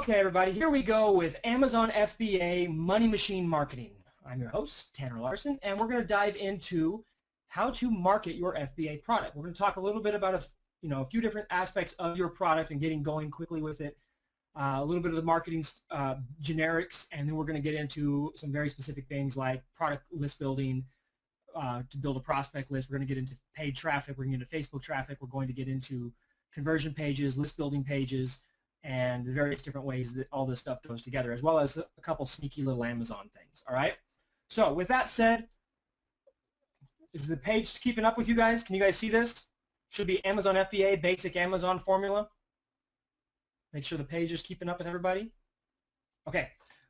Okay, everybody, here we go with Amazon FBA Money Machine Marketing. I'm your host, Tanner Larson, and we're going to dive into how to market your FBA product. We're going to talk a little bit about a few different aspects of your product and getting going quickly with it. A little bit of the marketing generics, and then we're going to get into some very specific things like product list building, to build a prospect list. We're going to get into paid traffic. We're going to get into Facebook traffic. We're going to get into conversion pages, list building pages, and the various different ways that all this stuff goes together, as well as a couple sneaky little Amazon things. All right. So with that said, is the page keeping up with you guys? Can you guys see this? Should be Amazon FBA, basic Amazon formula. Make sure the page is keeping up with everybody. Okay,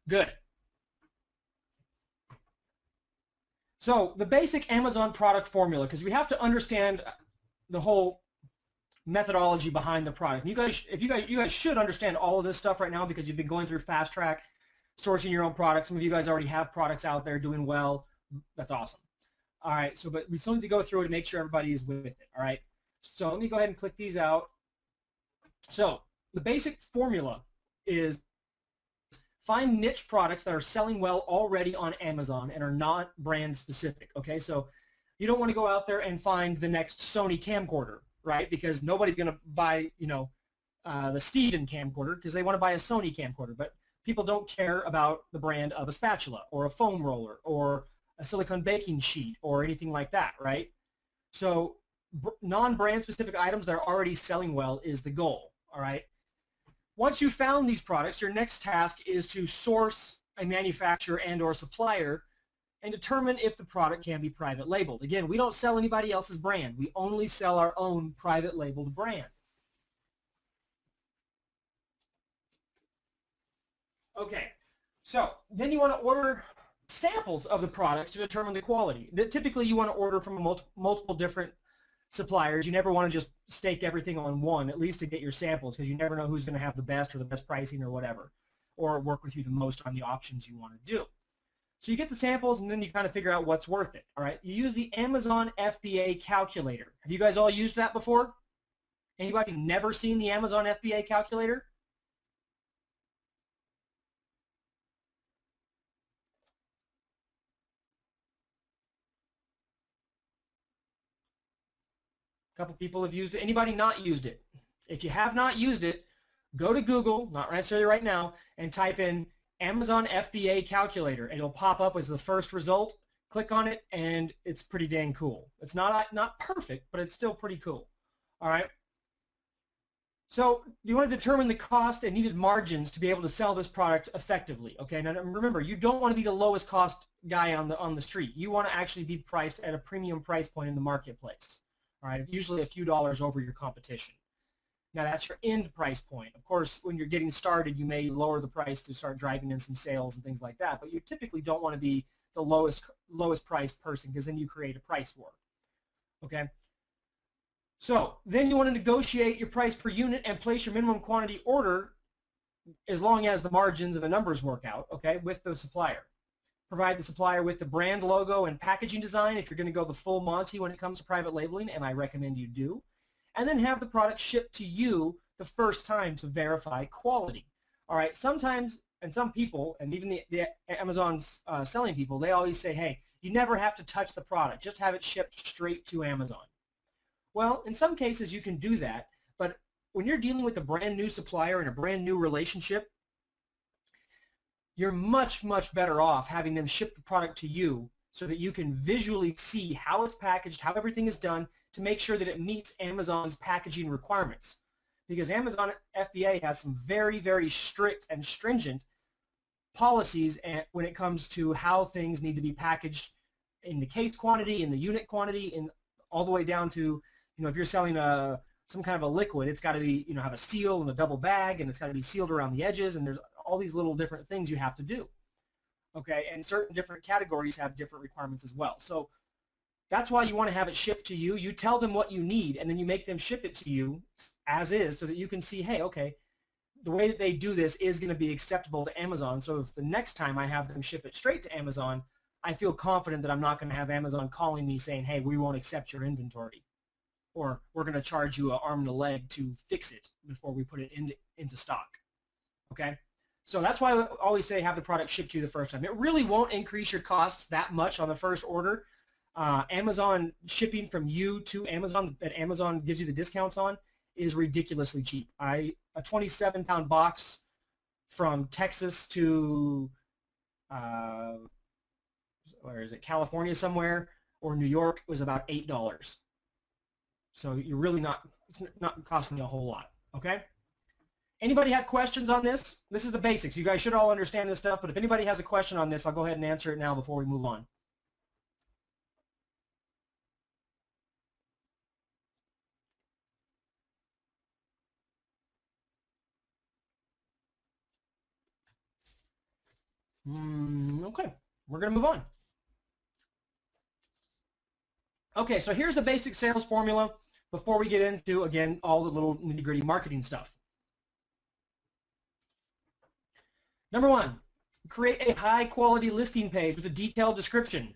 good. So the basic Amazon product formula, because we have to understand the whole methodology behind the product. You guys should understand all of this stuff right now because you've been going through fast track, sourcing your own products. Some of you guys already have products out there doing well. That's awesome. All right, so but we still need to go through it to make sure everybody is with it. All right, so let me go ahead and click these out. So the basic formula is find niche products that are selling well already on Amazon and are not brand specific. Okay, so you don't want to go out there and find the next Sony camcorder, right? Because nobody's going to buy, the Steven camcorder because they want to buy a Sony camcorder. But people don't care about the brand of a spatula or a foam roller or a silicone baking sheet or anything like that, right? So non-brand specific items that are already selling well is the goal, all right? Once you've found these products, your next task is to source a manufacturer and or supplier and determine if the product can be private labeled. Again, we don't sell anybody else's brand. We only sell our own private labeled brand. Okay, so then you want to order samples of the products to determine the quality. Typically, you want to order from multiple different suppliers. You never want to just stake everything on one, at least to get your samples, because you never know who's going to have the best or the best pricing or whatever, or work with you the most on the options you want to do. So you get the samples, and then you kind of figure out what's worth it. All right, you use the Amazon FBA calculator. Have you guys all used that before? Anybody never seen the Amazon FBA calculator? A couple people have used it. Anybody not used it? If you have not used it, go to Google, not necessarily right now, and type in Amazon FBA calculator, and it'll pop up as the first result. Click on it, and it's pretty dang cool. It's not perfect, but it's still pretty cool. All right. So you want to determine the cost and needed margins to be able to sell this product effectively. Okay. Now remember, you don't want to be the lowest cost guy on the street. You want to actually be priced at a premium price point in the marketplace. All right. Usually a few dollars over your competition. Now that's your end price point. Of course, when you're getting started, you may lower the price to start driving in some sales and things like that, but you typically don't want to be the lowest priced person because then you create a price war. Okay? So then you want to negotiate your price per unit and place your minimum quantity order as long as the margins and the numbers work out, okay, with the supplier. Provide the supplier with the brand logo and packaging design if you're going to go the full Monty when it comes to private labeling, and I recommend you do. And then have the product shipped to you the first time to verify quality. All right, sometimes, and some people, and even the Amazon's selling people, they always say, hey, you never have to touch the product. Just have it shipped straight to Amazon. Well, in some cases you can do that, but when you're dealing with a brand new supplier and a brand new relationship, you're much, much better off having them ship the product to you so that you can visually see how it's packaged, how everything is done, to make sure that it meets Amazon's packaging requirements. Because Amazon FBA has some very, very strict and stringent policies when it comes to how things need to be packaged in the case quantity, in the unit quantity, and all the way down to, if you're selling some kind of a liquid, it's got to be, have a seal and a double bag, and it's got to be sealed around the edges, and there's all these little different things you have to do. Okay, and certain different categories have different requirements as well. So that's why you want to have it shipped to you. You tell them what you need, and then you make them ship it to you as is so that you can see, hey, okay, the way that they do this is going to be acceptable to Amazon. So if the next time I have them ship it straight to Amazon, I feel confident that I'm not going to have Amazon calling me saying, hey, we won't accept your inventory, or we're going to charge you an arm and a leg to fix it before we put it into stock. okay? So that's why I always say have the product shipped to you the first time. It really won't increase your costs that much on the first order. Amazon shipping from you to Amazon that Amazon gives you the discounts on is ridiculously cheap. A 27-pound box from Texas to where is it, California somewhere, or New York, was about $8. So you're really it's not costing you a whole lot, okay? Anybody have questions on this? This is the basics. You guys should all understand this stuff, but if anybody has a question on this, I'll go ahead and answer it now before we move on. Okay, we're going to move on. Okay, so here's the basic sales formula before we get into, again, all the little nitty-gritty marketing stuff. Number one, create a high-quality listing page with a detailed description.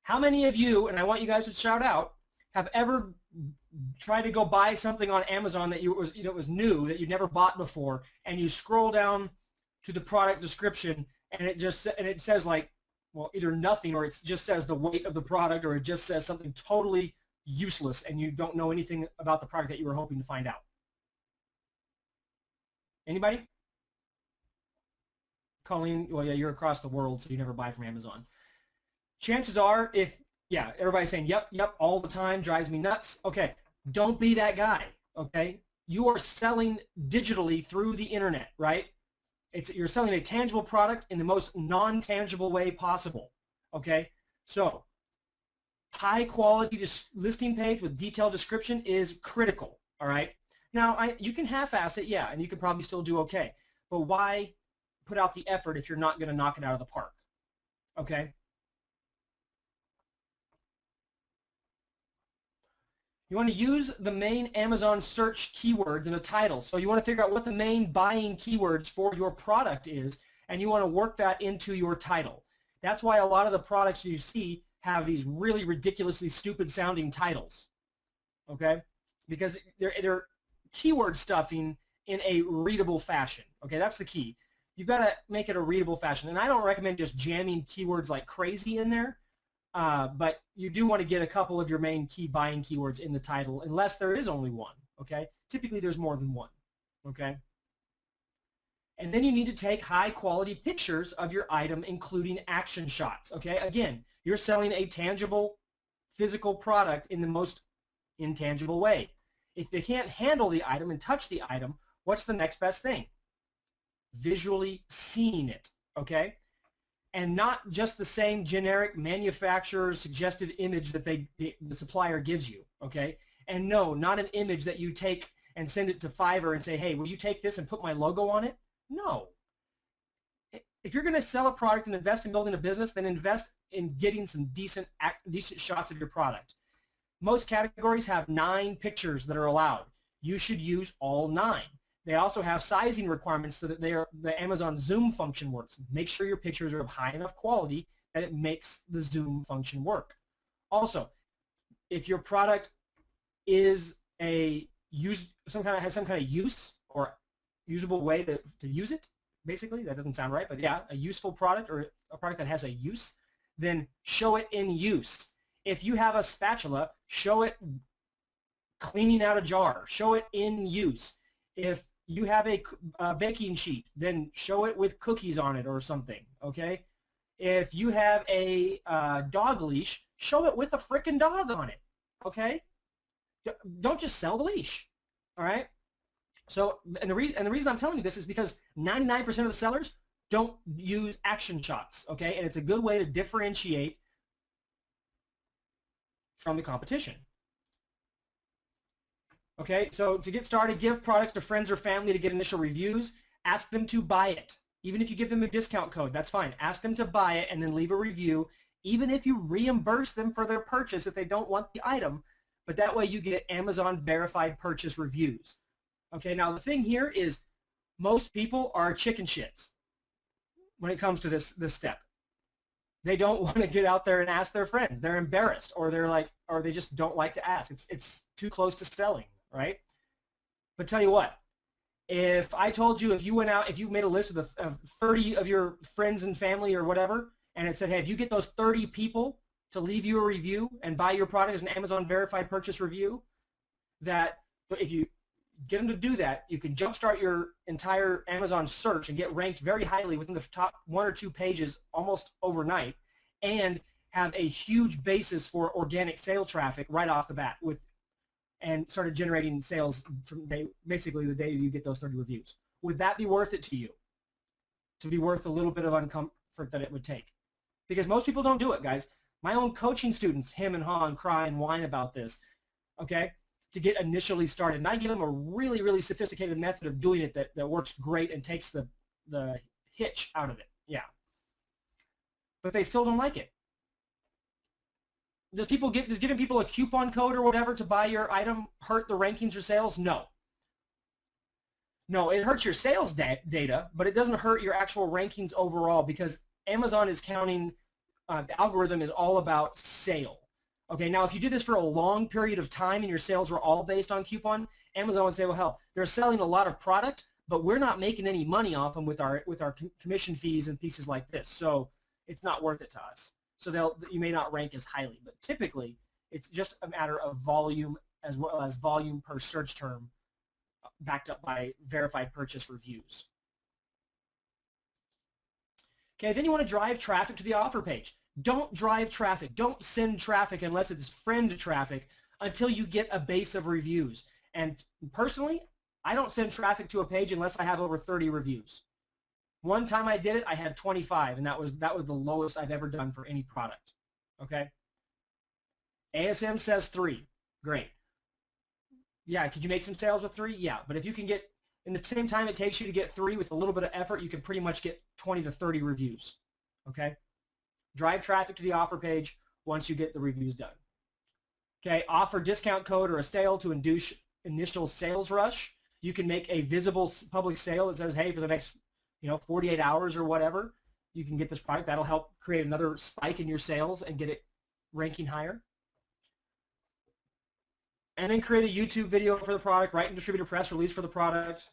How many of you, and I want you guys to shout out, have ever tried to go buy something on Amazon that was new, that you never bought before, and you scroll down to the product description, and it says like, well, either nothing, or it just says the weight of the product, or it just says something totally useless, and you don't know anything about the product that you were hoping to find out? Anybody? Colleen, well, yeah, you're across the world, so you never buy from Amazon. Chances are, yeah, everybody's saying, yep, all the time, drives me nuts. Okay, don't be that guy, okay? You are selling digitally through the internet, right? You're selling a tangible product in the most non-tangible way possible, okay? So high quality listing page with detailed description is critical, all right? Now, you can half-ass it, yeah, and you can probably still do okay, but why put out the effort if you're not going to knock it out of the park, okay? You want to use the main Amazon search keywords in a title. So you want to figure out what the main buying keywords for your product is, and you want to work that into your title. That's why a lot of the products you see have these really ridiculously stupid sounding titles, okay? Because they're keyword stuffing in a readable fashion, okay? That's the key. You've got to make it a readable fashion. And I don't recommend just jamming keywords like crazy in there. But you do want to get a couple of your main key buying keywords in the title, unless there is only one, okay? Typically, there's more than one, okay? And then you need to take high-quality pictures of your item, including action shots, okay? Again, you're selling a tangible, physical product in the most intangible way. If they can't handle the item and touch the item, what's the next best thing? Visually seeing it, okay? And not just the same generic manufacturer suggested image that the supplier gives you, okay? And no, not an image that you take and send it to Fiverr and say, hey, will you take this and put my logo on it? No. If you're going to sell a product and invest in building a business, then invest in getting some decent shots of your product. Most categories have 9 pictures that are allowed. You should use all 9. They also have sizing requirements so that the Amazon zoom function works. Make sure your pictures are of high enough quality that it makes the zoom function work. Also, if your product is has some kind of use or usable way to use it, basically, that doesn't sound right, but yeah, a useful product or a product that has a use, then show it in use. If you have a spatula, show it cleaning out a jar. Show it in use. If you have a baking sheet, then show it with cookies on it or something, okay? If you have a dog leash, show it with a frickin' dog on it, okay? Don't just sell the leash, all right? So, and the reason I'm telling you this is because 99% of the sellers don't use action shots, okay? And it's a good way to differentiate from the competition. Okay, so to get started, give products to friends or family to get initial reviews. Ask them to buy it. Even if you give them a discount code, that's fine. Ask them to buy it and then leave a review, even if you reimburse them for their purchase if they don't want the item. But that way you get Amazon verified purchase reviews. Okay, now the thing here is most people are chicken shits when it comes to this step. They don't want to get out there and ask their friends. They're embarrassed, or they just don't like to ask. It's too close to selling. Right? But tell you what, If I told you, if you went out, if you made a list of 30 of your friends and family or whatever, and it said, hey, if you get those 30 people to leave you a review and buy your product as an Amazon verified purchase review, that if you get them to do that, you can jumpstart your entire Amazon search and get ranked very highly within the top 1 or 2 pages almost overnight, and have a huge basis for organic sale traffic right off the bat and started generating sales from basically the day you get those 30 reviews. Would that be worth it to you? To be worth a little bit of uncomfort that it would take? Because most people don't do it, guys. My own coaching students, him and Han, cry and whine about this, okay, to get initially started. And I give them a really, really sophisticated method of doing it that works great and takes the hitch out of it. Yeah. But they still don't like it. Does giving people a coupon code or whatever to buy your item hurt the rankings or sales? No. No, it hurts your sales data, but it doesn't hurt your actual rankings overall, because Amazon is counting, the algorithm is all about sale. Okay, now if you did this for a long period of time and your sales were all based on coupon, Amazon would say, well, hell, they're selling a lot of product, but we're not making any money off them with our commission fees and pieces like this, so it's not worth it to us. So you may not rank as highly, but typically it's just a matter of volume as well as volume per search term, backed up by verified purchase reviews. Okay, then you want to drive traffic to the offer page. Don't drive traffic. Don't send traffic unless it's friend traffic until you get a base of reviews. And personally, I don't send traffic to a page unless I have over 30 reviews. One time I did it, I had 25, and that was the lowest I've ever done for any product. Okay? ASM says 3. Great. Yeah, could you make some sales with 3? Yeah, but if you can get, in the same time it takes you to get 3 with a little bit of effort, you can pretty much get 20 to 30 reviews. Okay? Drive traffic to the offer page once you get the reviews done. Okay, offer discount code or a sale to induce initial sales rush. You can make a visible public sale that says, hey, for the next 48 hours or whatever, you can get this product. That'll help create another spike in your sales and get it ranking higher. And then create a YouTube video for the product, write and distribute a press release for the product.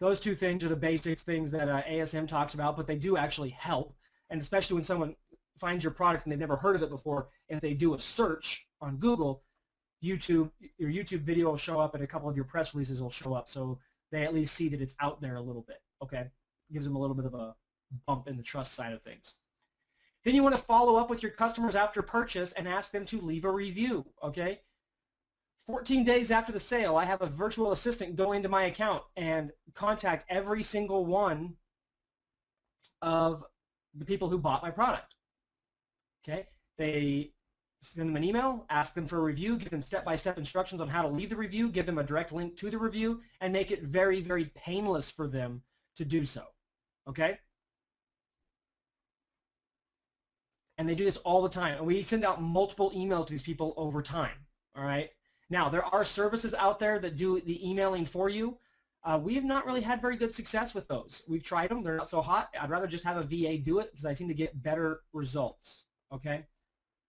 Those 2 things are the basic things that ASM talks about, but they do actually help. And especially when someone finds your product and they've never heard of it before, if they do a search on Google, your YouTube video will show up and a couple of your press releases will show up, so they at least see that it's out there a little bit. Okay, gives them a little bit of a bump in the trust side of things. Then you want to follow up with your customers after purchase and ask them to leave a review. Okay, 14 days after the sale, I have a virtual assistant go into my account and contact every single one of the people who bought my product. Okay, they send them an email, ask them for a review, give them step-by-step instructions on how to leave the review, give them a direct link to the review, and make it very, very painless for them to do so. Okay? And they do this all the time. And we send out multiple emails to these people over time. All right? Now, there are services out there that do the emailing for you. We've not really had very good success with those. We've tried them. They're not so hot. I'd rather just have a VA do it because I seem to get better results. Okay?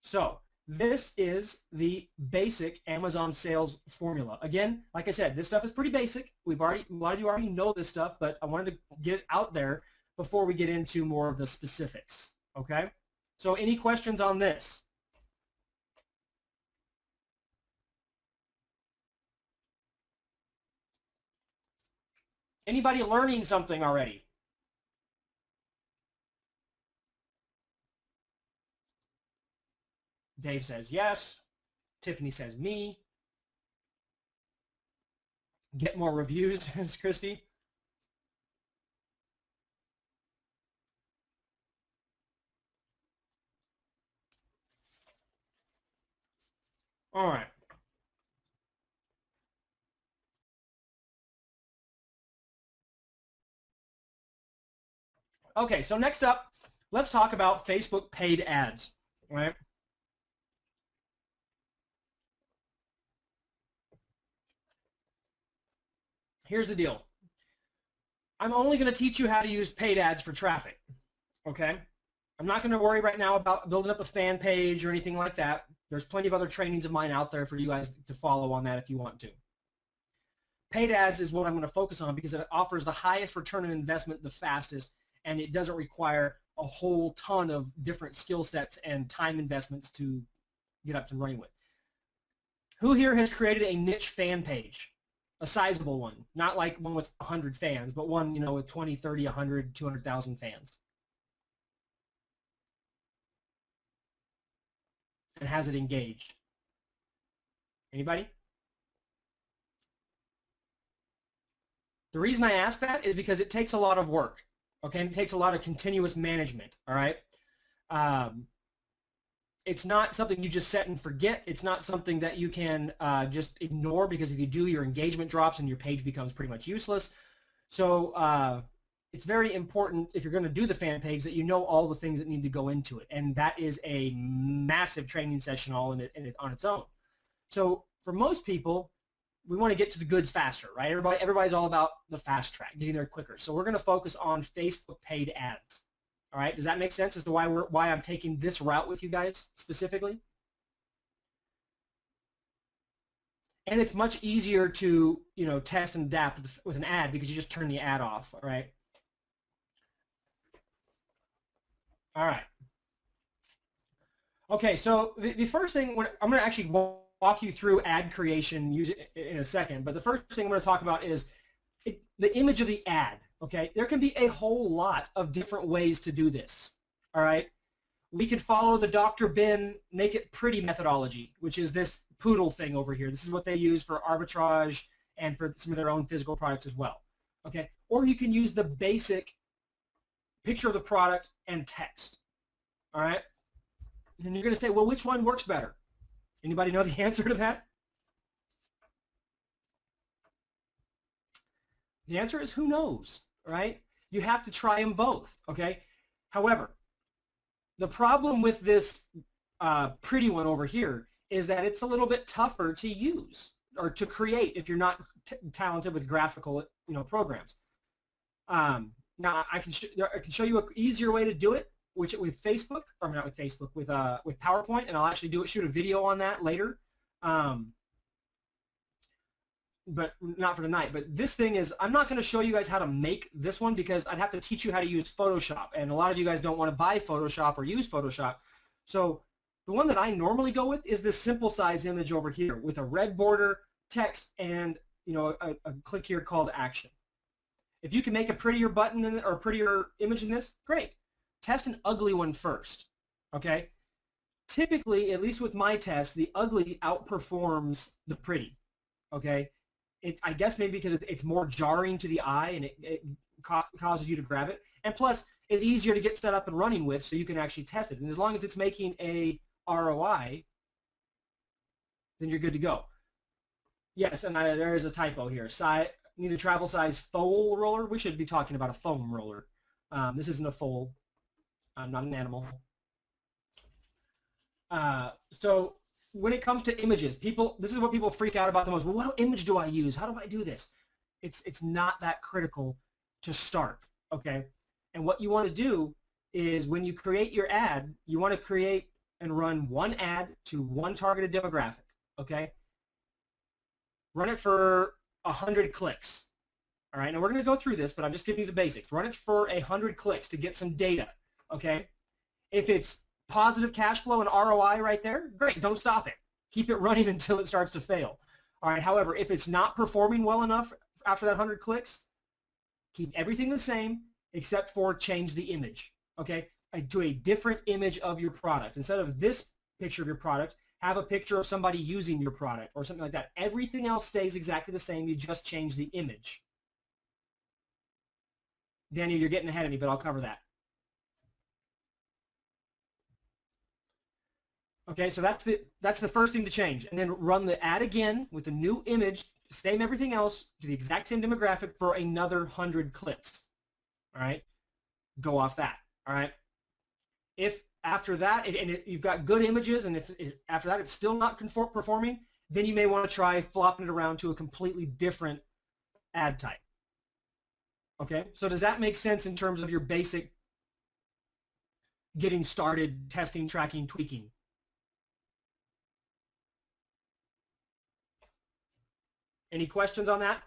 So this is the basic Amazon sales formula. Again, like I said, this stuff is pretty basic. A lot of you already know this stuff, but I wanted to get it out there before we get into more of the specifics. Okay? So any questions on this? Anybody learning something already? Dave says yes. Tiffany says me. Get more reviews, says Christy. All right. Okay, so next up, let's talk about Facebook paid ads, right? Here's the deal. I'm only going to teach you how to use paid ads for traffic, okay? I'm not going to worry right now about building up a fan page or anything like that. There's plenty of other trainings of mine out there for you guys to follow on that if you want to. paid ads is what I'm going to focus on because it offers the highest return on investment the fastest, and it doesn't require a whole ton of different skill sets and time investments to get up and running with. Who here has created a niche fan page? A sizable one, not like one with 100 fans, but one, you know, with 20, 30, 100, 200,000 fans. And has it engaged? Anybody? The reason I ask that is because it takes a lot of work, okay? It takes a lot of continuous management, all right? It's not something you just set and forget. It's not something that you can just ignore, because if you do, your engagement drops and your page becomes pretty much useless. So it's very important, if you're going to do the fan page, that you know all the things that need to go into it. And that is a massive training session all on its own. So for most people, we want to get to the goods faster, right? Everybody's all about the fast track, getting there quicker. So we're going to focus on Facebook paid ads. All right, does that make sense as to why I'm taking this route with you guys specifically? And it's much easier to, you know, test and adapt with an ad because you just turn the ad off. All right. All right. Okay, so the first thing, I'm going to actually walk you through ad creation in a second, but the first thing I'm going to talk about is the image of the ad. Okay, there can be a whole lot of different ways to do this. All right, we could follow the Dr. Ben make it pretty methodology, which is this poodle thing over here. This is what they use for arbitrage and for some of their own physical products as well. Okay, or you can use the basic picture of the product and text. All right, and you're going to say, well, which one works better? Anybody know the answer to that? The answer is who knows, right? You have to try them both, okay? However, the problem with this pretty one over here is that it's a little bit tougher to use or to create if you're not talented with graphical, you know, programs. Now I can show you an easier way to do it, which with Facebook, or not with Facebook, with PowerPoint, and I'll actually shoot a video on that later. But not for tonight. But this thing is, I'm not going to show you guys how to make this one because I'd have to teach you how to use Photoshop, and a lot of you guys don't want to buy Photoshop or use Photoshop. So the one that I normally go with is this simple size image over here with a red border, text, and, you know, a click here called action. If you can make a prettier button or a prettier image in this, great. Test an ugly one first, okay? Typically, at least with my test, the ugly outperforms the pretty, okay? I guess maybe because it's more jarring to the eye and it causes you to grab it. And plus, it's easier to get set up and running with, so you can actually test it. And as long as it's making a ROI, then you're good to go. Yes, and there is a typo here. Need a travel size foal roller. We should be talking about a foam roller. This isn't a foal. I'm not an animal. So when it comes to images, this is what people freak out about the most. Well, what image do I use? How do I do this? It's not that critical to start, okay? And what you want to do is when you create your ad, you want to create and run one ad to one targeted demographic, okay? Run it for 100 clicks, all right? Now we're going to go through this, but I'm just giving you the basics. Run it for 100 clicks to get some data, okay? If it's positive cash flow and ROI right there, great, don't stop it. Keep it running until it starts to fail. All right, however, if it's not performing well enough after that 100 clicks, keep everything the same except for change the image, okay? To a different image of your product. Instead of this picture of your product, have a picture of somebody using your product or something like that. Everything else stays exactly the same, you just change the image. Daniel, you're getting ahead of me, but I'll cover that. Okay, so that's the first thing to change. And then run the ad again with the new image, same everything else, to the exact same demographic for another 100 clicks. All right, go off that. All right. If after that, and if you've got good images, and if after that it's still not performing, then you may want to try flopping it around to a completely different ad type. Okay, so does that make sense in terms of your basic getting started, testing, tracking, tweaking? Any questions on that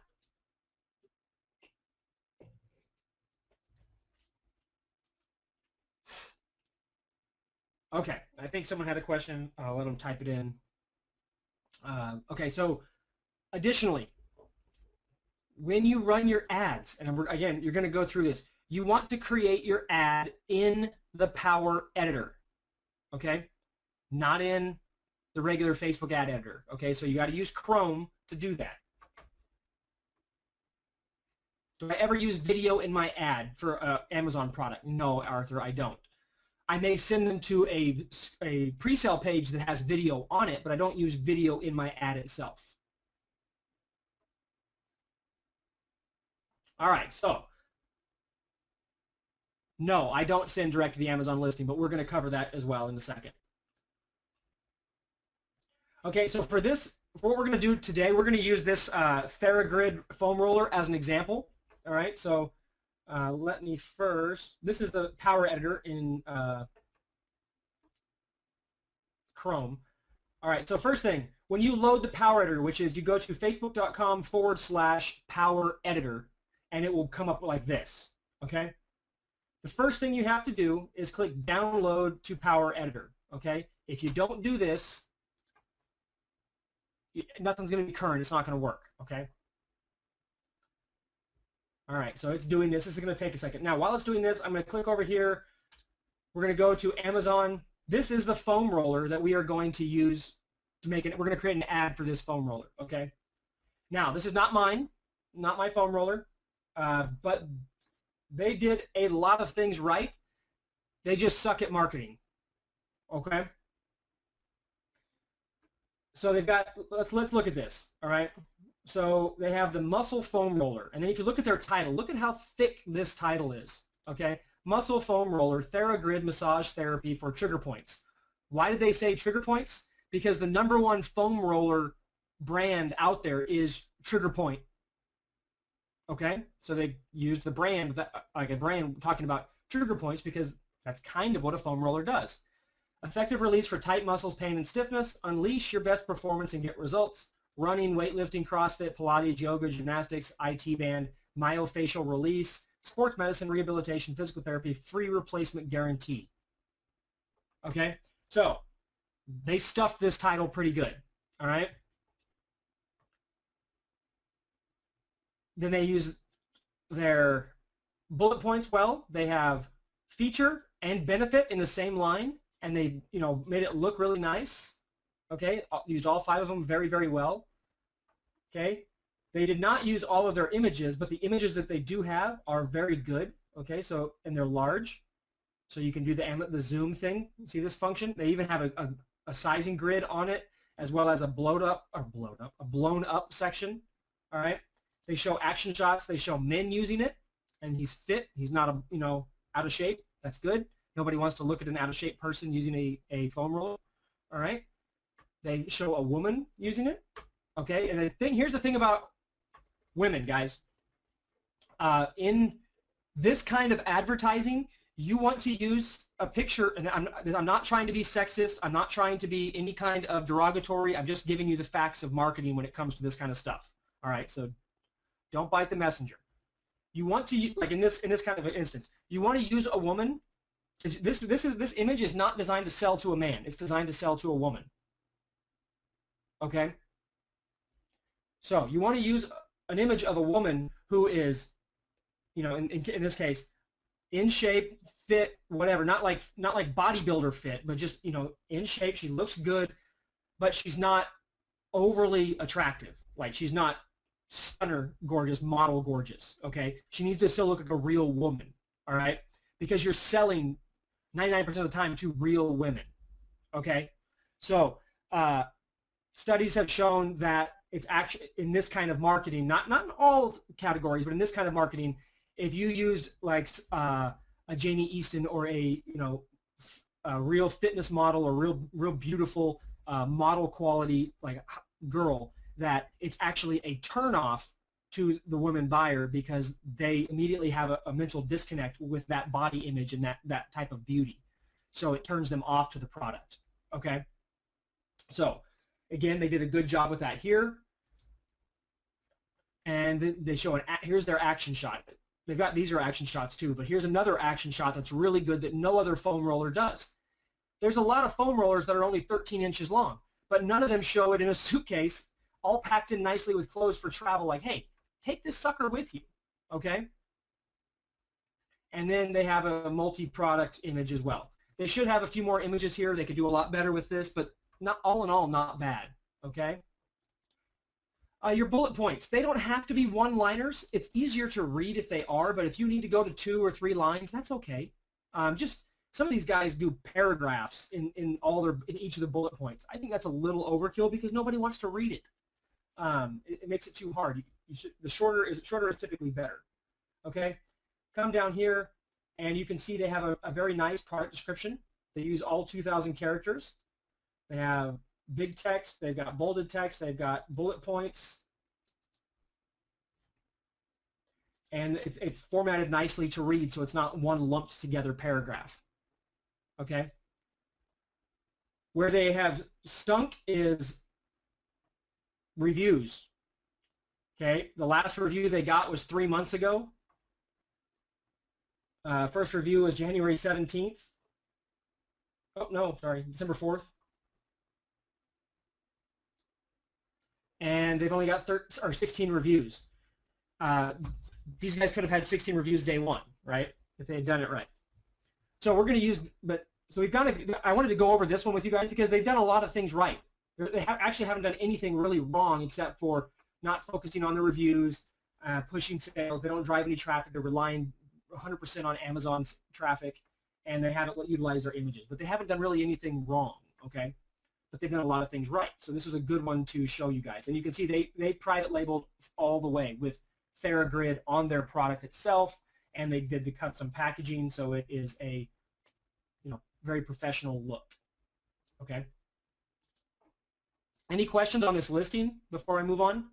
Okay, I think someone had a question. I'll let them type it in. Okay, so additionally, when you run your ads, and again, you're going to go through this, you want to create your ad in the Power Editor, okay? Not in the regular Facebook ad editor, okay? So you got to use Chrome to do that. Do I ever use video in my ad for an Amazon product? No, Arthur, I don't. I may send them to a pre-sale page that has video on it, but I don't use video in my ad itself. All right, so no, I don't send direct to the Amazon listing, but we're going to cover that as well in a second. Okay, so for what we're going to do today, we're going to use this TheraGrid foam roller as an example. All right, so let me first, this is the Power Editor in Chrome. All right, so first thing, when you load the Power Editor, which is you go to facebook.com/Power Editor, and it will come up like this, okay? The first thing you have to do is click Download to Power Editor, okay? If you don't do this, nothing's going to be current. It's not going to work, okay? All right, so it's doing this. This is going to take a second. Now, while it's doing this, I'm going to click over here. We're going to go to Amazon. This is the foam roller that we are going to use to make it. We're going to create an ad for this foam roller, okay? Now, this is not mine, not my foam roller, but they did a lot of things right. They just suck at marketing, okay? So they've got, let's look at this, all right? So they have the muscle foam roller, and then if you look at their title, look at how thick this title is, okay? Muscle foam roller, TheraGrid massage therapy for trigger points. Why did they say trigger points? Because the #1 foam roller brand out there is Trigger Point, okay? So they used the brand, like a brand talking about trigger points because that's kind of what a foam roller does. Effective release for tight muscles, pain, and stiffness. Unleash your best performance and get results. Running, weightlifting, CrossFit, Pilates, yoga, gymnastics, IT band, myofascial release, sports medicine, rehabilitation, physical therapy, free replacement guarantee. Okay, so they stuffed this title pretty good, all right? Then they use their bullet points well. They have feature and benefit in the same line, and they, made it look really nice. Okay, used all 5 of them very, very well. Okay, they did not use all of their images, but the images that they do have are very good. Okay, so, and they're large, so you can do the zoom thing. See this function? They even have a sizing grid on it, as well as a blown up section. All right, they show action shots. They show men using it, and he's fit. He's not out of shape. That's good. Nobody wants to look at an out-of-shape person using a foam roller, all right? They show a woman using it, okay? And here's the thing about women, guys. In this kind of advertising, you want to use a picture, and I'm not trying to be sexist. I'm not trying to be any kind of derogatory. I'm just giving you the facts of marketing when it comes to this kind of stuff, all right? So don't bite the messenger. You want to, like in this kind of an instance, you want to use a woman. This image is not designed to sell to a man. It's designed to sell to a woman. Okay? So you want to use an image of a woman who is, in this case, in shape, fit, whatever. Not like bodybuilder fit, but just, in shape. She looks good, but she's not overly attractive. Like she's not stunner gorgeous, model gorgeous. Okay? She needs to still look like a real woman. All right? Because you're selling 99% of the time to real women, okay? So studies have shown that it's actually in this kind of marketing, not in all categories, but in this kind of marketing, if you used like a Jamie Easton or a real fitness model or real beautiful model quality like girl, that it's actually a turnoff to the woman buyer because they immediately have a mental disconnect with that body image and that type of beauty. So it turns them off to the product, okay? So again, they did a good job with that here. And they show here's their action shot. These are action shots too, but here's another action shot that's really good that no other foam roller does. There's a lot of foam rollers that are only 13 inches long, but none of them show it in a suitcase, all packed in nicely with clothes for travel, like, hey, take this sucker with you, okay? And then they have a multi-product image as well. They should have a few more images here. They could do a lot better with this, but not all in all, not bad, okay? Your bullet points, they don't have to be one-liners. It's easier to read if they are, but if you need to go to 2 or 3 lines, that's okay. Just some of these guys do paragraphs in each of the bullet points. I think that's a little overkill because nobody wants to read it. It makes it too hard. The shorter is typically better. Okay, come down here, and you can see they have a very nice product description. They use all 2,000 characters. They have big text. They've got bolded text. They've got bullet points. And it's formatted nicely to read, so it's not one lumped together paragraph. Okay? Where they have stunk is reviews. Okay? The last review they got was 3 months ago. First review was January 17th. Oh, no, sorry, December 4th. And they've only got 16 reviews. These guys could have had 16 reviews day one, right? If they had done it right. So we're going to use, so we've got to, I wanted to go over this one with you guys because they've done a lot of things right. They actually haven't done anything really wrong except for not focusing on the reviews, pushing sales. They don't drive any traffic. They're relying 100% on Amazon's traffic, and they haven't utilized their images. But they haven't done really anything wrong, okay? But they've done a lot of things right. So this was a good one to show you guys. And you can see they private labeled all the way with TheraGrid on their product itself, and they did the custom packaging, so it is a very professional look. Okay. Any questions on this listing before I move on?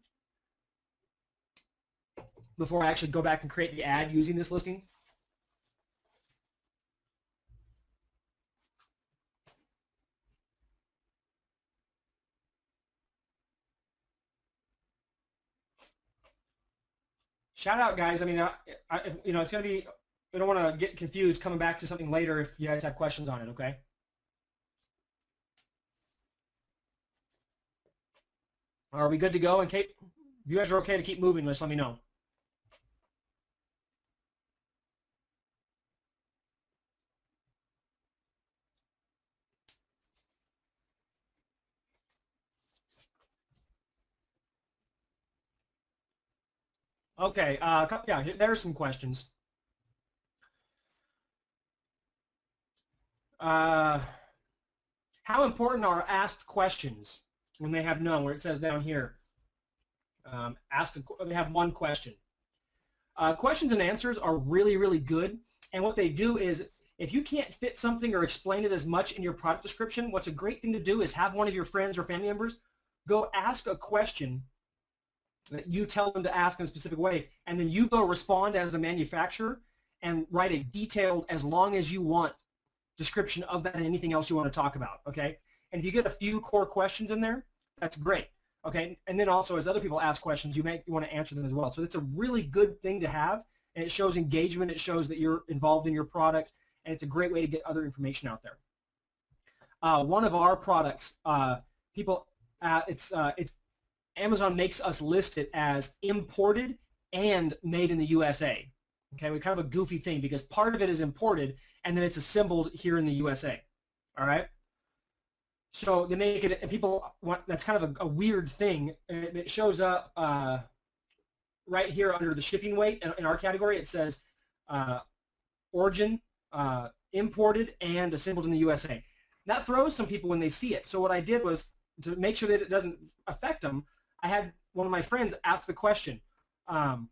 Before I actually go back and create the ad using this listing? Shout out, guys. I mean, it's going to be, I don't want to get confused coming back to something later if you guys have questions on it, okay? Are we good to go? And Kate, if you guys are okay to keep moving, just let me know. Okay, yeah, there are some questions. How important are asked questions when they have none, where it says down here, they have one question. Questions and answers are really, really good, and what they do is if you can't fit something or explain it as much in your product description, what's a great thing to do is have one of your friends or family members go ask a question that you tell them to ask in a specific way, and then you go respond as a manufacturer and write a detailed, as long as you want, description of that and anything else you want to talk about, okay? And if you get a few core questions in there, that's great, okay? And then also as other people ask questions, you want to answer them as well. So it's a really good thing to have, and it shows engagement, it shows that you're involved in your product, and it's a great way to get other information out there. One of our products, Amazon makes us list it as imported and made in the USA. Okay, we kind of a goofy thing because part of it is imported and then it's assembled here in the USA. All right. So they make it, and people want, that's kind of a weird thing. It shows up right here under the shipping weight in our category. It says origin, imported, and assembled in the USA. That throws some people when they see it. So what I did was, to make sure that it doesn't affect them, I had one of my friends ask the question,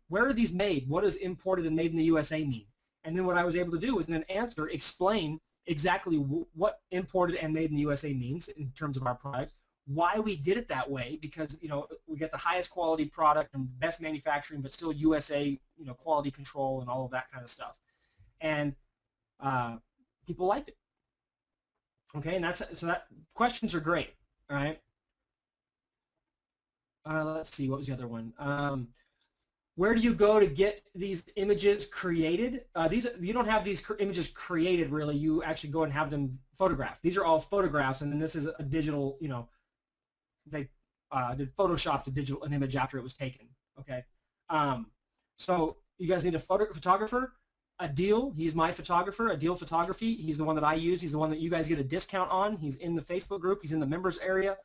where are these made? What does imported and made in the USA mean? And then what I was able to do was in an answer explain exactly what imported and made in the USA means in terms of our product, why we did it that way, because we get the highest quality product and best manufacturing, but still USA quality control and all of that kind of stuff. And people liked it. Okay, and that questions are great. All right. Let's see, what was the other one? where do you go to get these images created? You don't have these images created really. You actually go and have them photographed. These are all photographs, and then this is a digital. You know, they did Photoshop an image after it was taken. Okay, so you guys need a photographer. Adil, he's my photographer. Adil Photography. He's the one that I use. He's the one that you guys get a discount on. He's in the Facebook group. He's in the members area.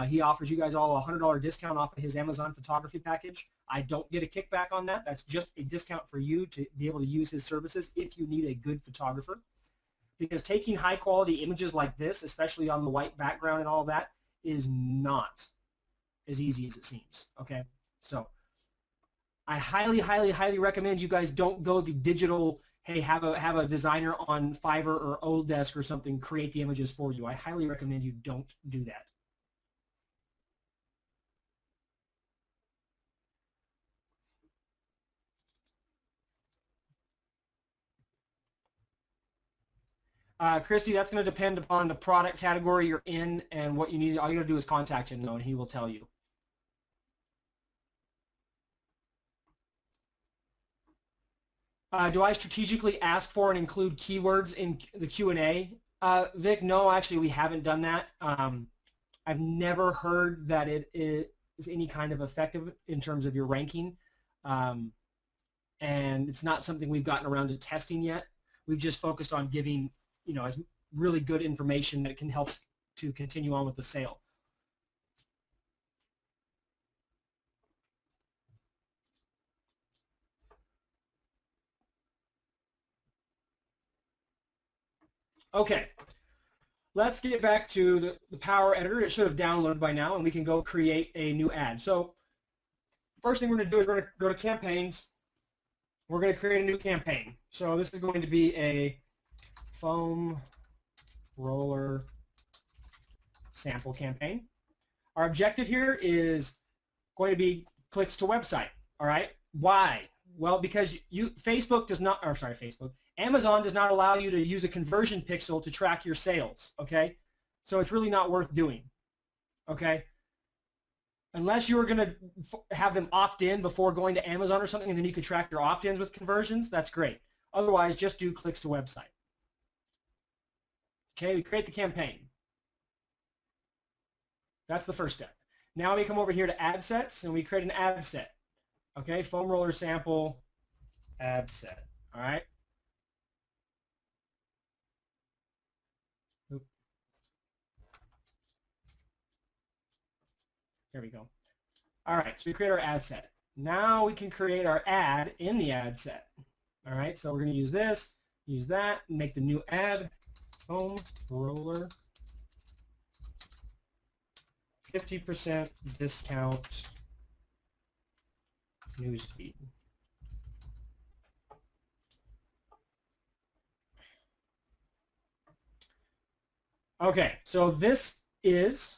He offers you guys all a $100 discount off of his Amazon photography package. I don't get a kickback on that. That's just a discount for you to be able to use his services if you need a good photographer. Because taking high quality images like this, especially on the white background and all that, is not as easy as it seems. Okay, so I highly, highly, highly recommend you guys don't go the digital, hey, have a designer on Fiverr or Odesk or something create the images for you. I highly recommend you don't do that. Christy, that's going to depend upon the product category you're in and what you need. All you got to do is contact him, though, and he will tell you. Do I strategically ask for and include keywords in the Q&A? Vic, no, actually, we haven't done that. I've never heard that it is any kind of effective in terms of your ranking, and it's not something we've gotten around to testing yet. We've just focused on giving, you know, as really good information that can help to continue on with the sale. Okay, let's get back to the Power Editor. It should have downloaded by now, and we can go create a new ad. So first thing we're going to do is we're going to go to campaigns. We're going to create a new campaign. So this is going to be a foam roller sample campaign. Our objective here is going to be clicks to website. All right. Why? Well, because Facebook does not, or sorry, Amazon does not allow you to use a conversion pixel to track your sales. Okay. So it's really not worth doing. Okay. Unless you were going to have them opt in before going to Amazon or something, and then you could track your opt-ins with conversions, that's great. Otherwise, just do clicks to website. Okay, we create the campaign. That's the first step. Now we come over here to ad sets, and we create an ad set. Okay, foam roller sample ad set. All right. There we go. All right, so we create our ad set. Now we can create our ad in the ad set. All right, so we're going to use this, use that, and make the new ad, foam roller, 50% discount newsfeed. Okay, so this is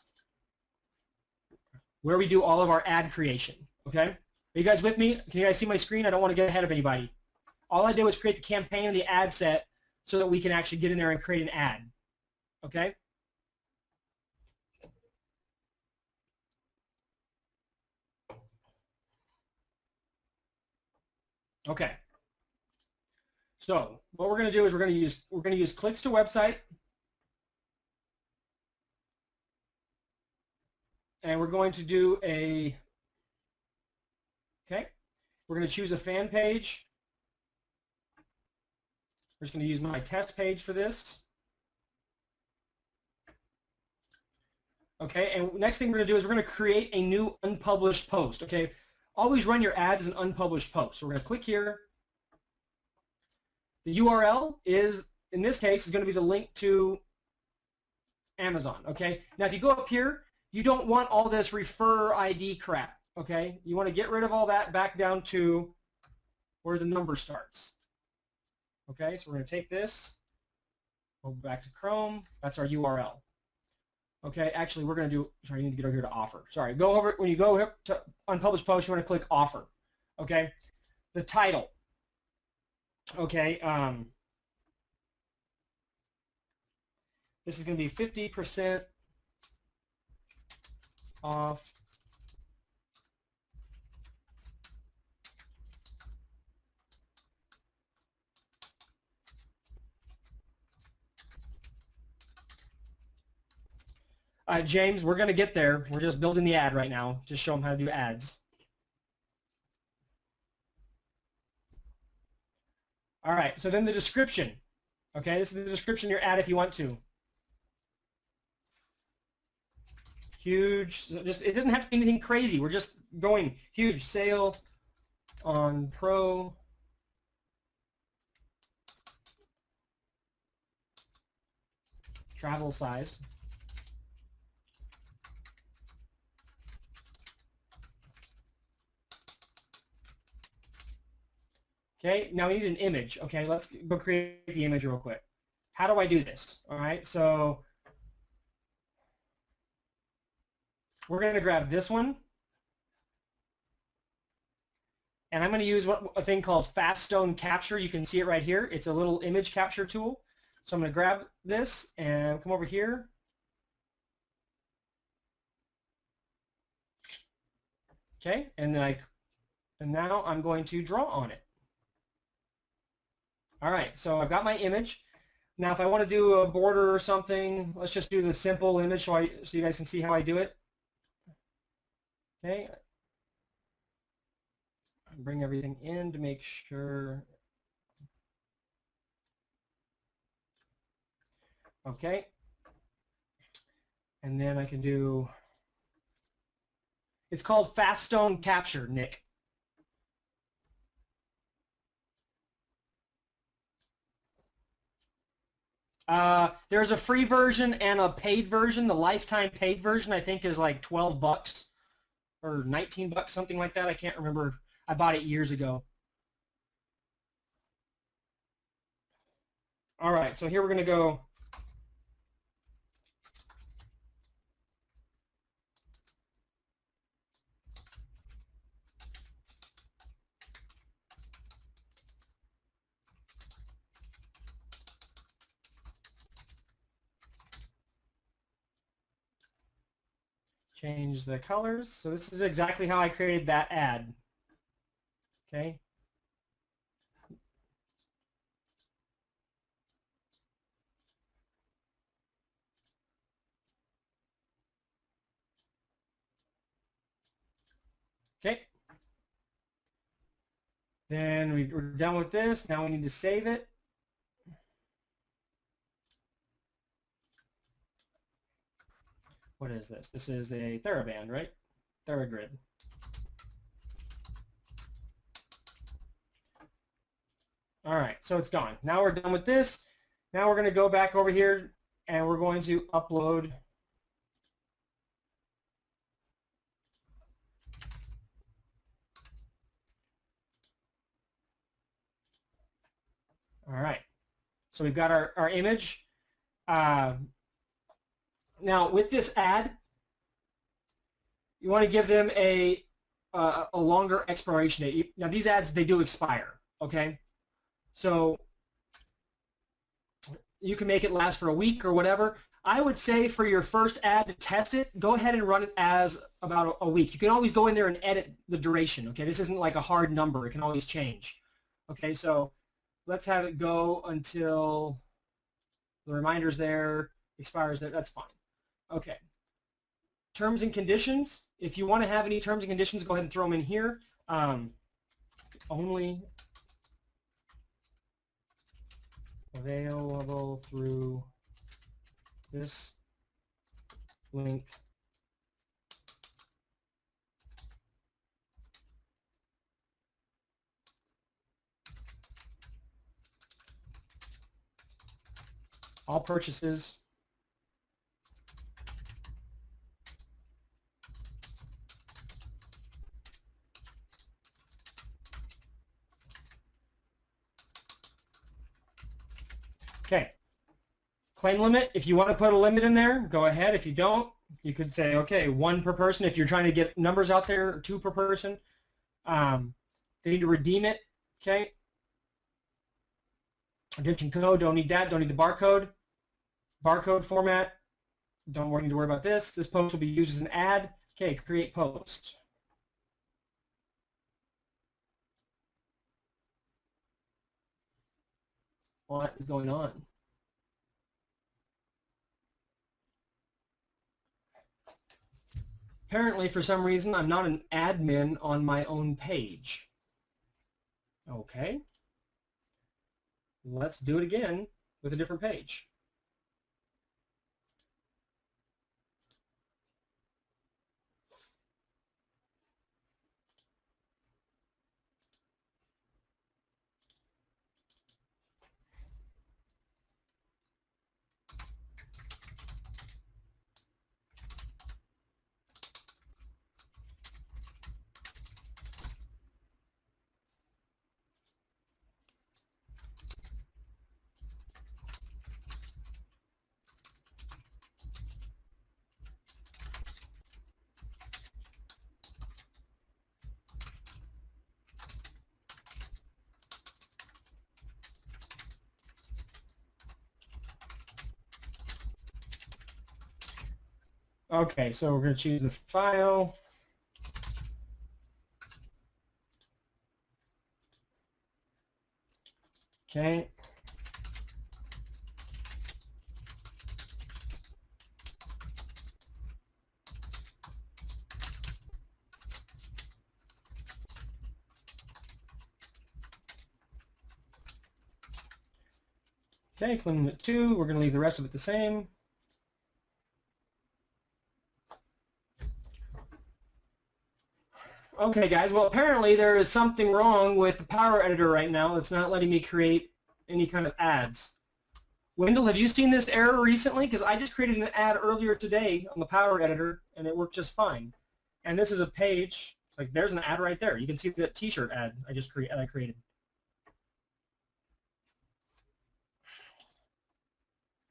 where we do all of our ad creation, okay? Are you guys with me? Can you guys see my screen? I don't want to get ahead of anybody. All I did was create the campaign and the ad set so that we can actually get in there and create an ad, okay? Okay. So what we're going to do is we're going to use clicks to website, and we're going to do a, okay, we're going to choose a fan page. We're just going to use my test page for this. Okay, and next thing we're going to do is we're going to create a new unpublished post. Okay, always run your ads as an unpublished post. So we're going to click here. The URL is, in this case, is going to be the link to Amazon. Okay, now if you go up here, you don't want all this refer ID crap. Okay, you want to get rid of all that back down to where the number starts. Okay, so we're going to take this, go back to Chrome. That's our URL. Okay, actually, we're going to do, sorry, you need to get over here to offer. Sorry, go over, when you go to unpublished post, you want to click offer. Okay, the title. Okay, this is going to be 50% off James, we're going to get there. We're just building the ad right now. Just show them how to do ads. All right, so then the description. Okay, this is the description of your ad if you want to. Huge, just it doesn't have to be anything crazy. We're just going huge sale on Pro travel size. Okay, now we need an image. Okay, let's go create the image real quick. How do I do this? All right, so we're going to grab this one, and I'm going to use a thing called Fast Stone Capture. You can see it right here. It's a little image capture tool. So I'm going to grab this and come over here. Okay, and now I'm going to draw on it. All right, so I've got my image. Now if I want to do a border or something, let's just do the simple image so you guys can see how I do it. Okay. Bring everything in to make sure. Okay. And then I can do, it's called Fast Stone Capture, Nick. There's a free version and a paid version. The lifetime paid version I think is like 12 bucks or 19 bucks, something like that. I can't remember. I bought it years ago. All right, so here we're going to go. Change the colors. So this is exactly how I created that ad. Okay. Okay. Then we're done with this. Now we need to save it. What is this? This is a TheraBand, right? TheraGrid. All right, so it's gone. Now we're done with this. Now we're going to go back over here and we're going to upload. All right, so we've got our image. Now with this ad, you want to give them a longer expiration date. Now these ads, they do expire, okay? So you can make it last for a week or whatever. I would say for your first ad to test it, go ahead and run it as about a week. You can always go in there and edit the duration, okay? This isn't like a hard number. It can always change. Okay, so let's have it go until the reminder's there, expires there. That's fine. Okay. Terms and conditions. If you want to have any terms and conditions, go ahead and throw them in here. Only available through this link. All purchases okay. Claim limit, if you want to put a limit in there, go ahead. If you don't, you could say, okay, 1 per person. If you're trying to get numbers out there, or 2 per person. They need to redeem it, okay? Redemption code, don't need that, don't need the barcode. Barcode format, don't need to worry about this. This post will be used as an ad. Okay, create post. What is going on? Apparently, for some reason, I'm not an admin on my own page. Okay. Let's do it again with a different page. Okay, so we're going to choose the file. Okay. Okay, limit 2. We're going to leave the rest of it the same. Okay, guys. Well, apparently there is something wrong with the Power Editor right now. It's not letting me create any kind of ads. Wendell, have you seen this error recently? Because I just created an ad earlier today on the Power Editor, and it worked just fine. And this is a page. Like, there's an ad right there. You can see the T-shirt ad I just created.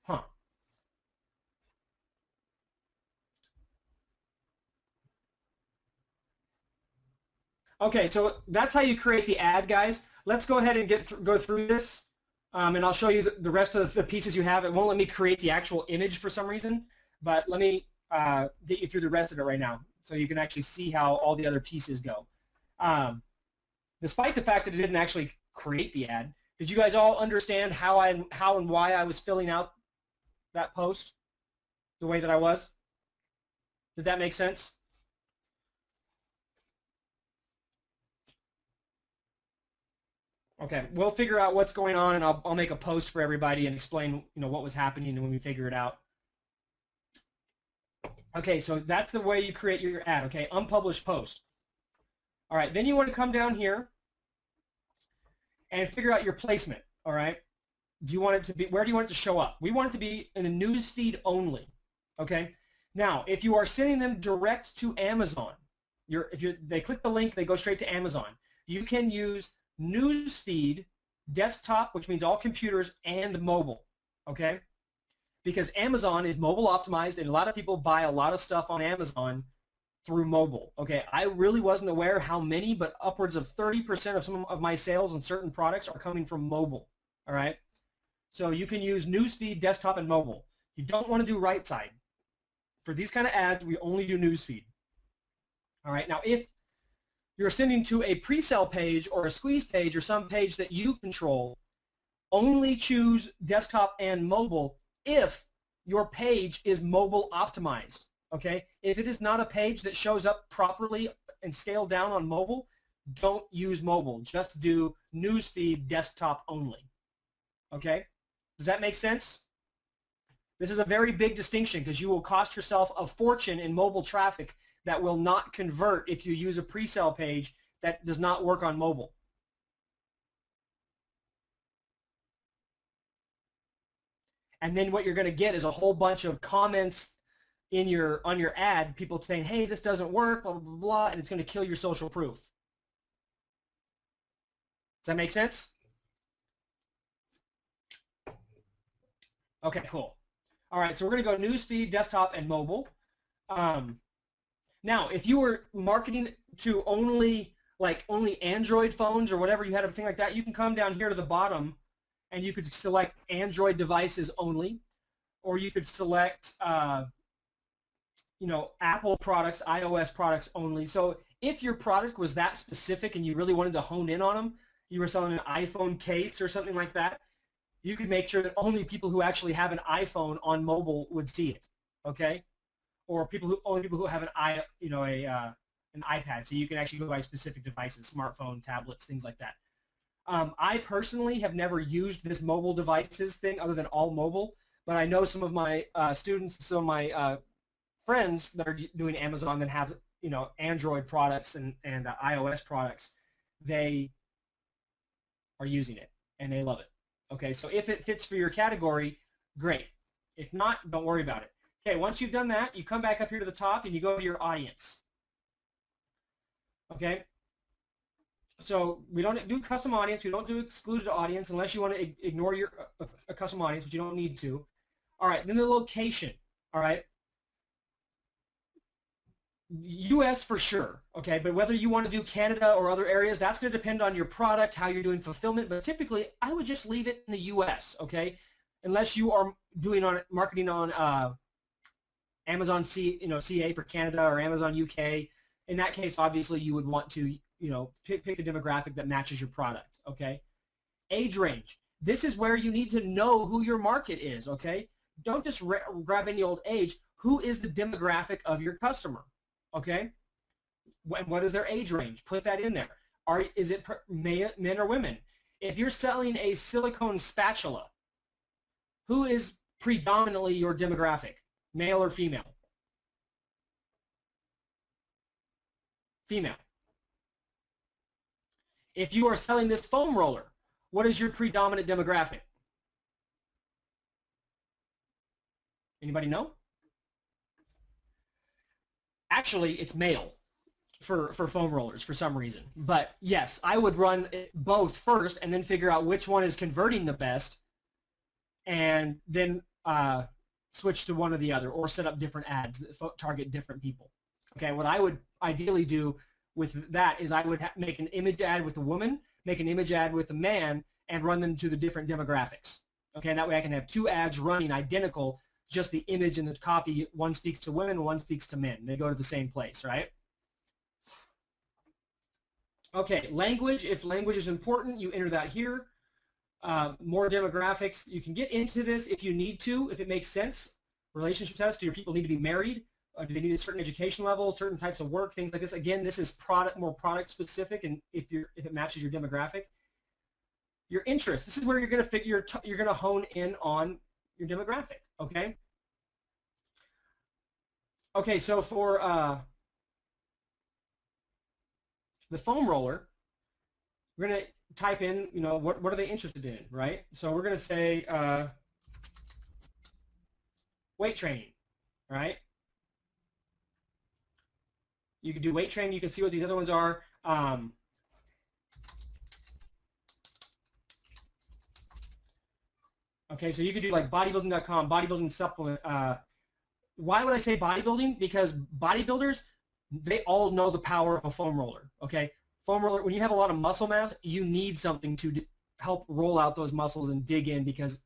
Huh. Okay, so that's how you create the ad, guys. Let's go ahead and go through this, and I'll show you the rest of the pieces you have. It won't let me create the actual image for some reason, but let me get you through the rest of it right now so you can actually see how all the other pieces go. Despite the fact that it didn't actually create the ad, did you guys all understand how and why I was filling out that post the way that I was? Did that make sense? Okay, we'll figure out what's going on, and I'll make a post for everybody and explain what was happening when we figure it out. Okay, so that's the way you create your ad. Okay, unpublished post. All right, then you want to come down here and figure out your placement. All right, do you want it to be? Where do you want it to show up? We want it to be in the news feed only. Okay. Now, if you are sending them direct to Amazon, they click the link, they go straight to Amazon. You can use newsfeed desktop, which means all computers, and mobile, okay? Because Amazon is mobile optimized, and a lot of people buy a lot of stuff on Amazon through mobile, okay? I really wasn't aware how many, but upwards of 30% of some of my sales on certain products are coming from mobile, all right? So you can use newsfeed desktop and mobile. You don't want to do right side. For these kind of ads, we only do newsfeed. All right, now if you're sending to a pre-sale page or a squeeze page or some page that you control, only choose desktop and mobile if your page is mobile optimized, okay? If it is not a page that shows up properly and scaled down on mobile, don't use mobile. Just do newsfeed desktop only, okay? Does that make sense? This is a very big distinction because you will cost yourself a fortune in mobile traffic that will not convert if you use a pre-sale page that does not work on mobile. And then what you're going to get is a whole bunch of comments on your ad, people saying, hey, this doesn't work, blah, blah, blah, blah, and it's going to kill your social proof. Does that make sense? Okay, cool. All right, so we're going to go newsfeed, desktop, and mobile. Now, if you were marketing to only Android phones or whatever, you had a thing like that, you can come down here to the bottom and you could select Android devices only, or you could select Apple products, iOS products only. So if your product was that specific and you really wanted to hone in on them, you were selling an iPhone case or something like that, you could make sure that only people who actually have an iPhone on mobile would see it, okay? or only people who have an iPad, so you can actually go by specific devices, smartphone, tablets, things like that. I personally have never used this mobile devices thing other than all mobile, but I know some of my students, some of my friends that are doing Amazon that have Android products and iOS products, they are using it and they love it. Okay, so if it fits for your category, great. If not, don't worry about it. Okay, once you've done that, you come back up here to the top and you go to your audience. Okay, so we don't do custom audience. We don't do excluded audience unless you want to ignore your a custom audience, but you don't need to. All right, then the location. All right, U.S. for sure. Okay, but whether you want to do Canada or other areas, that's going to depend on your product, how you're doing fulfillment. But typically, I would just leave it in the U.S. Okay, unless you are doing marketing on Amazon CA for Canada or Amazon UK. In that case, obviously, you would want to, pick the demographic that matches your product, okay? Age range. This is where you need to know who your market is, okay? Don't just grab any old age. Who is the demographic of your customer, okay? What is their age range? Put that in there. Is it men or women? If you're selling a silicone spatula, who is predominantly your demographic, male or female? Female. If you are selling this foam roller, what is your predominant demographic? Anybody know? Actually, it's male for foam rollers for some reason. But yes, I would run both first and then figure out which one is converting the best and then switch to one or the other, or set up different ads that target different people. Okay, what I would ideally do with that is I would make an image ad with a woman, make an image ad with a man, and run them to the different demographics. Okay, and that way I can have two ads running identical, just the image and the copy, one speaks to women, one speaks to men. They go to the same place, right? Okay, language. If language is important, you enter that here. More demographics. You can get into this if you need to, if it makes sense. Relationship status. Do your people need to be married? Do they need a certain education level, certain types of work, things like this? Again, this is more product specific, and if it matches your demographic. Your interest. This is where you're going to you're going to hone in on your demographic. Okay. Okay. So for the foam roller, we're going to type in, what are they interested in, right? So we're going to say weight training, right? You can do weight training. You can see what these other ones are. Okay, so you could do like bodybuilding.com, bodybuilding supplement. Why would I say bodybuilding? Because bodybuilders, they all know the power of a foam roller. Okay, foam roller. When you have a lot of muscle mass, you need something to help roll out those muscles and dig in, because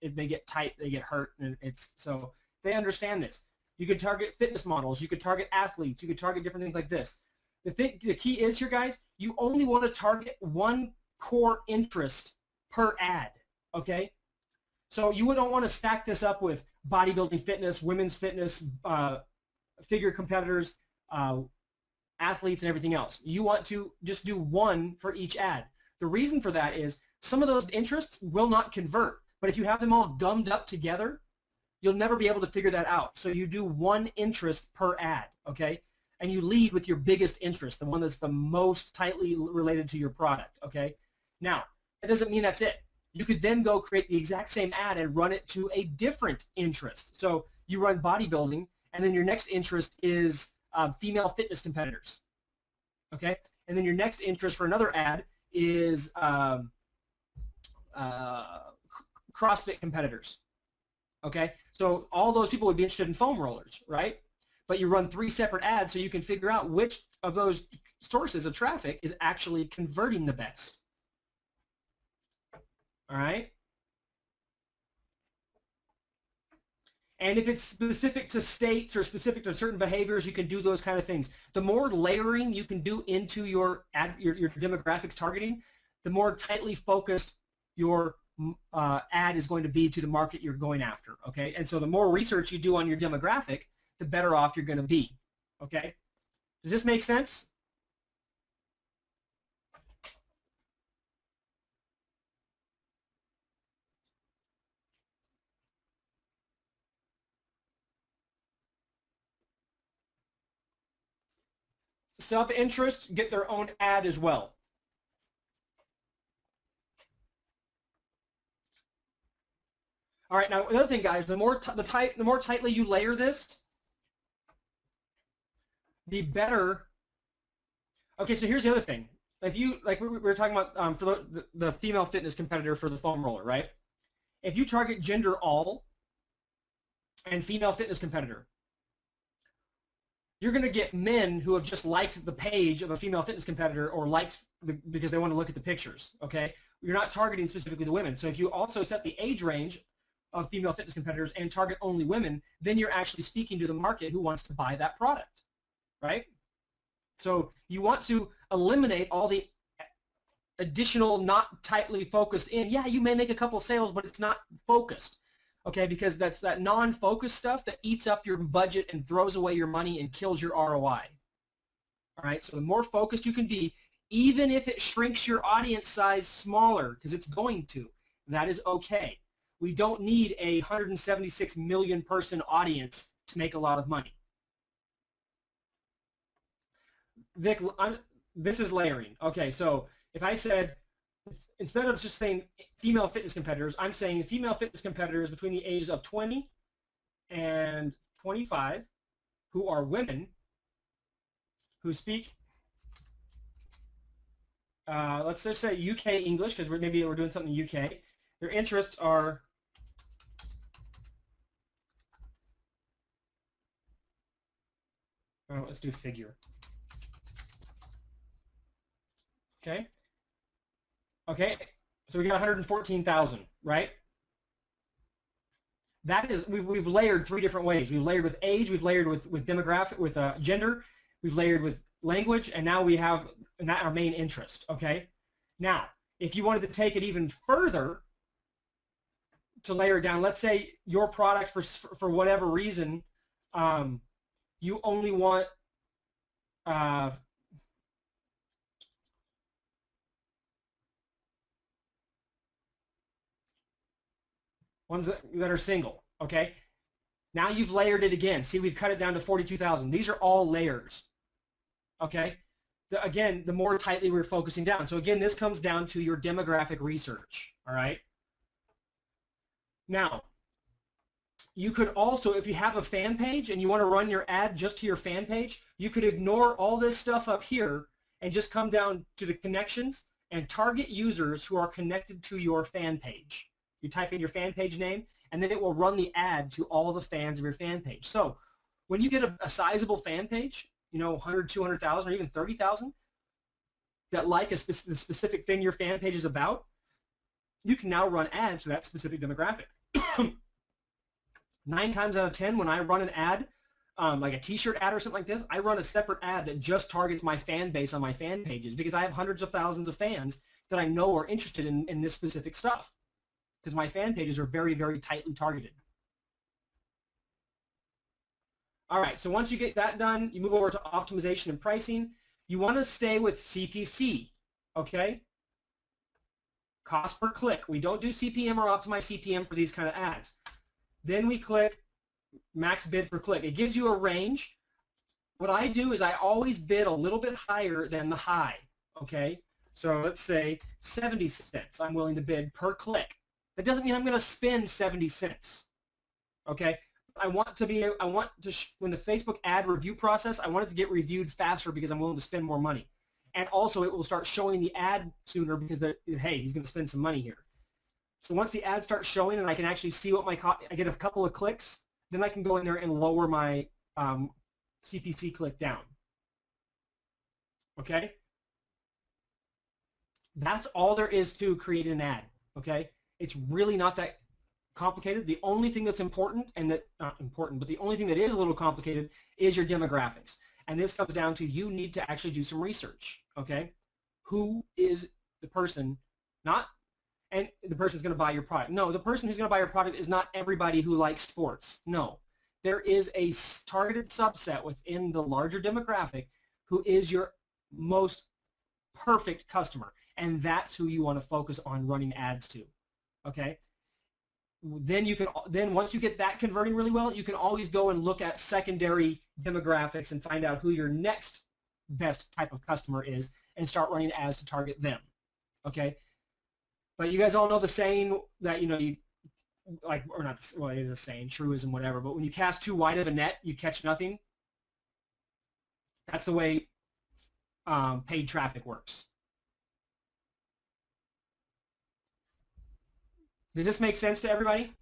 if they get tight, they get hurt, and so they understand this. You could target fitness models. You could target athletes. You could target different things like this. The key is here, guys, you only want to target one core interest per ad, okay? So you don't want to stack this up with bodybuilding fitness, women's fitness, figure competitors, athletes, and everything else. You want to just do one for each ad. The reason for that is some of those interests will not convert, but if you have them all gummed up together, you'll never be able to figure that out. So you do one interest per ad, okay? And you lead with your biggest interest, the one that's the most tightly related to your product, okay? Now, that doesn't mean that's it. You could then go create the exact same ad and run it to a different interest. So you run bodybuilding, and then your next interest is female fitness competitors, okay? And then your next interest for another ad is CrossFit competitors. Okay, so all those people would be interested in foam rollers, right? But you run 3 separate ads so you can figure out which of those sources of traffic is actually converting the best. All right? And if it's specific to states or specific to certain behaviors, you can do those kind of things. The more layering you can do into your demographics targeting, the more tightly focused your ad is going to be to the market you're going after, okay? And so the more research you do on your demographic, the better off you're going to be. Okay? Does this make sense? Sub-interests get their own ad as well. All right, now another thing, guys, the more tightly you layer this, the better. Okay, so here's the other thing. If you we were talking about for the female fitness competitor for the foam roller, right? If you target gender all and female fitness competitor, you're going to get men who have just liked the page of a female fitness competitor or liked because they want to look at the pictures. Okay, you're not targeting specifically the women. So if you also set the age range of female fitness competitors and target only women, then you're actually speaking to the market who wants to buy that product, right? So you want to eliminate all the additional not tightly focused in. Yeah, you may make a couple sales, but it's not focused, okay? Because that's that non-focused stuff that eats up your budget and throws away your money and kills your ROI. All right, so the more focused you can be, even if it shrinks your audience size smaller, because it's going to, that is okay. We don't need a 176 million person audience to make a lot of money. Vic, this is layering. Okay, so if I said, instead of just saying female fitness competitors, I'm saying female fitness competitors between the ages of 20 and 25 who are women who speak, let's just say UK English, because maybe we're doing something in UK. Their interests are let's do figure. Okay. Okay. So we got 114,000, right? That is, we've layered three different ways. We've layered with age, we've layered with demographic, with gender, we've layered with language, and now we have our main interest. Okay. Now, if you wanted to take it even further to layer it down, let's say your product for whatever reason, you only want ones that are single, okay? Now you've layered it again. See, we've cut it down to 42,000. These are all layers, okay? Again, the more tightly we're focusing down. So again, this comes down to your demographic research, all right? Now, you could also, if you have a fan page and you want to run your ad just to your fan page, you could ignore all this stuff up here and just come down to the connections and target users who are connected to your fan page. You type in your fan page name, and then it will run the ad to all the fans of your fan page. So when you get a sizable fan page, 100, 200,000, or even 30,000 that like the specific thing your fan page is about, you can now run ads to that specific demographic. 9 times out of 10, when I run an ad, like a t-shirt ad or something like this, I run a separate ad that just targets my fan base on my fan pages, because I have hundreds of thousands of fans that I know are interested in this specific stuff, because my fan pages are very, very tightly targeted. All right, so once you get that done, you move over to optimization and pricing. You want to stay with CPC, okay? Cost per click. We don't do CPM or optimize CPM for these kind of ads. Then we click max bid per click. It gives you a range. What I do is I always bid a little bit higher than the high, okay? So let's say 70 cents I'm willing to bid per click. That doesn't mean I'm going to spend 70 cents, okay? when the Facebook ad review process, I want it to get reviewed faster because I'm willing to spend more money. And also it will start showing the ad sooner because, hey, he's going to spend some money here. So once the ad starts showing and I can actually see what I get a couple of clicks, then I can go in there and lower my CPC click down. Okay? That's all there is to create an ad. Okay? It's really not that complicated. The only thing that's important, not important, but the only thing that is a little complicated is your demographics. And this comes down to you need to actually do some research. Okay? Who is the person, and the person's going to buy your product. No, the person who's going to buy your product is not everybody who likes sports. No. there is a targeted subset within the larger demographic who is your most perfect customer, and that's who you want to focus on running ads to. Okay? Then once you get that converting really well, you can always go and look at secondary demographics and find out who your next best type of customer is and start running ads to target them. Okay? But you guys all know the saying that, you know, you like, or not, well, it is a saying, truism, whatever, but when you cast too wide of a net, you catch nothing. That's the way paid traffic works. Does this make sense to everybody?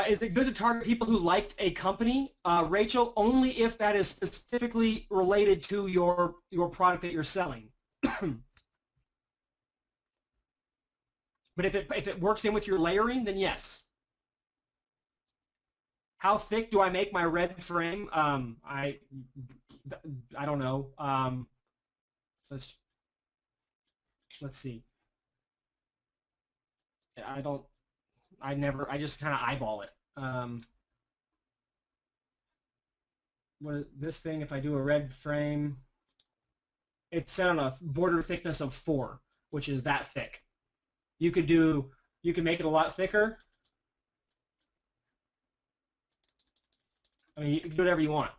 Is it good to target people who liked a company? Rachel, only if that is specifically related to your product that you're selling. But if it works in with your layering, then yes. How thick do I make my red frame? I don't know. Let's see. I just kind of eyeball it. This thing, if I do a red frame, it's set on a border thickness of 4, which is that thick. You can make it a lot thicker. I mean, you can do whatever you want.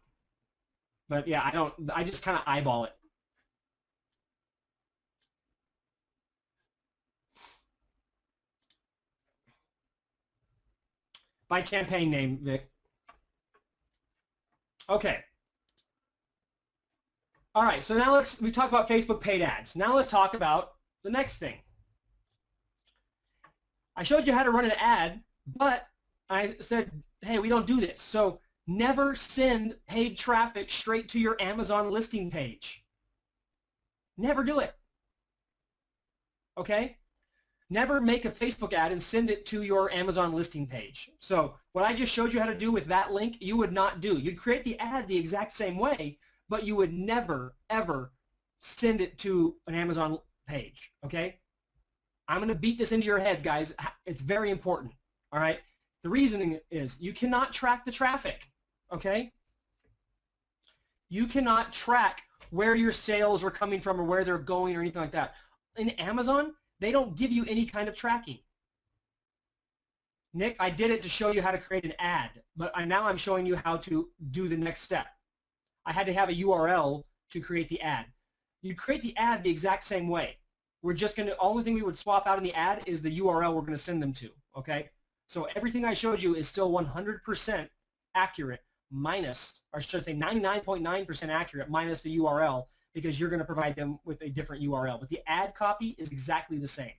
But yeah, I just kind of eyeball it. By campaign name, Vic. Okay. All right, so now we talk about Facebook paid ads. Now let's talk about the next thing. I showed you how to run an ad, but I said, hey, we don't do this. So never send paid traffic straight to your Amazon listing page. Never do it. Okay? Never make a Facebook ad and send it to your Amazon listing page. So what I just showed you how to do with that link, you would not do. You'd create the ad the exact same way, but you would never, ever send it to an Amazon page. Okay? I'm going to beat this into your heads, guys. It's very important. All right? The reasoning is you cannot track the traffic. Okay? You cannot track where your sales are coming from or where they're going or anything like that. In Amazon, they don't give you any kind of tracking. Nick, I did it to show you how to create an ad, but now I'm showing you how to do the next step. I had to have a URL to create the ad. You create the ad the exact same way. We're just going to, only thing we would swap out in the ad is the URL we're going to send them to, okay? So everything I showed you is still 100% accurate minus, or should I say 99.9% accurate minus the URL, because you're going to provide them with a different URL. But the ad copy is exactly the same.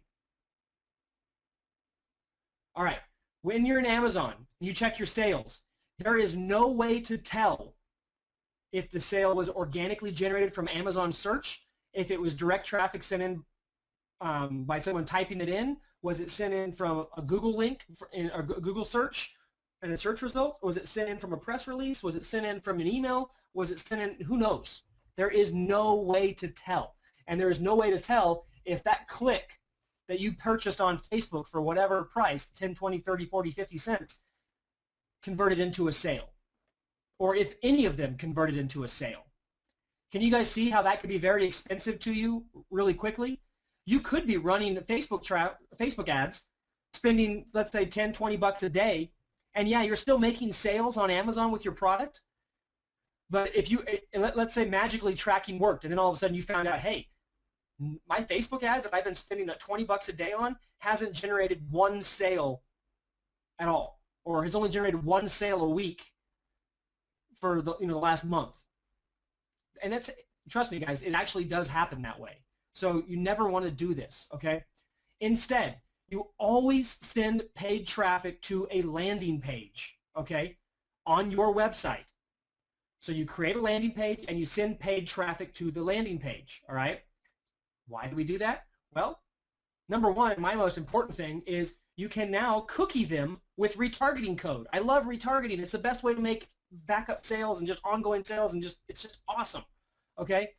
All right, when you're in Amazon, you check your sales, there is no way to tell if the sale was organically generated from Amazon search, if it was direct traffic sent in by someone typing it in, was it sent in from a Google link, in a Google search, and a search result? Was it sent in from a press release? Was it sent in from an email? Was it sent in, who knows? There is no way to tell. And there is no way to tell if that click that you purchased on Facebook for whatever price, 10, 20, 30, 40, 50 cents, converted into a sale. Or if any of them converted into a sale. Can you guys see how that could be very expensive to you really quickly? You could be running Facebook ads, spending, let's say, 10, 20 bucks a day, and yeah, you're still making sales on Amazon with your product. But if you, let's say magically tracking worked, and then all of a sudden you found out, hey, my Facebook ad that I've been spending 20 bucks a day on hasn't generated one sale at all, or has only generated one sale a week for the last month. And that's, trust me guys, it actually does happen that way. So you never want to do this, okay? Instead, you always send paid traffic to a landing page, okay, on your website. So you create a landing page and you send paid traffic to the landing page, all right? Why do we do that? Well, number one, my most important thing is you can now cookie them with retargeting code. I love retargeting. It's the best way to make backup sales and just ongoing sales, and it's just awesome, okay?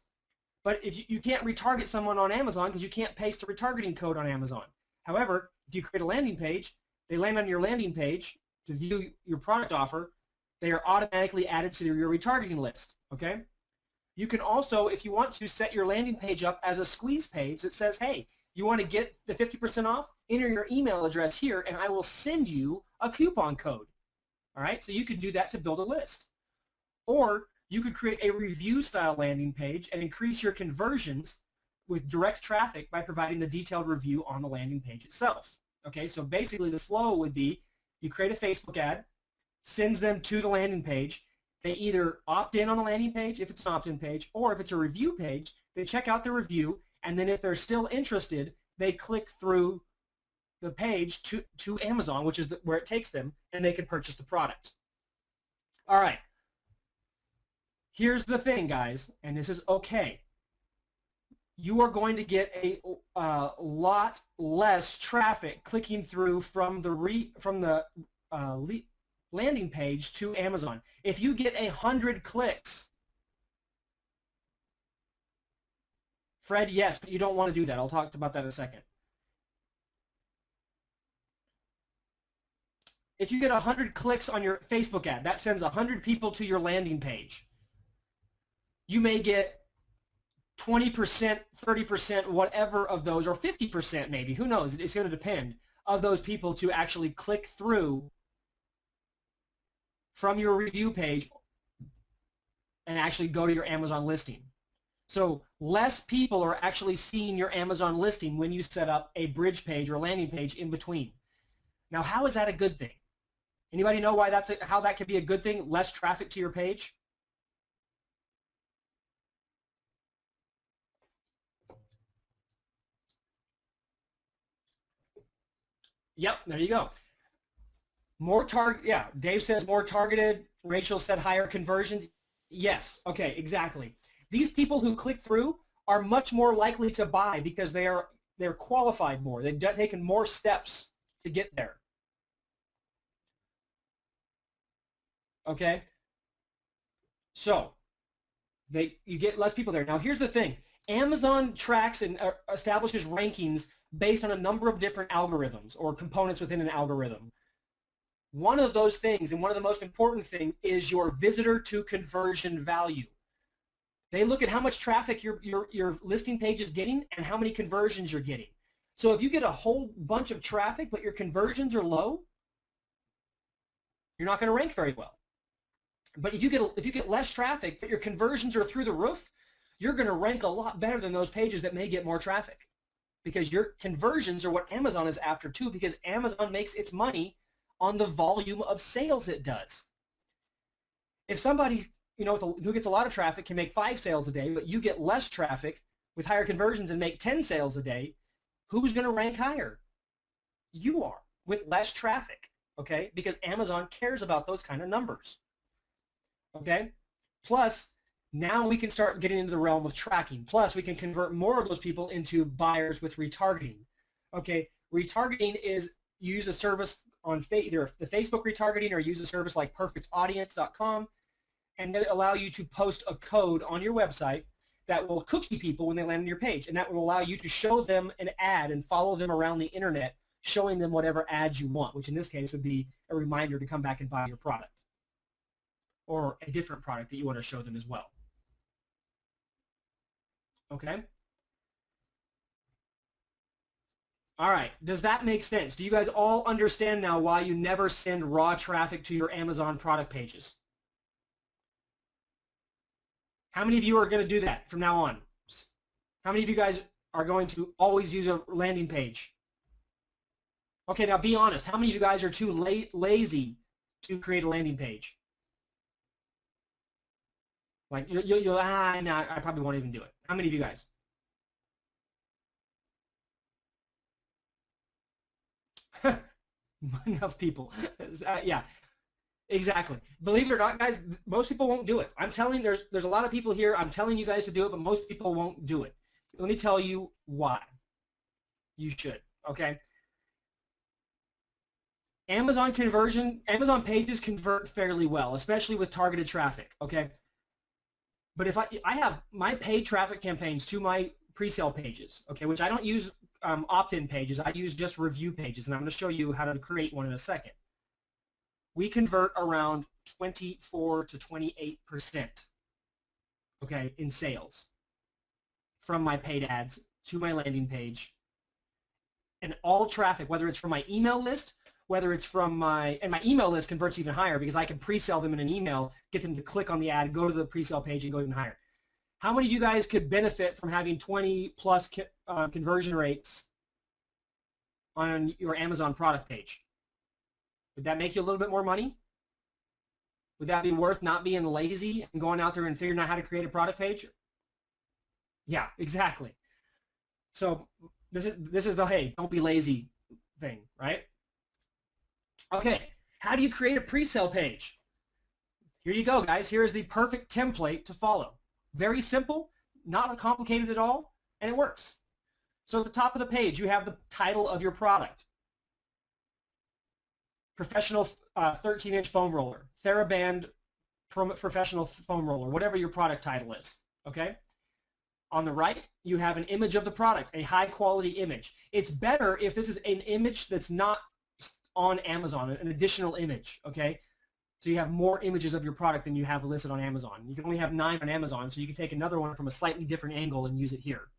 But if you can't retarget someone on Amazon because you can't paste a retargeting code on Amazon. However, if you create a landing page, they land on your landing page to view your product offer, they are automatically added to your retargeting list, okay? You can also, if you want to, set your landing page up as a squeeze page that says, hey, you want to get the 50% off? Enter your email address here and I will send you a coupon code, all right? So you could do that to build a list. Or you could create a review style landing page and increase your conversions with direct traffic by providing the detailed review on the landing page itself. Okay, so basically the flow would be you create a Facebook ad, sends them to the landing page. They either opt in on the landing page if it's an opt-in page, or if it's a review page, they check out the review, and then if they're still interested, they click through the page to Amazon, which is where it takes them, and they can purchase the product. All right. Here's the thing, guys, and this is okay. You are going to get a lot less traffic clicking through from the landing page to Amazon. If you get 100 clicks, Fred, yes, but you don't want to do that. I'll talk about that in a second. If you get 100 clicks on your Facebook ad, that sends 100 people to your landing page. You may get 20%, 30%, whatever of those, or 50% maybe, who knows, it's going to depend, of those people to actually click through from your review page and actually go to your Amazon listing. So less people are actually seeing your Amazon listing when you set up a bridge page or landing page in between. Now, how is that a good thing? Anybody know why how that could be a good thing? Less traffic to your page? Yep, there you go. More target, yeah, Dave says more targeted. Rachel said higher conversions. Yes, okay, exactly. These people who click through are much more likely to buy because they're qualified more. They've taken more steps to get there. Okay? So, you get less people there. Now, here's the thing. Amazon tracks and establishes rankings based on a number of different algorithms or components within an algorithm. One of those things, and one of the most important things, is your visitor to conversion value. They look at how much traffic your listing page is getting and how many conversions you're getting. So if you get a whole bunch of traffic but your conversions are low, you're not going to rank very well. But if you get less traffic but your conversions are through the roof, you're going to rank a lot better than those pages that may get more traffic, because your conversions are what Amazon is after too, because Amazon makes its money on the volume of sales it does. If somebody who gets a lot of traffic can make 5 sales a day, but you get less traffic with higher conversions and make 10 sales a day, who's going to rank higher? You are, with less traffic, okay? Because Amazon cares about those kind of numbers, okay? Plus, now we can start getting into the realm of tracking. Plus, we can convert more of those people into buyers with retargeting, okay? Retargeting is you use a service on either the Facebook retargeting or use a service like perfectaudience.com, and they allow you to post a code on your website that will cookie people when they land on your page, and that will allow you to show them an ad and follow them around the internet, showing them whatever ads you want, which in this case would be a reminder to come back and buy your product or a different product that you want to show them as well. Okay? All right, does that make sense? Do you guys all understand now why you never send raw traffic to your Amazon product pages? How many of you are going to do that from now on? How many of you guys are going to always use a landing page? Okay, now be honest. How many of you guys are too lazy to create a landing page? Like, no, I probably won't even do it. How many of you guys? Enough people. Yeah, exactly. Believe it or not, guys, most people won't do it. I'm telling you, there's a lot of people here. I'm telling you guys to do it, but most people won't do it. Let me tell you why. You should, okay? Amazon pages convert fairly well, especially with targeted traffic, okay? But if I have my paid traffic campaigns to my pre-sale pages, okay, which I don't use opt-in pages, I use just review pages, and I'm going to show you how to create one in a second. We convert around 24 to 28%, okay, in sales from my paid ads to my landing page. And all traffic, whether it's from my email list, whether it's from and my email list converts even higher because I can pre-sell them in an email, get them to click on the ad, go to the pre-sale page, and go even higher. How many of you guys could benefit from having 20 plus conversion rates on your Amazon product page? Would that make you a little bit more money? Would that be worth not being lazy and going out there and figuring out how to create a product page? Yeah, exactly. So this is the, hey, don't be lazy thing, right? Okay, how do you create a pre-sale page? Here you go, guys. Here is the perfect template to follow. Very simple, not complicated at all, and it works. So at the top of the page, you have the title of your product. Professional 13-inch foam roller, TheraBand professional foam roller, whatever your product title is, okay? On the right, you have an image of the product, a high-quality image. It's better if this is an image that's not on Amazon, an additional image, okay? So you have more images of your product than you have listed on Amazon. You can only have 9 on Amazon, so you can take another one from a slightly different angle and use it here.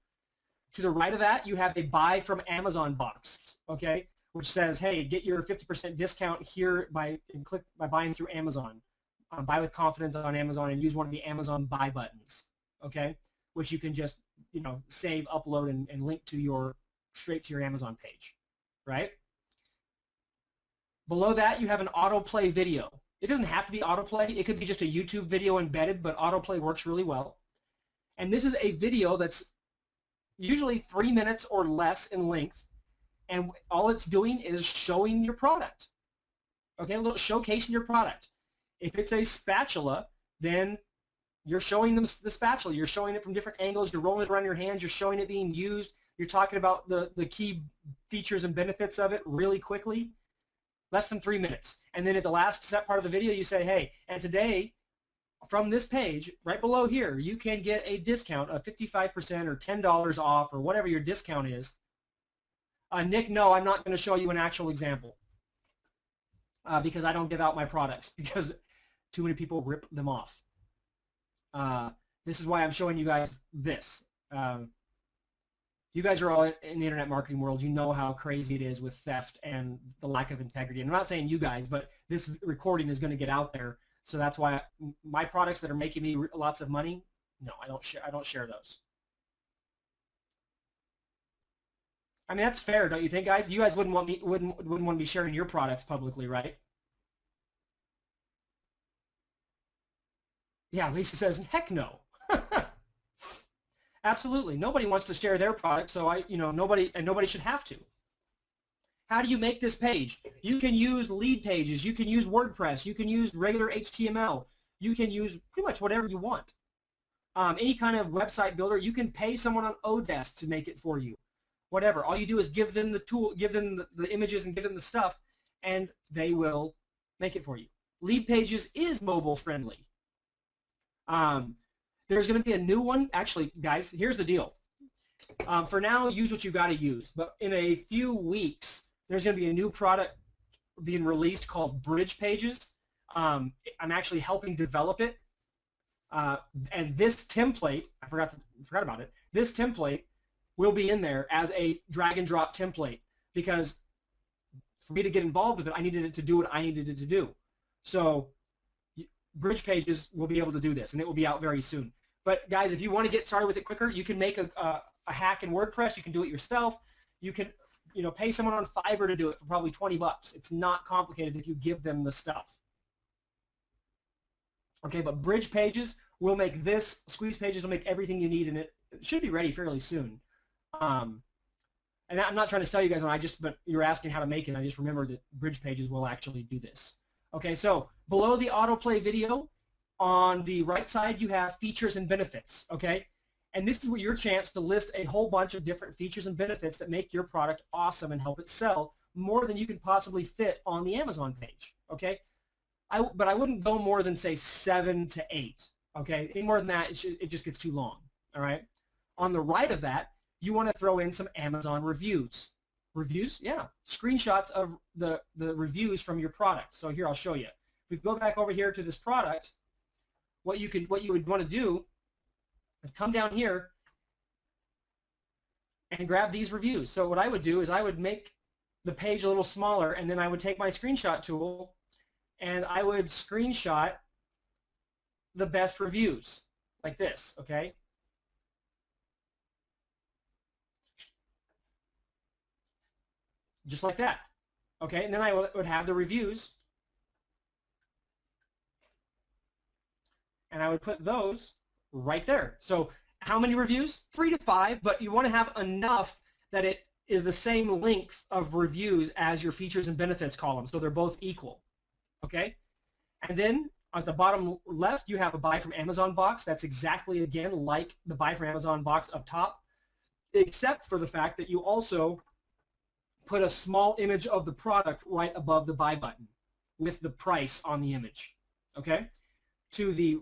To the right of that, you have a buy from Amazon box, okay, which says, hey, get your 50% discount here by buying through Amazon. Buy with confidence on Amazon and use one of the Amazon buy buttons, okay, which you can just, you know, save, upload, and link to straight to your Amazon page, right? Below that, you have an autoplay video. It doesn't have to be autoplay. It could be just a YouTube video embedded, but autoplay works really well. And this is a video that's usually 3 minutes or less in length, and all it's doing is showing your product. Okay, a little showcasing your product. If it's a spatula, then you're showing them the spatula. You're showing it from different angles. You're rolling it around your hands. You're showing it being used. You're talking about the key features and benefits of it really quickly. Less than 3 minutes. And then at the last set part of the video, you say, hey, and today, from this page, right below here, you can get a discount of 55% or $10 off or whatever your discount is. Nick, no, I'm not going to show you an actual example because I don't give out my products because too many people rip them off. This is why I'm showing you guys this. You guys are all in the internet marketing world. You know how crazy it is with theft and the lack of integrity. And I'm not saying you guys, but this recording is going to get out there. So that's why my products that are making me lots of money, no, I don't share those. I mean, that's fair, don't you think, guys? You guys wouldn't want to be sharing your products publicly, right? Yeah, Lisa says, heck no. Absolutely. Nobody wants to share their product, so nobody should have to. How do you make this page? You can use lead pages. You can use WordPress. You can use regular HTML. You can use pretty much whatever you want. Any kind of website builder. You can pay someone on Odesk to make it for you. Whatever. All you do is give them the tool, give them the images, and give them the stuff, and they will make it for you. Lead pages is mobile friendly. There's going to be a new one. Actually, guys, here's the deal. For now, use what you got to use. But in a few weeks, there's going to be a new product being released called Bridge Pages. I'm actually helping develop it. And this template, I forgot about it. This template will be in there as a drag and drop template because for me to get involved with it, I needed it to do what I needed it to do. So Bridge Pages will be able to do this, and it will be out very soon. But guys, if you want to get started with it quicker, you can make a hack in WordPress. You can do it yourself. You can, pay someone on Fiverr to do it for probably 20 bucks. It's not complicated if you give them the stuff. Okay, but Bridge Pages will make this. Squeeze Pages will make everything you need, and it should be ready fairly soon. And I'm not trying to sell you guys on. But you're asking how to make it. I just remembered that Bridge Pages will actually do this. Okay, so below the autoplay video, on the right side, you have features and benefits, okay? And this is your chance to list a whole bunch of different features and benefits that make your product awesome and help it sell more than you can possibly fit on the Amazon page, okay? But I wouldn't go more than, say, 7 to 8, Okay, any more than that, it just gets too long. All right. On the right of that, you want to throw in some Amazon reviews. Reviews, yeah, screenshots of the reviews from your product. So here, I'll show you. If we go back over here to this product, what you would want to do is come down here and grab these reviews. So what I would do is I would make the page a little smaller, and then I would take my screenshot tool and I would screenshot the best reviews like this, okay? Just like that, okay? And then I would have the reviews, and I would put those right there. So how many reviews? 3 to 5, but you want to have enough that it is the same length of reviews as your features and benefits column, so they're both equal, okay? And then at the bottom left, you have a Buy from Amazon box. That's exactly, again, like the Buy from Amazon box up top, except for the fact that you also put a small image of the product right above the buy button with the price on the image, okay? To the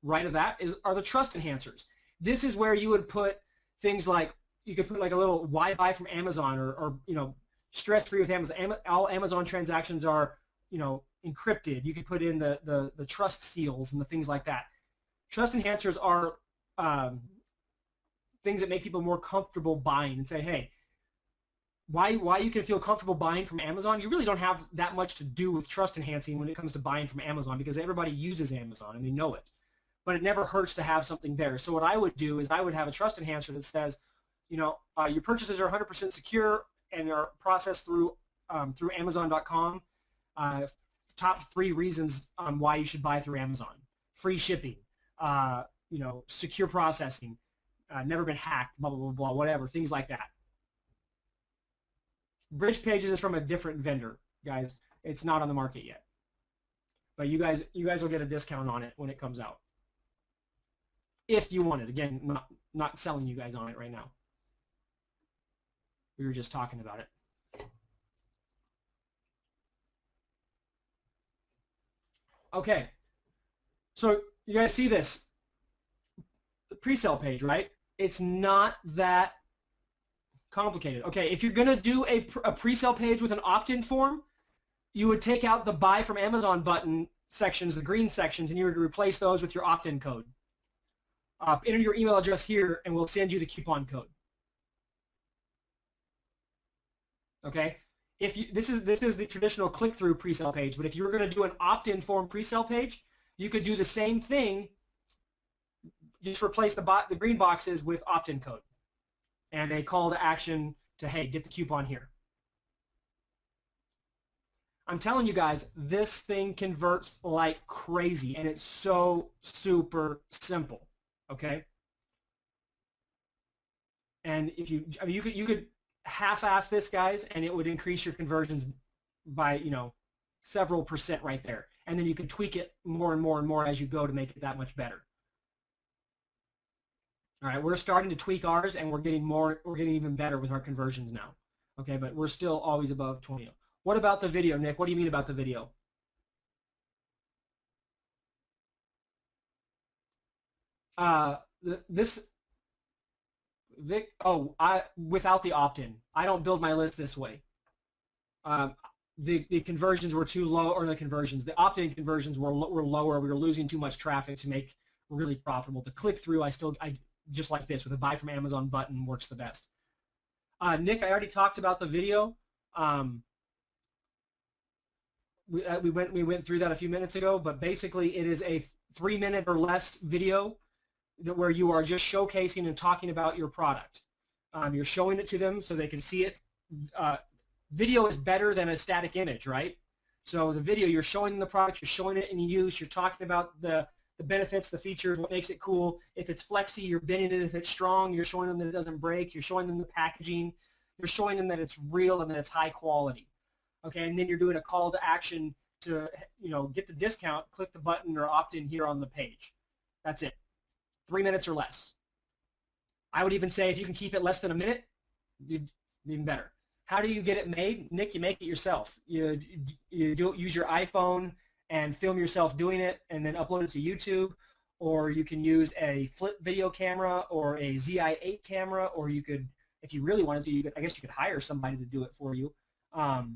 right of that are the trust enhancers. This is where you would put things like, you could put like a little why buy from Amazon, or you know, stress-free with Amazon. All Amazon transactions are, you know, encrypted. You could put in the trust seals and the things like that. Trust enhancers are things that make people more comfortable buying and say, hey, why you can feel comfortable buying from Amazon. You really don't have that much to do with trust enhancing when it comes to buying from Amazon, because everybody uses Amazon and they know it. But it never hurts to have something there. So what I would do is I would have a trust enhancer that says, you know, your purchases are 100% secure and are processed through Amazon.com. Top 3 reasons on why you should buy through Amazon: free shipping, you know, secure processing, never been hacked, blah blah blah blah, whatever, things like that. Bridge Pages is from a different vendor, guys. It's not on the market yet, but you guys will get a discount on it when it comes out, if you want it. Again, not selling you guys on it right now. We were just talking about it. Okay, so you guys see this pre-sale page, right? It's not that complicated. Okay, if you're gonna do a pre-sale page with an opt-in form, you would take out the Buy from Amazon button sections, the green sections, and you would replace those with your opt-in code. Enter your email address here, and we'll send you the coupon code. Okay, this is the traditional click-through pre-sale page, but if you were going to do an opt-in form pre-sale page, you could do the same thing. Just replace the green boxes with opt-in code and a call to action to, hey, get the coupon here. I'm telling you guys, this thing converts like crazy, and it's so super simple. Okay, and if you, I mean, you could half-ass this, guys, and it would increase your conversions by, you know, several % right there. And then you can tweak it more and more and more as you go to make it that much better. All right, we're starting to tweak ours, and we're getting even better with our conversions now. Okay, but we're still always above 20. What about the video, Nick? What do you mean about the video? Without the opt-in. I don't build my list this way. The conversions were too low, or the opt-in conversions were lower. We were losing too much traffic to make really profitable. The click-through, I just like this, with a Buy from Amazon button, works the best. Nick, I already talked about the video. We went through that a few minutes ago, but basically it is a 3-minute or less video where you are just showcasing and talking about your product. You're showing it to them so they can see it. Video is better than a static image, right? So the video, you're showing them the product, you're showing it in use, you're talking about the benefits, the features, what makes it cool. If it's flexy, you're bending it. If it's strong, you're showing them that it doesn't break. You're showing them the packaging. You're showing them that it's real and that it's high quality. Okay, and then you're doing a call to action to, you know, get the discount, click the button or opt in here on the page. That's it. 3 minutes or less. I would even say if you can keep it less than a minute, even better. How do you get it made? Nick, you make it yourself. You use your iPhone and film yourself doing it and then upload it to YouTube, or you can use a flip video camera or a ZI8 camera, or you could, if you really wanted to, I guess you could hire somebody to do it for you. But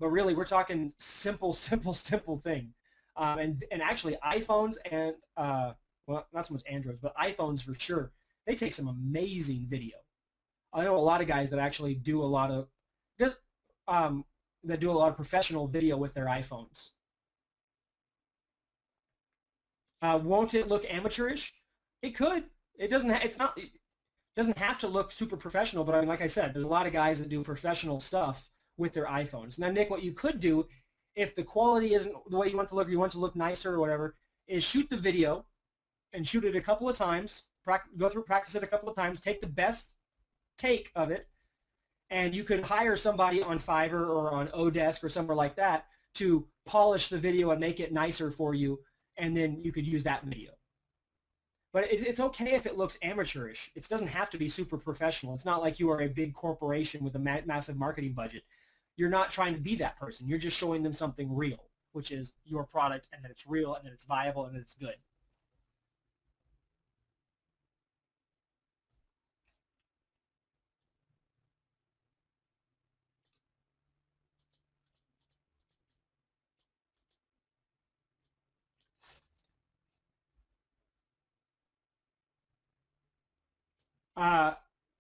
really, we're talking simple thing. And actually, iPhones and, well, not so much Androids, but iPhones for sure, they take some amazing video. I know a lot of guys that actually do a lot of, that do a lot of professional video with their iPhones. Won't it look amateurish? It could. It doesn't. It's not. It doesn't have to look super professional. But I mean, like I said, there's a lot of guys that do professional stuff with their iPhones. Now, Nick, what you could do, if the quality isn't the way you want to look, or you want to look nicer or whatever, is shoot the video and shoot it a couple of times. Go through, practice it a couple of times. Take the best take of it, and you could hire somebody on Fiverr or on Odesk or somewhere like that to polish the video and make it nicer for you, and then you could use that video. But it's okay if it looks amateurish. It doesn't have to be super professional. It's not like you are a big corporation with a massive marketing budget. You're not trying to be that person. You're just showing them something real, which is your product, and that it's real, and that it's viable, and that it's good.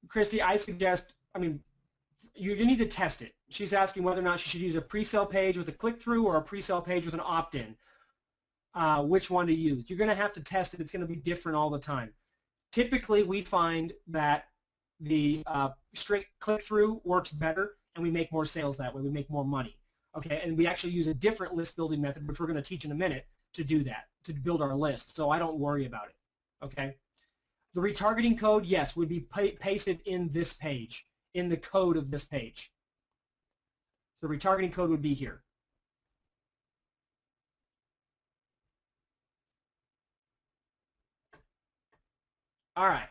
Christy, I suggest, I mean, you need to test it. She's asking whether or not she should use a pre-sale page with a click-through or a pre-sale page with an opt-in. Which one to use? You're going to have to test it. It's going to be different all the time. Typically, we find that the straight click-through works better, and we make more sales that way. We make more money. Okay, and we actually use a different list building method, which we're going to teach in a minute, to do that, to build our list. So I don't worry about it. Okay. The retargeting code, yes, would be pasted in this page, in the code of this page. The retargeting code would be here. All right.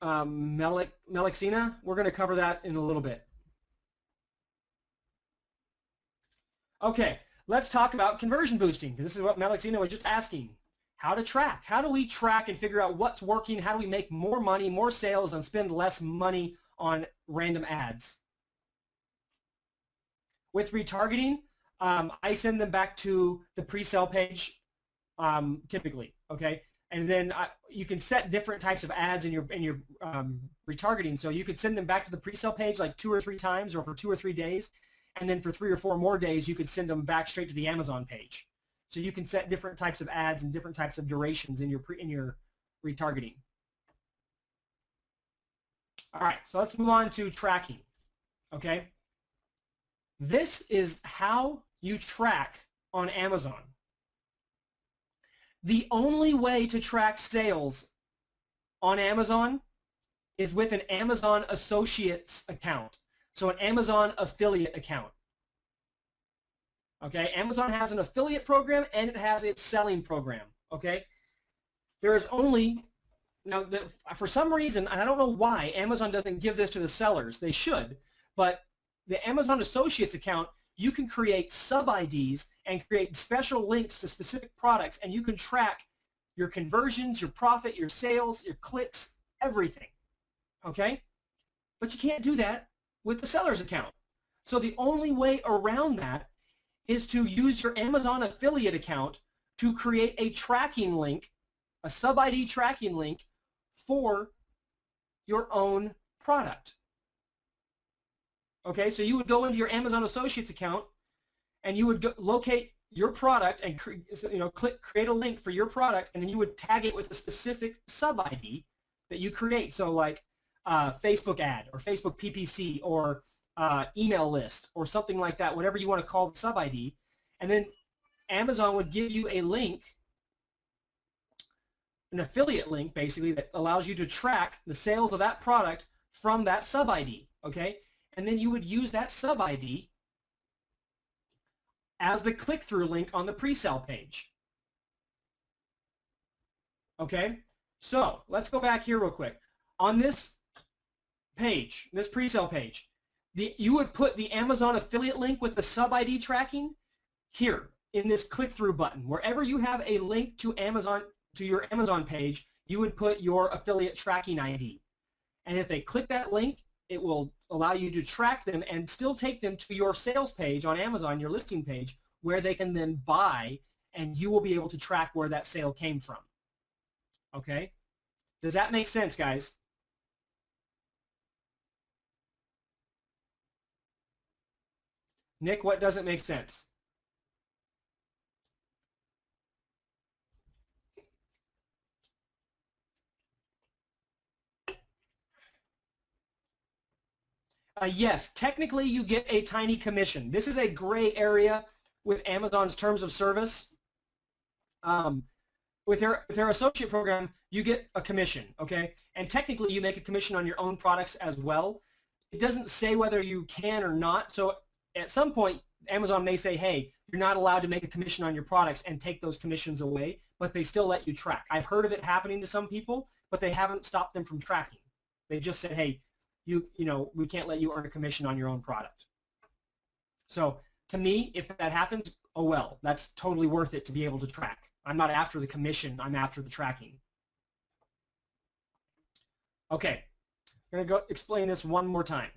Melixina, we're going to cover that in a little bit. Okay. Let's talk about conversion boosting, because this is what Melixina was just asking. How to track. How do we track and figure out what's working? How do we make more money, more sales, and spend less money on random ads? With retargeting, I send them back to the pre-sale page, typically. Okay, and then you can set different types of ads in your retargeting. So you could send them back to the pre-sale page like 2 or 3 times, or for 2 or 3 days. And then for 3 or 4 more days, you could send them back straight to the Amazon page. So you can set different types of ads and different types of durations in your retargeting. All right, so let's move on to tracking. Okay, this is how you track on Amazon. The only way to track sales on Amazon is with an Amazon Associates account. So an Amazon affiliate account. Okay, Amazon has an affiliate program and it has its selling program. Okay, there is only, now for some reason, and I don't know why, Amazon doesn't give this to the sellers. They should, but the Amazon Associates account, you can create sub-IDs and create special links to specific products, and you can track your conversions, your profit, your sales, your clicks, everything. Okay, but you can't do that with the seller's account. So the only way around that is to use your Amazon affiliate account to create a tracking link, a sub-ID tracking link for your own product. Okay, so you would go into your Amazon Associates account and you would locate your product and create a link for your product, and then you would tag it with a specific sub-ID that you create. So like Facebook ad or Facebook PPC or email list or something like that, whatever you want to call the sub-ID. And then Amazon would give you a link, an affiliate link basically, that allows you to track the sales of that product from that sub-ID, okay? And then you would use that sub-ID as the click-through link on the pre-sale page. Okay? So let's go back here real quick. On this page, this pre-sale page, you would put the Amazon affiliate link with the sub-ID tracking here in this click-through button, wherever you have a link to Amazon, to your Amazon page, you would put your affiliate tracking ID. And if they click that link, it will allow you to track them and still take them to your sales page on Amazon, your listing page, where they can then buy, and you will be able to track where that sale came from. Okay? Does that make sense, guys? Nick, what doesn't make sense? Yes, technically you get a tiny commission. This is a gray area with Amazon's terms of service. With their associate program, you get a commission, okay? And technically you make a commission on your own products as well. It doesn't say whether you can or not. So at some point, Amazon may say, hey, you're not allowed to make a commission on your products and take those commissions away, but they still let you track. I've heard of it happening to some people, but they haven't stopped them from tracking. They just said, hey, you know, we can't let you earn a commission on your own product. So to me, if that happens, oh well, that's totally worth it to be able to track. I'm not after the commission, I'm after the tracking. Okay, I'm going to go explain this one more time.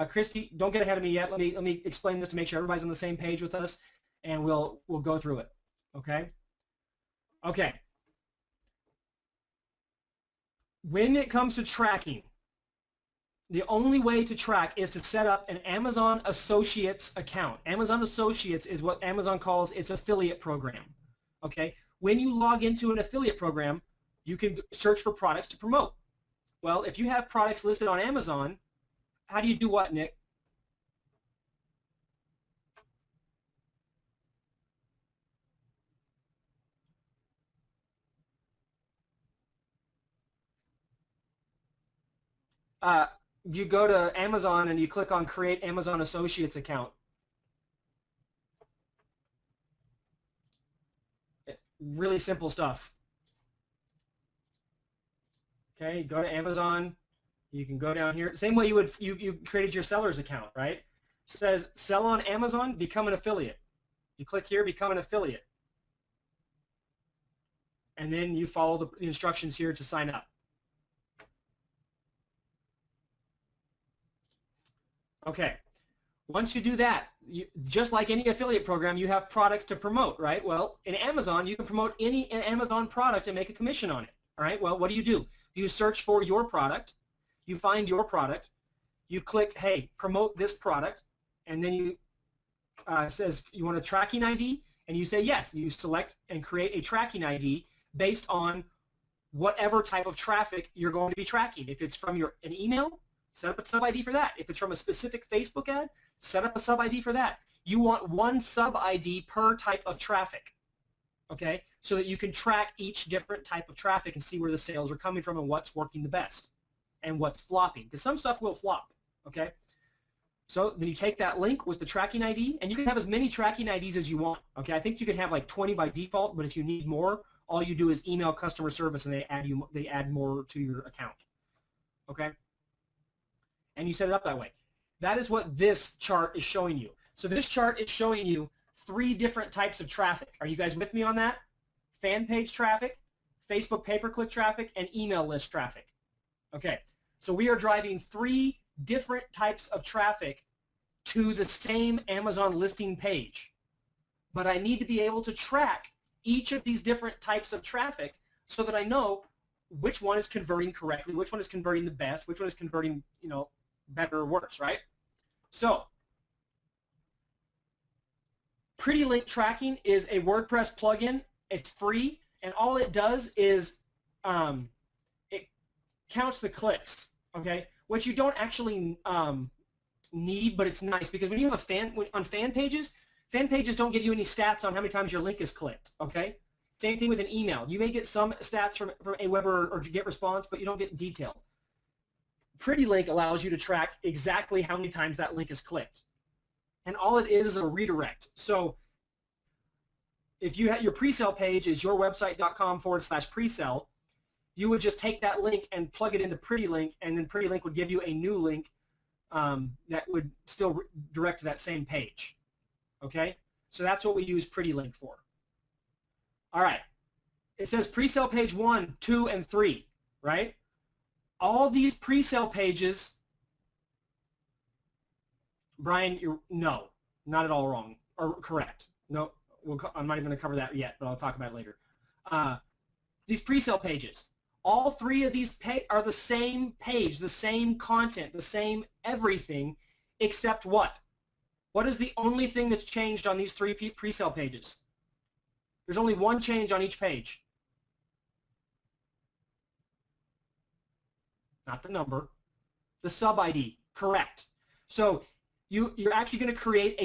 Christy, don't get ahead of me yet. Let me explain this to make sure everybody's on the same page with us, and we'll go through it. Okay? Okay. When it comes to tracking, the only way to track is to set up an Amazon Associates account. Amazon Associates is what Amazon calls its affiliate program. Okay? When you log into an affiliate program, you can search for products to promote. Well, if you have products listed on Amazon, how do you do what, Nick? You go to Amazon and you click on Create Amazon Associates Account. Really simple stuff. Okay, go to Amazon. You can go down here. Same way you created your seller's account, right? It says sell on Amazon, become an affiliate. You click here, become an affiliate. And then you follow the instructions here to sign up. Okay, once you do that, just like any affiliate program, you have products to promote, right? Well, in Amazon, you can promote any Amazon product and make a commission on it, all right? Well, what do? You search for your product, you find your product, you click, hey, promote this product, and then you says you want a tracking ID, and you say yes. You select and create a tracking ID based on whatever type of traffic you're going to be tracking. If it's from an email, set up a sub-ID for that. If it's from a specific Facebook ad, set up a sub-ID for that. You want one sub-ID per type of traffic, okay, so that you can track each different type of traffic and see where the sales are coming from and what's working the best and what's flopping, because some stuff will flop, okay? So then you take that link with the tracking ID, and you can have as many tracking IDs as you want, okay? I think you can have like 20 by default, but if you need more, all you do is email customer service and they add more to your account, okay? And you set it up that way. That is what this chart is showing you. So this chart is showing you 3 different types of traffic. Are you guys with me on that? Fan page traffic, Facebook pay-per-click traffic, and email list traffic. Okay, so we are driving 3 different types of traffic to the same Amazon listing page. But I need to be able to track each of these different types of traffic so that I know which one is converting correctly, which one is converting the best, which one is converting, you know, better or worse, right? So Pretty Link Tracking is a WordPress plugin. It's free, and all it does is it counts the clicks, okay? Which you don't actually need, but it's nice because when you have on fan pages don't give you any stats on how many times your link is clicked, okay? Same thing with an email. You may get some stats from Aweber or GetResponse, but you don't get detail. Pretty Link allows you to track exactly how many times that link is clicked. And all it is a redirect. So if you have your pre-sale page is yourwebsite.com/presale, you would just take that link and plug it into Pretty Link, and then Pretty Link would give you a new link that would still direct to that same page. Okay? So that's what we use Pretty Link for. All right. It says pre-sale page 1, 2, and 3, right? All these pre-sale pages, Brian, no, not at all wrong, or correct. No, I'm not even going to cover that yet, but I'll talk about it later. These pre-sale pages, all three of these are the same page, the same content, the same everything, except what? What is the only thing that's changed on these three pre-sale pages? There's only one change on each page. Not the number, the sub ID, correct. So you're actually going to create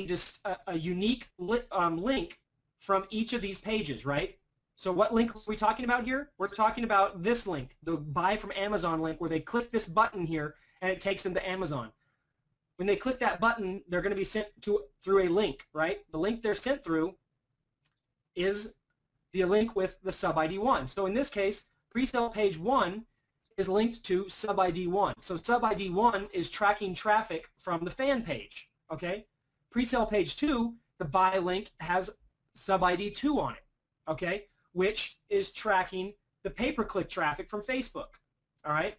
a unique link from each of these pages, right? So what link are we talking about here? We're talking about this link, the buy from Amazon link, where they click this button here and it takes them to Amazon. When they click that button, they're going to be sent through a link, right? The link they're sent through is the link with the sub ID 1. So in this case, pre-sale page 1 is linked to sub ID 1. So sub ID 1 is tracking traffic from the fan page, okay? Pre-sale page 2, the buy link has sub ID 2 on it, okay? Which is tracking the pay-per-click traffic from Facebook, all right?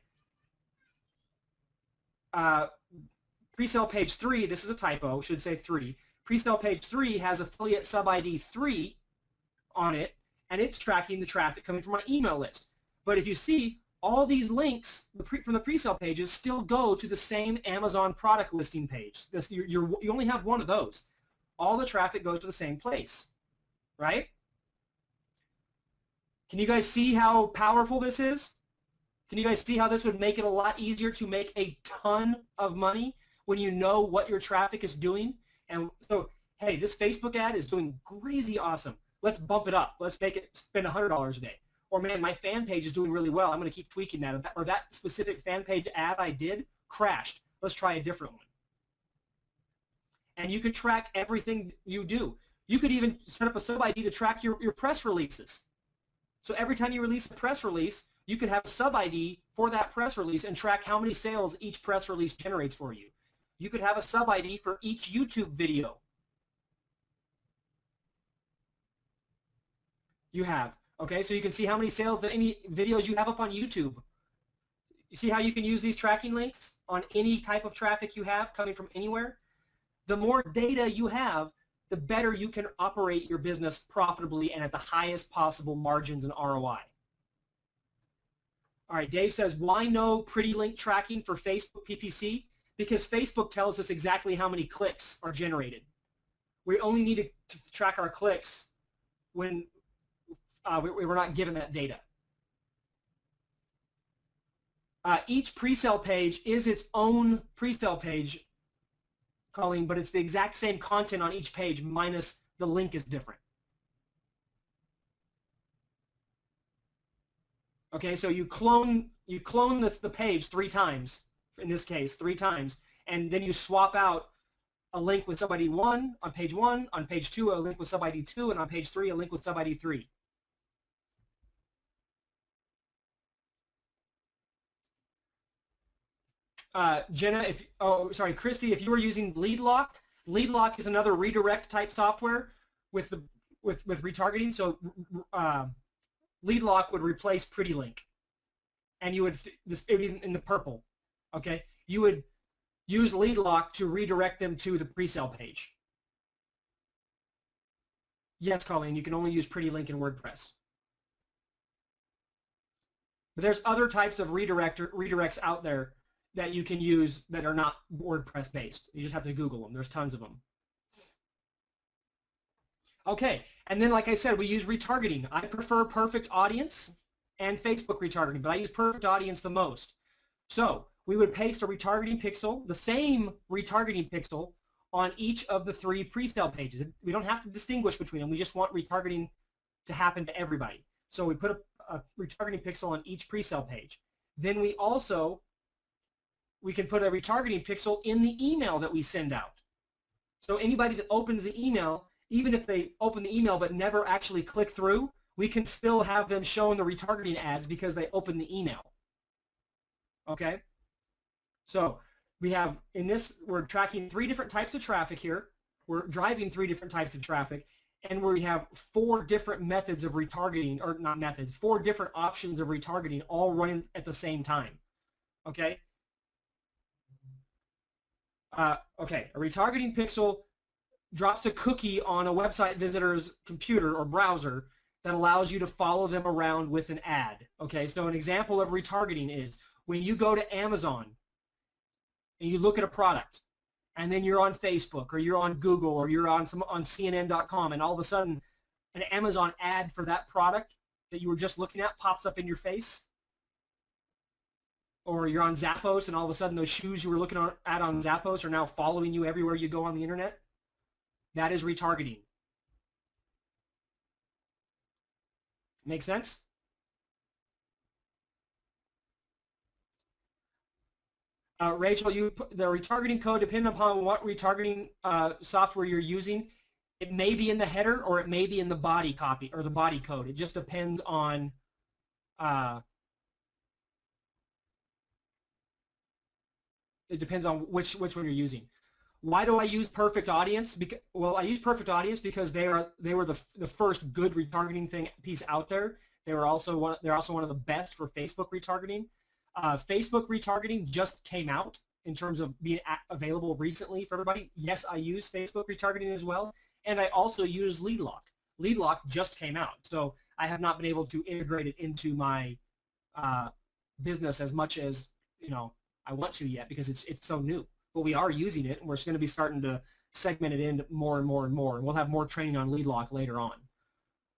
Pre-sale page 3, this is a typo, should say 3. Pre-sale page 3 has affiliate sub ID 3 on it, and it's tracking the traffic coming from my email list. But if you see, all these links from the pre-sale pages still go to the same Amazon product listing page. You only have one of those. All the traffic goes to the same place, right? Can you guys see how powerful this is? Can you guys see how this would make it a lot easier to make a ton of money when you know what your traffic is doing? And so, hey, this Facebook ad is doing crazy awesome. Let's bump it up. Let's make it spend $100 a day. Or, man, my fan page is doing really well. I'm going to keep tweaking that. Or that specific fan page ad I did crashed. Let's try a different one. And you could track everything you do. You could even set up a sub-ID to track your press releases. So every time you release a press release, you could have a sub-ID for that press release and track how many sales each press release generates for you. You could have a sub-ID for each YouTube video. You have. Okay, so you can see how many sales that any videos you have up on YouTube. You see how you can use these tracking links on any type of traffic you have coming from anywhere? The more data you have, the better you can operate your business profitably and at the highest possible margins and ROI. All right, Dave says, why no pretty link tracking for Facebook PPC? Because Facebook tells us exactly how many clicks are generated. We only need to track our clicks when we were not given that data. Each pre-sale page is its own pre-sale page, Colleen, but it's the exact same content on each page minus the link is different. Okay, so you clone the page 3 times, in this case 3 times, and then you swap out a link with sub-ID 1 on page 1, on page 2 a link with sub-ID 2, and on page 3 a link with sub-ID 3. Jenna, Christy, if you were using lead lock is another redirect type software with retargeting. So lead lock would replace Pretty Link, and you would it would be in the purple. Okay, you would use lead lock to redirect them to the pre-sale page. Yes, Colleen, you can only use Pretty Link in WordPress. But there's other types of redirects out there that you can use that are not WordPress based. You just have to Google them. There's tons of them. Okay, and then like I said, we use retargeting. I prefer Perfect Audience and Facebook retargeting, but I use Perfect Audience the most. So we would paste a retargeting pixel, the same retargeting pixel, on each of the 3 pre-sale pages. We don't have to distinguish between them. We just want retargeting to happen to everybody. So we put a retargeting pixel on each pre-sale page. Then we can put a retargeting pixel in the email that we send out. So anybody that opens the email, even if they open the email but never actually click through, we can still have them showing the retargeting ads because they opened the email. Okay? So we have, we're tracking 3 different types of traffic here. we're driving 3 different types of traffic, and we have 4 different methods of retargeting, or not methods, 4 different options of retargeting all running at the same time. Okay? Okay, a retargeting pixel drops a cookie on a website visitor's computer or browser that allows you to follow them around with an ad. Okay, so an example of retargeting is when you go to Amazon and you look at a product, and then you're on Facebook or you're on Google or you're on CNN.com, and all of a sudden an Amazon ad for that product that you were just looking at pops up in your face. Or you're on Zappos and all of a sudden those shoes you were looking at on Zappos are now following you everywhere you go on the internet. That is retargeting. Make sense? Rachel, the retargeting code, depending upon what retargeting software you're using, it may be in the header or it may be in the body copy or the body code. It just depends on which one you're using. Why do I use Perfect Audience? Well, I use Perfect Audience because they were the first good retargeting piece out there. They're also one of the best for Facebook retargeting. Facebook retargeting just came out in terms of being available recently for everybody. Yes, I use Facebook retargeting as well, and I also use LeadLock. LeadLock just came out, so I have not been able to integrate it into my business as much as I want to yet because it's so new. But we are using it, and we're going to be starting to segment it in more and more and more. And we'll have more training on LeadLock later on.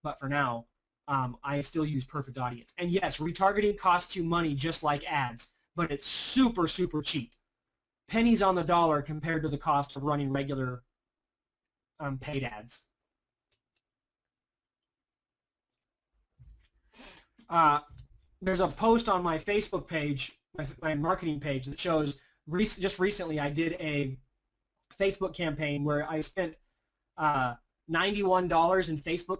But for now, I still use Perfect Audience. And yes, retargeting costs you money just like ads, but it's super, super cheap. Pennies on the dollar compared to the cost of running regular paid ads. There's a post on my Facebook page, my marketing page, that shows just recently I did a Facebook campaign where I spent $91 in Facebook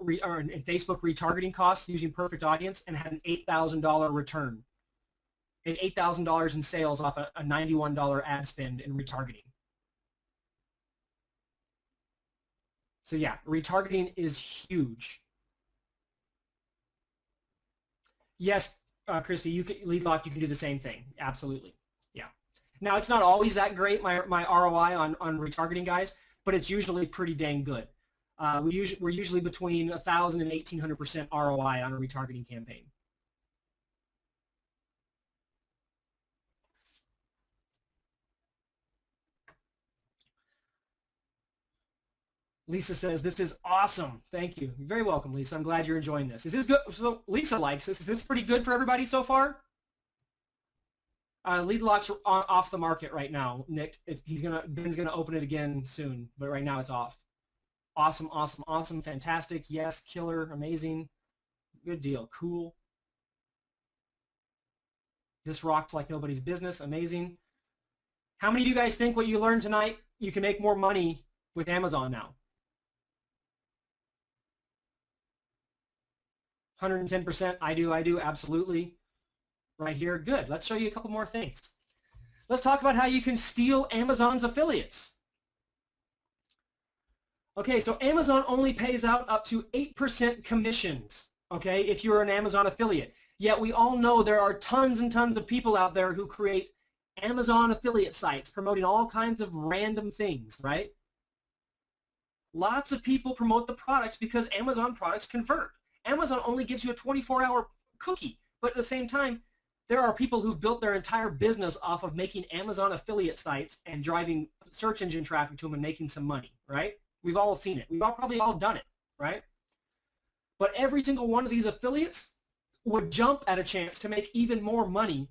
retargeting costs using Perfect Audience and had an $8,000 return. And $8,000 in sales off a $91 ad spend in retargeting. So yeah, retargeting is huge. Yes, Christy, LeadLock, you can do the same thing. Absolutely. Yeah. Now, it's not always that great, my ROI on retargeting, guys, but it's usually pretty dang good. We're usually between 1,000 and 1,800% ROI on a retargeting campaign. Lisa says, this is awesome. Thank you. You're very welcome, Lisa. I'm glad you're enjoying this. Is this good? So Lisa likes this. Is this pretty good for everybody so far? LeadLock's off the market right now, Nick. Ben's gonna open it again soon, but right now it's off. Awesome, awesome, awesome, fantastic. Yes, killer, amazing. Good deal. Cool. This rocks like nobody's business. Amazing. How many of you guys think what you learned tonight, you can make more money with Amazon now? 110%. I do, absolutely. Right here. Good. Let's show you a couple more things. Let's talk about how you can steal Amazon's affiliates. Okay, so Amazon only pays out up to 8% commissions, okay, if you're an Amazon affiliate. Yet we all know there are tons and tons of people out there who create Amazon affiliate sites promoting all kinds of random things, right? Lots of people promote the products because Amazon products convert. Amazon only gives you a 24-hour cookie, but at the same time, there are people who've built their entire business off of making Amazon affiliate sites and driving search engine traffic to them and making some money, right? We've all seen it. We've probably all done it, right? But every single one of these affiliates would jump at a chance to make even more money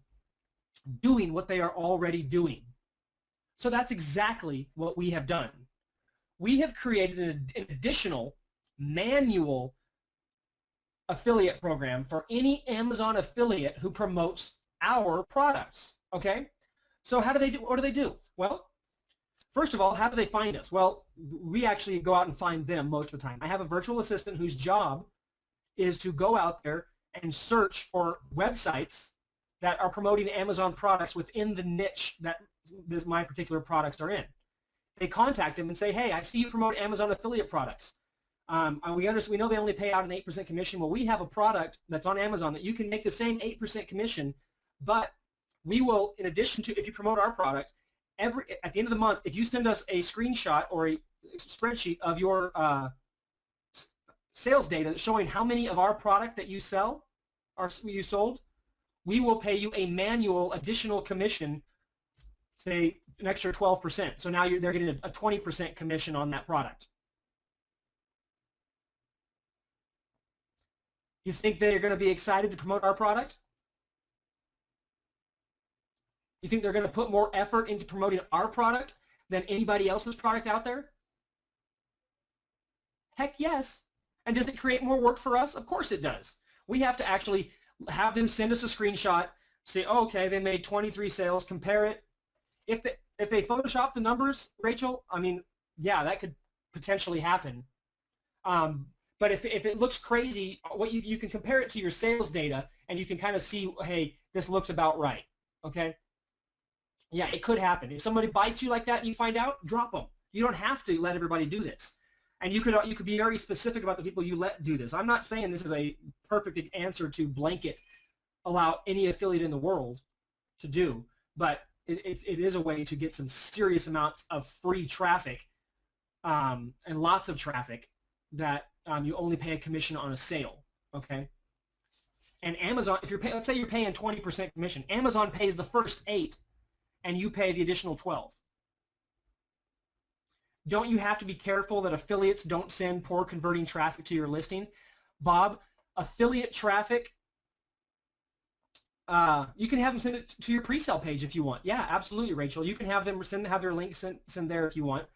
doing what they are already doing. So that's exactly what we have done. We have created an additional manual affiliate program for any Amazon affiliate who promotes our products, okay? So how do they do? What do they do? Well, first of all, how do they find us? Well, we actually go out and find them most of the time. I have a virtual assistant whose job is to go out there and search for websites that are promoting Amazon products within the niche that my particular products are in. they contact them and say, hey, I see you promote Amazon affiliate products. We know they only pay out an 8% commission. Well, we have a product that's on Amazon that you can make the same 8% commission, but we will, in addition to, if you promote our product, at the end of the month, if you send us a screenshot or a spreadsheet of your sales data showing how many of our product that you sold, we will pay you a manual additional commission, say an extra 12%. So now they're getting a 20% commission on that product. You think they're going to be excited to promote our product? You think they're going to put more effort into promoting our product than anybody else's product out there? Heck yes. And does it create more work for us? Of course it does. We have to actually have them send us a screenshot, say, oh, okay, they made 23 sales, compare it. If they Photoshop the numbers, Rachel, I mean, yeah, that could potentially happen. But if it looks crazy, you can compare it to your sales data, and you can kind of see, hey, this looks about right, okay? Yeah, it could happen. If somebody bites you like that and you find out, drop them. You don't have to let everybody do this. And you could be very specific about the people you let do this. I'm not saying this is a perfect answer to blanket allow any affiliate in the world to do, but it is a way to get some serious amounts of free traffic and lots of traffic that you only pay a commission on a sale, okay? And Amazon, if let's say you're paying 20% commission, Amazon pays the first 8 and you pay the additional 12. Don't you have to be careful that affiliates don't send poor converting traffic to your listing? Bob, affiliate traffic, you can have them send it to your pre-sale page if you want. Yeah, absolutely, Rachel. You can have them have their link send there if you want.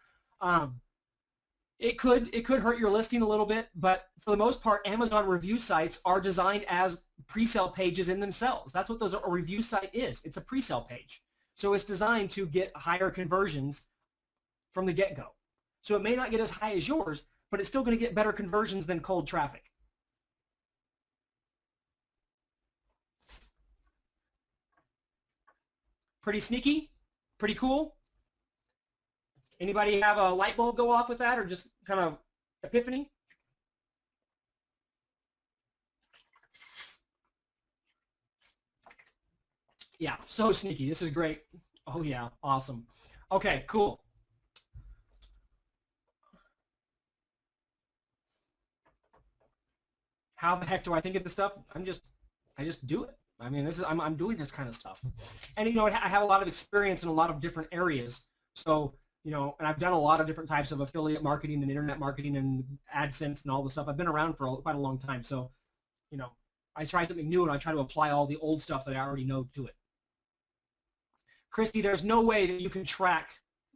It could hurt your listing a little bit, but for the most part, Amazon review sites are designed as pre-sale pages in themselves. That's what a review site is. It's a pre-sale page. So it's designed to get higher conversions from the get-go. So it may not get as high as yours, but it's still going to get better conversions than cold traffic. Pretty sneaky? Pretty cool? Anybody have a light bulb go off with that, or just kind of epiphany? Yeah, so sneaky. This is great. Oh yeah, awesome. Okay, cool. How the heck do I think of this stuff? I just do it. I mean, I'm doing this kind of stuff. And I have a lot of experience in a lot of different areas. So, and I've done a lot of different types of affiliate marketing and internet marketing and AdSense and all the stuff. I've been around for quite a long time. So, I try something new and I try to apply all the old stuff that I already know to it. Christy, there's no way that you can track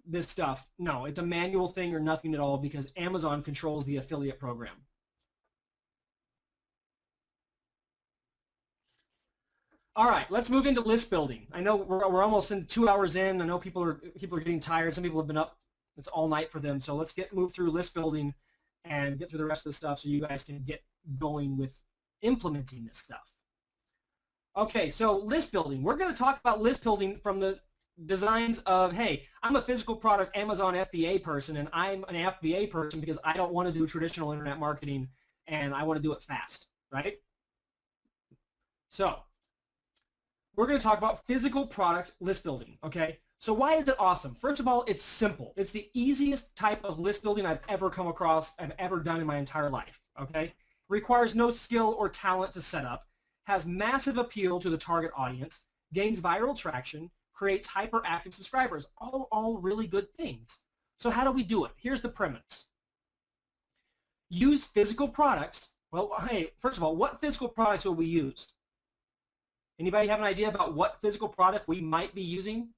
this stuff. No, it's a manual thing or nothing at all because Amazon controls the affiliate program. All right, let's move into list building. I know we're almost 2 hours in. I know people are getting tired. Some people have been up. It's all night for them. So let's move through list building and get through the rest of the stuff so you guys can get going with implementing this stuff. Okay, so list building. We're going to talk about list building from the designs of, hey, I'm a physical product Amazon FBA person, and I'm an FBA person because I don't want to do traditional internet marketing and I want to do it fast, right? So we're going to talk about physical product list building, okay? So why is it awesome? First of all, it's simple. It's the easiest type of list building I've ever come across, I've ever done in my entire life, okay? Requires no skill or talent to set up, has massive appeal to the target audience, gains viral traction, creates hyperactive subscribers, all really good things. So how do we do it? Here's the premise. Use physical products. Well, hey, first of all, what physical products will we use? Anybody have an idea about what physical product we might be using?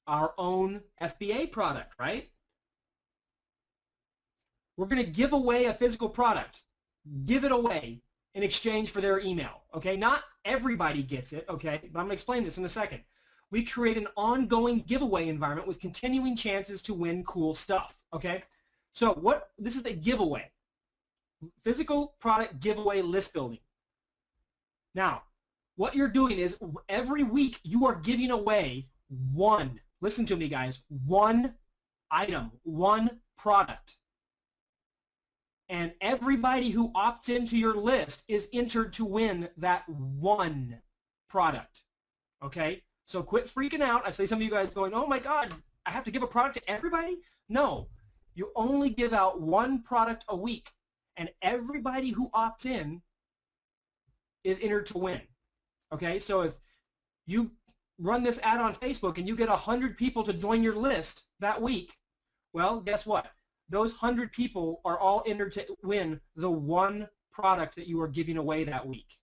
Our own FBA product, right? We're going to give away a physical product. Give it away in exchange for their email, okay? Not everybody gets it, okay? But I'm going to explain this in a second. We create an ongoing giveaway environment with continuing chances to win cool stuff, okay? So this is a giveaway. Physical product giveaway list building. Now, what you're doing is every week you are giving away one, listen to me guys, one item, one product. And everybody who opts into your list is entered to win that one product. Okay? So quit freaking out. I see some of you guys going, oh my God, I have to give a product to everybody? No. You only give out one product a week. And everybody who opts in is entered to win. Okay? So if you run this ad on Facebook and you get 100 people to join your list that week, well, guess what? Those 100 people are all entered to win the one product that you are giving away that week.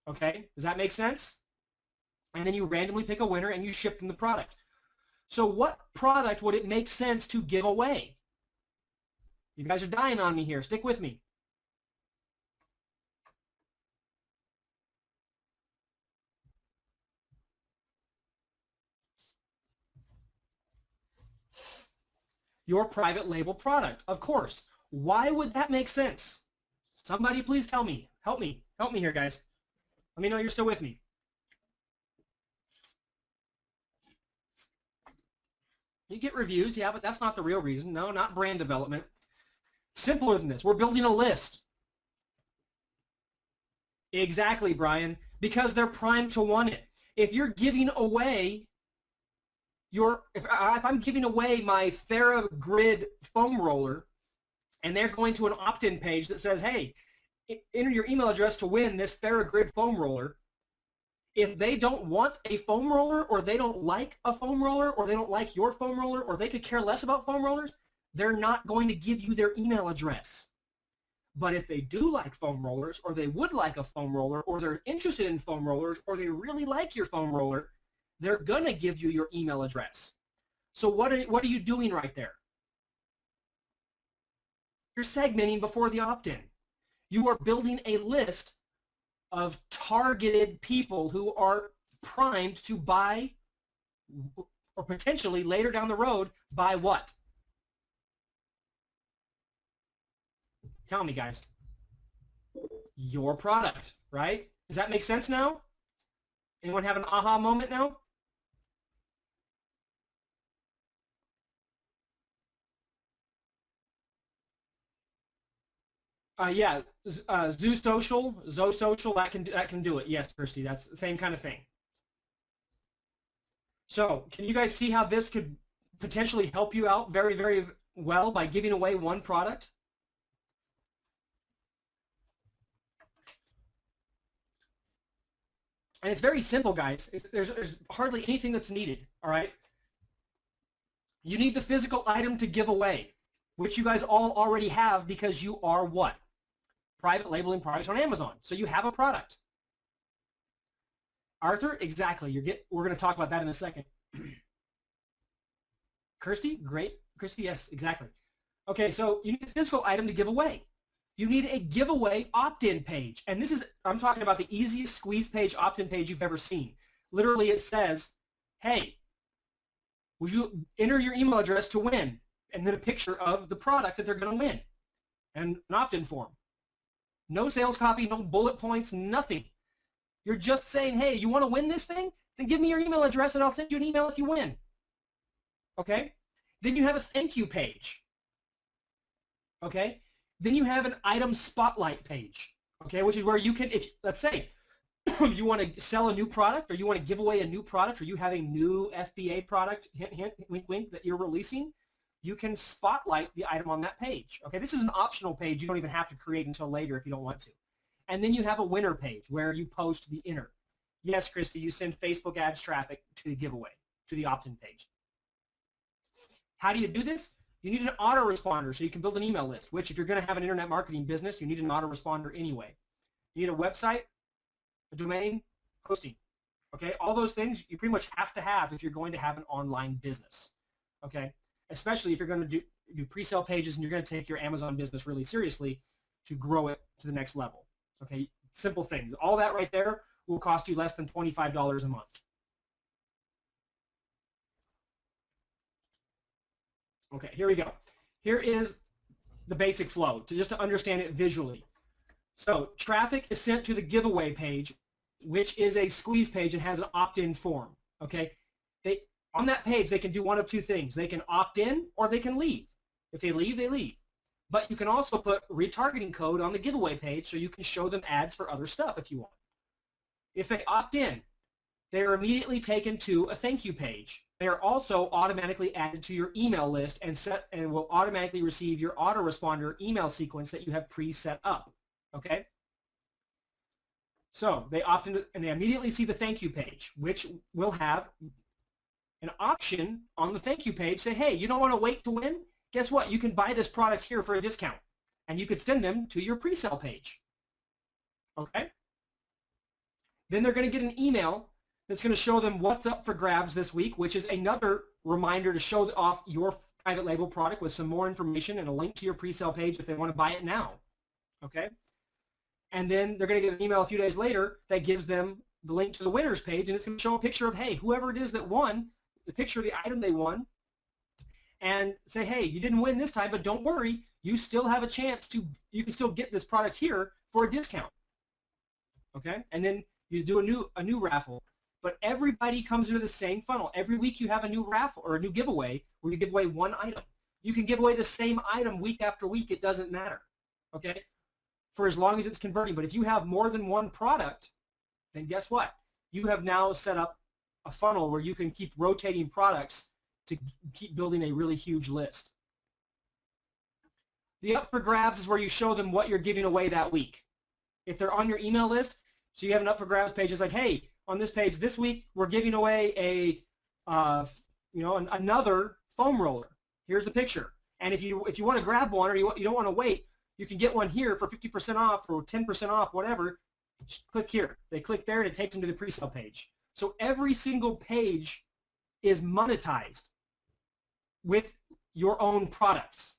Okay? Does that make sense? And then you randomly pick a winner and you ship them the product. So what product would it make sense to give away? You guys are dying on me here. Stick with me. Your private label product, of course. Why would that make sense? Somebody please tell me. Help me. Help me here, guys. Let me know you're still with me. You get reviews, yeah, but that's not the real reason. No, not brand development. Simpler than this. We're building a list. Exactly, Brian. Because they're primed to want it. If you're giving away if I'm giving away my TheraGrid foam roller and they're going to an opt-in page that says, hey, enter your email address to win this TheraGrid foam roller, if they don't want a foam roller or they don't like a foam roller or they don't like your foam roller or they could care less about foam rollers, they're not going to give you their email address. But if they do like foam rollers or they would like a foam roller or they're interested in foam rollers or they really like your foam roller, they're going to give you your email address. So what are you doing right there? You're segmenting before the opt-in. You are building a list of targeted people who are primed to buy or potentially later down the road buy what? Tell me, guys. Your product, right? Does that make sense now? Anyone have an aha moment now? Yeah, Zoo Social, that can do it. Yes, Kirsty, that's the same kind of thing. So, can you guys see how this could potentially help you out very, very well by giving away one product? And it's very simple, guys. There's hardly anything that's needed, all right? You need the physical item to give away, which you guys all already have because you are what? Private labeling products on Amazon. So you have a product. Arthur, exactly. We're going to talk about that in a second. Kirsty, great. Kirsty, yes, exactly. Okay, so you need a physical item to give away. You need a giveaway opt-in page. And I'm talking about the easiest squeeze page, opt-in page you've ever seen. Literally it says, hey, will you enter your email address to win? And then a picture of the product that they're going to win. And an opt-in form. No sales copy, no bullet points, nothing. You're just saying, hey, you want to win this thing? Then give me your email address and I'll send you an email if you win. Okay? Then you have a thank you page. Okay? Then you have an item spotlight page. Okay? Which is where you can, let's say, you want to sell a new product or you want to give away a new product or you have a new FBA product, hint, hint, wink, wink, that you're releasing, you can spotlight the item on that page. Okay, this is an optional page you don't even have to create until later if you don't want to. And then you have a winner page where you post the inner. Yes, Christy, you send Facebook ads traffic to the giveaway, to the opt-in page. How do you do this? You need an autoresponder so you can build an email list, which if you're going to have an internet marketing business, you need an autoresponder anyway. You need a website, a domain, hosting. Okay, all those things you pretty much have to have if you're going to have an online business. Okay, especially if you're going to do pre-sale pages and you're going to take your Amazon business really seriously to grow it to the next level. Okay, simple things. All that right there will cost you less than $25 a month. Okay, here we go. Here is the basic flow, just to understand it visually. So traffic is sent to the giveaway page which is a squeeze page and has an opt-in form. Okay, on that page they can do one of two things. They can opt in or they can leave. If they leave, they leave. But you can also put retargeting code on the giveaway page so you can show them ads for other stuff if you want. If they opt in, they are immediately taken to a thank you page. They are also automatically added to your email list and will automatically receive your autoresponder email sequence that you have pre-set up. Okay? So they opt in and they immediately see the thank you page, which will have an option on the thank you page. Say, hey, you don't want to wait to win? Guess what? You can buy this product here for a discount. And you could send them to your pre-sale page. Okay? Then they're going to get an email that's going to show them what's up for grabs this week, which is another reminder to show off your private label product with some more information and a link to your pre-sale page if they want to buy it now. Okay? And then they're going to get an email a few days later that gives them the link to the winners page, and it's going to show a picture of, hey, whoever it is that won, the picture of the item they won, and say, hey, you didn't win this time, but don't worry, you still have a chance to, you can still get this product here for a discount. Okay? And then you do a new raffle. But everybody comes into the same funnel. Every week you have a new raffle or a new giveaway where you give away one item. You can give away the same item week after week. It doesn't matter. Okay? For as long as it's converting. But if you have more than one product, then guess what? You have now set up a funnel where you can keep rotating products to keep building a really huge list. The up for grabs is where you show them what you're giving away that week. If they're on your email list, so you have an up for grabs page, it's like, hey, on this page this week we're giving away a another foam roller. Here's the picture. And if you want to grab one or you don't want to wait, you can get one here for 50% off or 10% off, whatever. Just click here. They click there and it takes them to the pre-sale page. So every single page is monetized with your own products.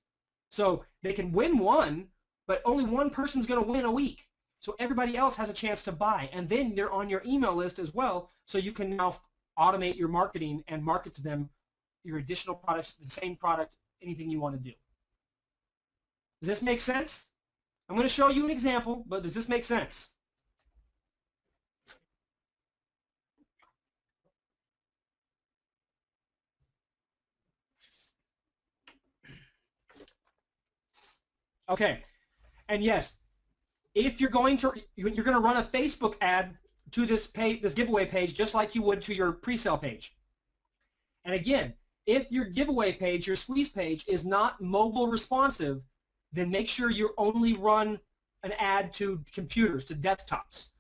So they can win one, but only one person's going to win a week. So everybody else has a chance to buy. And then they're on your email list as well, so you can now automate your marketing and market to them your additional products, the same product, anything you want to do. Does this make sense? I'm going to show you an example, but does this make sense? Okay, and yes, if you're going to run a Facebook ad to this page, this giveaway page, just like you would to your pre-sale page. And again, if your giveaway page, your squeeze page, is not mobile responsive, then make sure you only run an ad to computers, to desktops.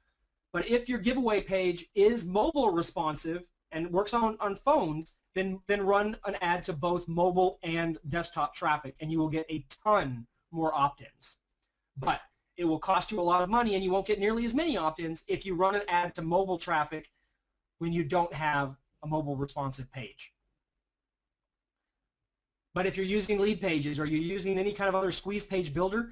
But if your giveaway page is mobile responsive and works on phones, then run an ad to both mobile and desktop traffic, and you will get a ton more opt-ins. But it will cost you a lot of money, and you won't get nearly as many opt-ins if you run an ad to mobile traffic when you don't have a mobile responsive page. But if you're using lead pages or you're using any kind of other squeeze page builder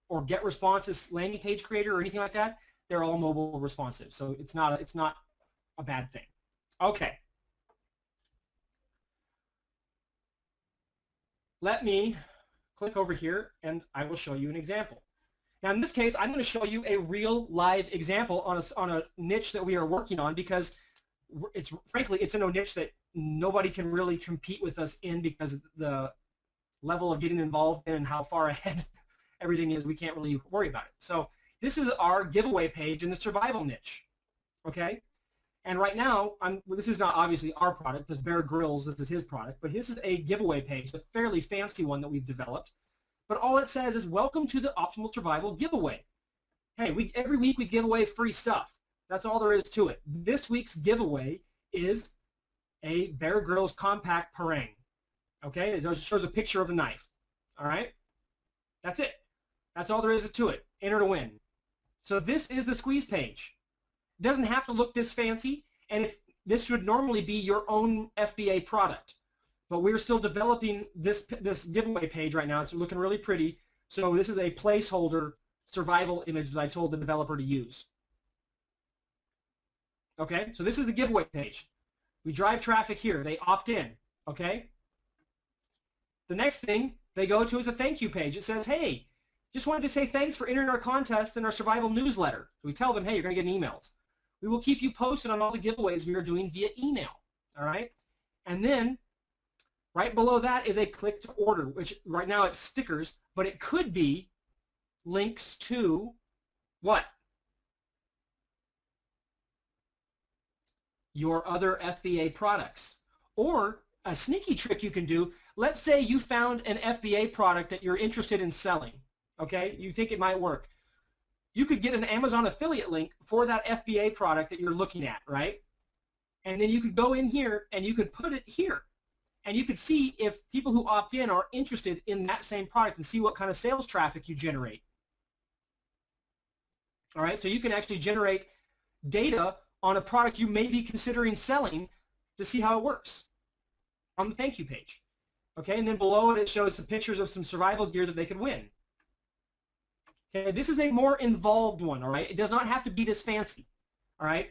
or get responses landing page creator or anything like that, they're all mobile responsive. So it's not a bad thing. Okay. Let me click over here and I will show you an example. Now in this case, I'm going to show you a real live example on a niche that we are working on, because frankly it's in a niche that nobody can really compete with us in, because of the level of getting involved in and how far ahead everything is. We can't really worry about it. So this is our giveaway page in the survival niche. Okay? And right now, this is not obviously our product, because Bear Grylls, this is his product, but this is a giveaway page, a fairly fancy one that we've developed. But all it says is, welcome to the Optimal Survival giveaway. Hey, every week we give away free stuff. That's all there is to it. This week's giveaway is a Bear Grylls compact parang. Okay, it shows a picture of a knife. All right, that's it. That's all there is to it. Enter to win. So this is the squeeze page. It doesn't have to look this fancy, and if this would normally be your own FBA product, but we're still developing this giveaway page right now. It's looking really pretty. So this is a placeholder survival image that I told the developer to use. Okay, so this is the giveaway page. We drive traffic here. They opt in. Okay. The next thing they go to is a thank you page. It says, hey, just wanted to say thanks for entering our contest in our survival newsletter. So we tell them, hey, you're going to get emails. We will keep you posted on all the giveaways we are doing via email. All right? And then right below that is a click to order, which right now it's stickers, but it could be links to what? Your other FBA products. Or a sneaky trick you can do, let's say you found an FBA product that you're interested in selling, okay? You think it might work. You could get an Amazon affiliate link for that FBA product that you're looking at, right? And then you could go in here and you could put it here. And you could see if people who opt in are interested in that same product and see what kind of sales traffic you generate. All right, so you can actually generate data on a product you may be considering selling to see how it works on the thank you page. Okay, and then below it, it shows some pictures of some survival gear that they could win. Okay, this is a more involved one, all right? It does not have to be this fancy, all right?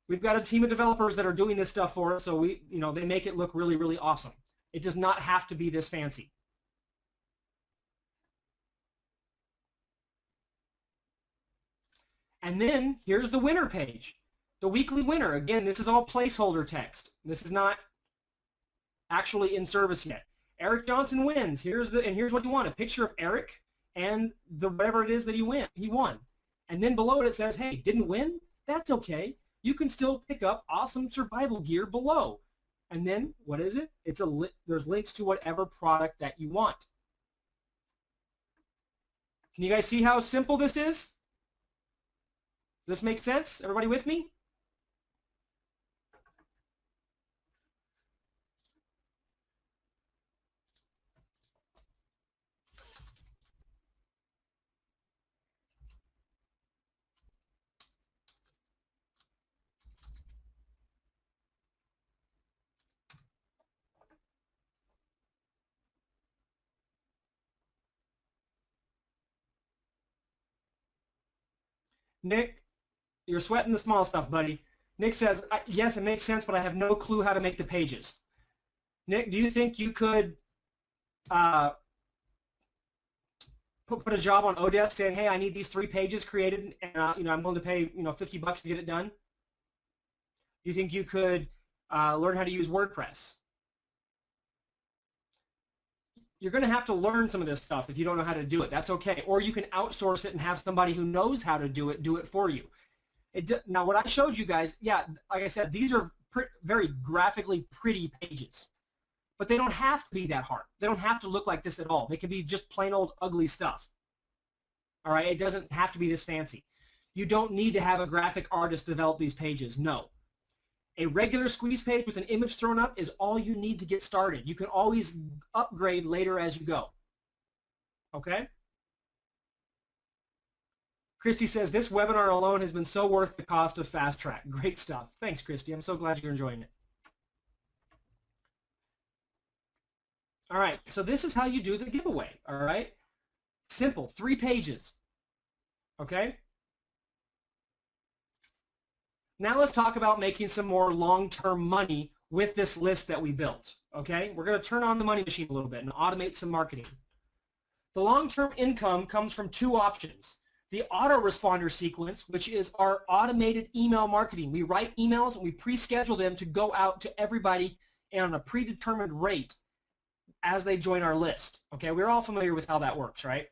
We've got a team of developers that are doing this stuff for us, so they make it look really, really awesome. It does not have to be this fancy. And then here's the winner page. The weekly winner. Again, this is all placeholder text. This is not actually in service yet. Eric Johnson wins. Here's what you want: a picture of Eric and whatever it is that he won. And then below it says, hey, didn't win? That's okay. You can still pick up awesome survival gear below. And then what is it? There's links to whatever product that you want. Can you guys see how simple this is? Does this make sense? Everybody with me? Nick, you're sweating the small stuff, buddy. Nick says, yes, it makes sense, but I have no clue how to make the pages. Nick, do you think you could put a job on Odesk saying, hey, I need these 3 pages created, and I'm willing to pay $50 to get it done? Do you think you could learn how to use WordPress? You're going to have to learn some of this stuff if you don't know how to do it. That's okay. Or you can outsource it and have somebody who knows how to do it for you. Now, what I showed you guys, yeah, like I said, these are very graphically pretty pages. But they don't have to be that hard. They don't have to look like this at all. They can be just plain old ugly stuff. All right? It doesn't have to be this fancy. You don't need to have a graphic artist develop these pages. No. A regular squeeze page with an image thrown up is all you need to get started. You can always upgrade later as you go. Okay? Christy says, this webinar alone has been so worth the cost of Fast Track. Great stuff. Thanks, Christy. I'm so glad you're enjoying it. All right, so this is how you do the giveaway, all right? Simple, 3 pages, okay? Now let's talk about making some more long-term money with this list that we built, okay? We're going to turn on the money machine a little bit and automate some marketing. The long-term income comes from 2 options. The autoresponder sequence, which is our automated email marketing. We write emails and we pre-schedule them to go out to everybody on a predetermined rate as they join our list. Okay, we're all familiar with how that works, right?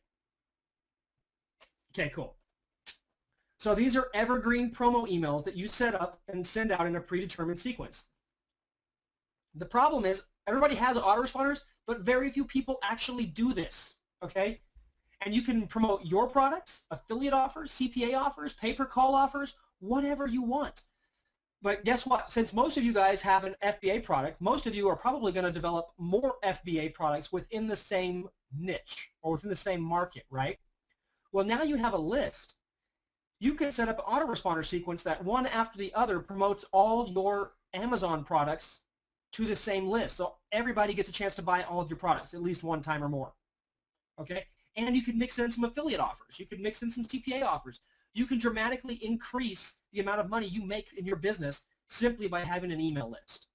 Okay, cool. So these are evergreen promo emails that you set up and send out in a predetermined sequence. The problem is everybody has autoresponders, but very few people actually do this, okay? And you can promote your products, affiliate offers, CPA offers, pay-per-call offers, whatever you want. But guess what? Since most of you guys have an FBA product, most of you are probably going to develop more FBA products within the same niche or within the same market, right? Well, now you have a list. You can set up an autoresponder sequence that one after the other promotes all your Amazon products to the same list. So everybody gets a chance to buy all of your products at least one time or more. Okay? And you can mix in some affiliate offers. You can mix in some CPA offers. You can dramatically increase the amount of money you make in your business simply by having an email list.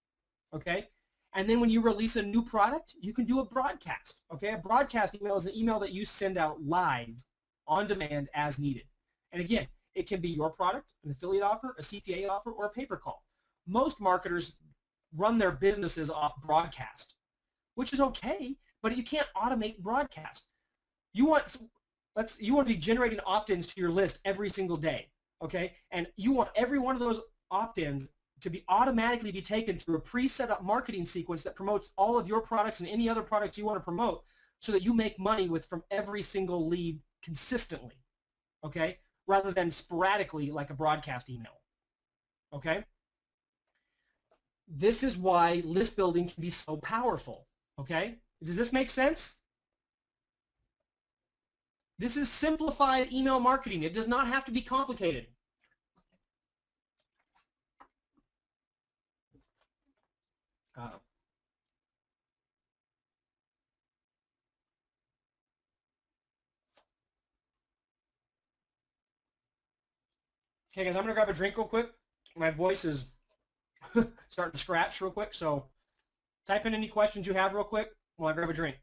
Okay? And then when you release a new product, you can do a broadcast. Okay? A broadcast email is an email that you send out live on demand as needed. And again, It can be your product, an affiliate offer, a CPA offer, or a pay-per-call. Most marketers run their businesses off broadcast, which is okay, but you can't automate broadcast. You want to be generating opt-ins to your list every single day, okay? And you want every one of those opt-ins to be automatically be taken through a pre-set up marketing sequence that promotes all of your products and any other products you want to promote, so that you make money from every single lead consistently, okay? Rather than sporadically like a broadcast email, okay? This is why list building can be so powerful, okay? Does this make sense? This is simplified email marketing. It does not have to be complicated. Okay, guys, I'm going to grab a drink real quick. My voice is starting to scratch real quick, so type in any questions you have real quick while I grab a drink.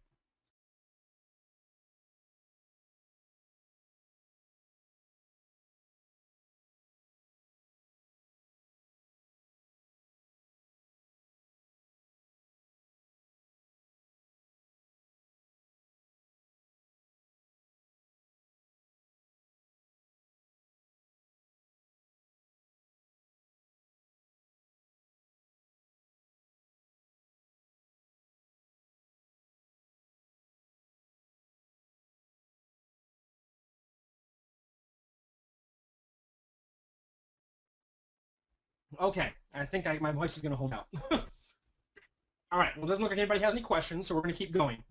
Okay, I think my voice is going to hold out. All right, well, it doesn't look like anybody has any questions, so we're going to keep going.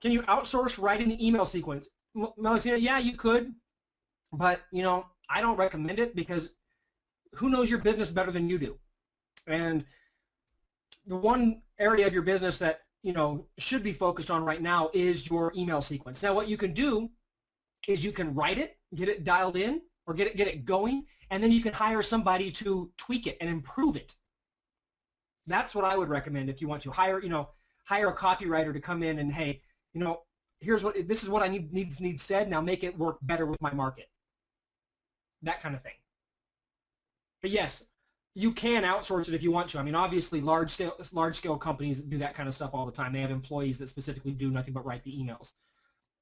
Can you outsource writing the email sequence? Melixina, yeah, you could, but, I don't recommend it, because who knows your business better than you do? And the one area of your business that, should be focused on right now is your email sequence. Now, what you can do is you can write it, get it dialed in, or get it going, and then you can hire somebody to tweak it and improve it. That's what I would recommend if you want to hire a copywriter to come in and, hey, this is what I need said. Now make it work better with my market. That kind of thing. But yes, you can outsource it if you want to. I mean, obviously, large scale companies do that kind of stuff all the time. They have employees that specifically do nothing but write the emails.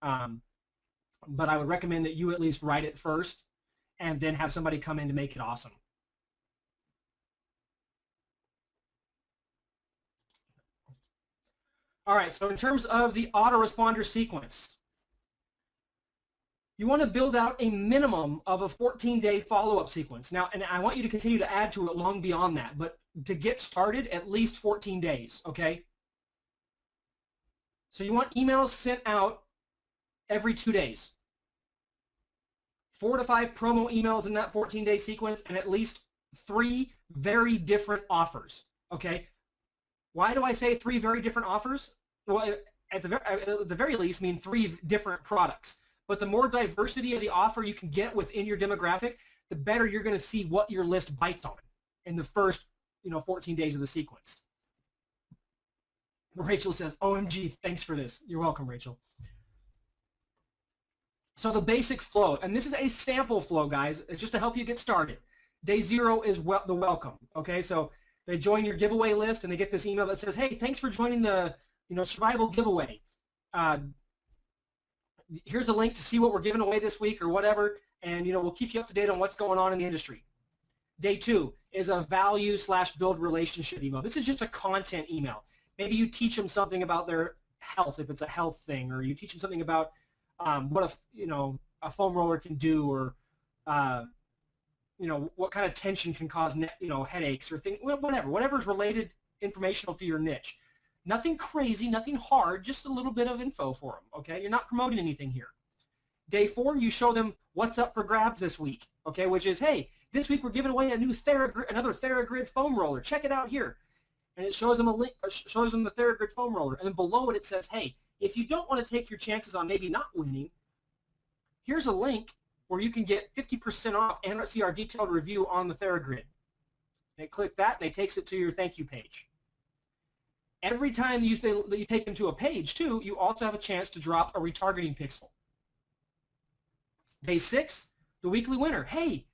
But I would recommend that you at least write it first, and then have somebody come in to make it awesome. All right, so in terms of the autoresponder sequence, you want to build out a minimum of a 14-day follow-up sequence. Now, and I want you to continue to add to it long beyond that, but to get started, at least 14 days, okay? So you want emails sent out every 2 days. 4 to 5 promo emails in that 14-day sequence, and at least 3 very different offers, okay? Why do I say 3 very different offers? Well, at the very least, mean 3 different products. But the more diversity of the offer you can get within your demographic, the better you're going to see what your list bites on in the first, 14 days of the sequence. Rachel says, OMG, thanks for this. You're welcome, Rachel. So the basic flow, and this is a sample flow, guys, just to help you get started. Day 0 is the welcome, okay? So they join your giveaway list, and they get this email that says, hey, thanks for joining the survival giveaway. Here's a link to see what we're giving away this week or whatever, and we'll keep you up to date on what's going on in the industry. Day 2 is a value/build relationship email. This is just a content email. Maybe you teach them something about their health, if it's a health thing, or you teach them something about what a foam roller can do, or what kind of tension can cause headaches or things, whatever's related informational to your niche. Nothing crazy, nothing hard, just a little bit of info for them, okay? You're not promoting anything here. Day 4, you show them what's up for grabs this week, okay? Which is, hey, this week we're giving away another TheraGrid foam roller. Check it out here. And it shows them a link, shows them the TheraGrid foam roller. And then below it, it says, hey, if you don't want to take your chances on maybe not winning, here's a link where you can get 50% off and see our detailed review on the TheraGrid. They click that, and it takes it to your thank you page. Every time you take them to a page, too, you also have a chance to drop a retargeting pixel. Day 6, the weekly winner. Hey,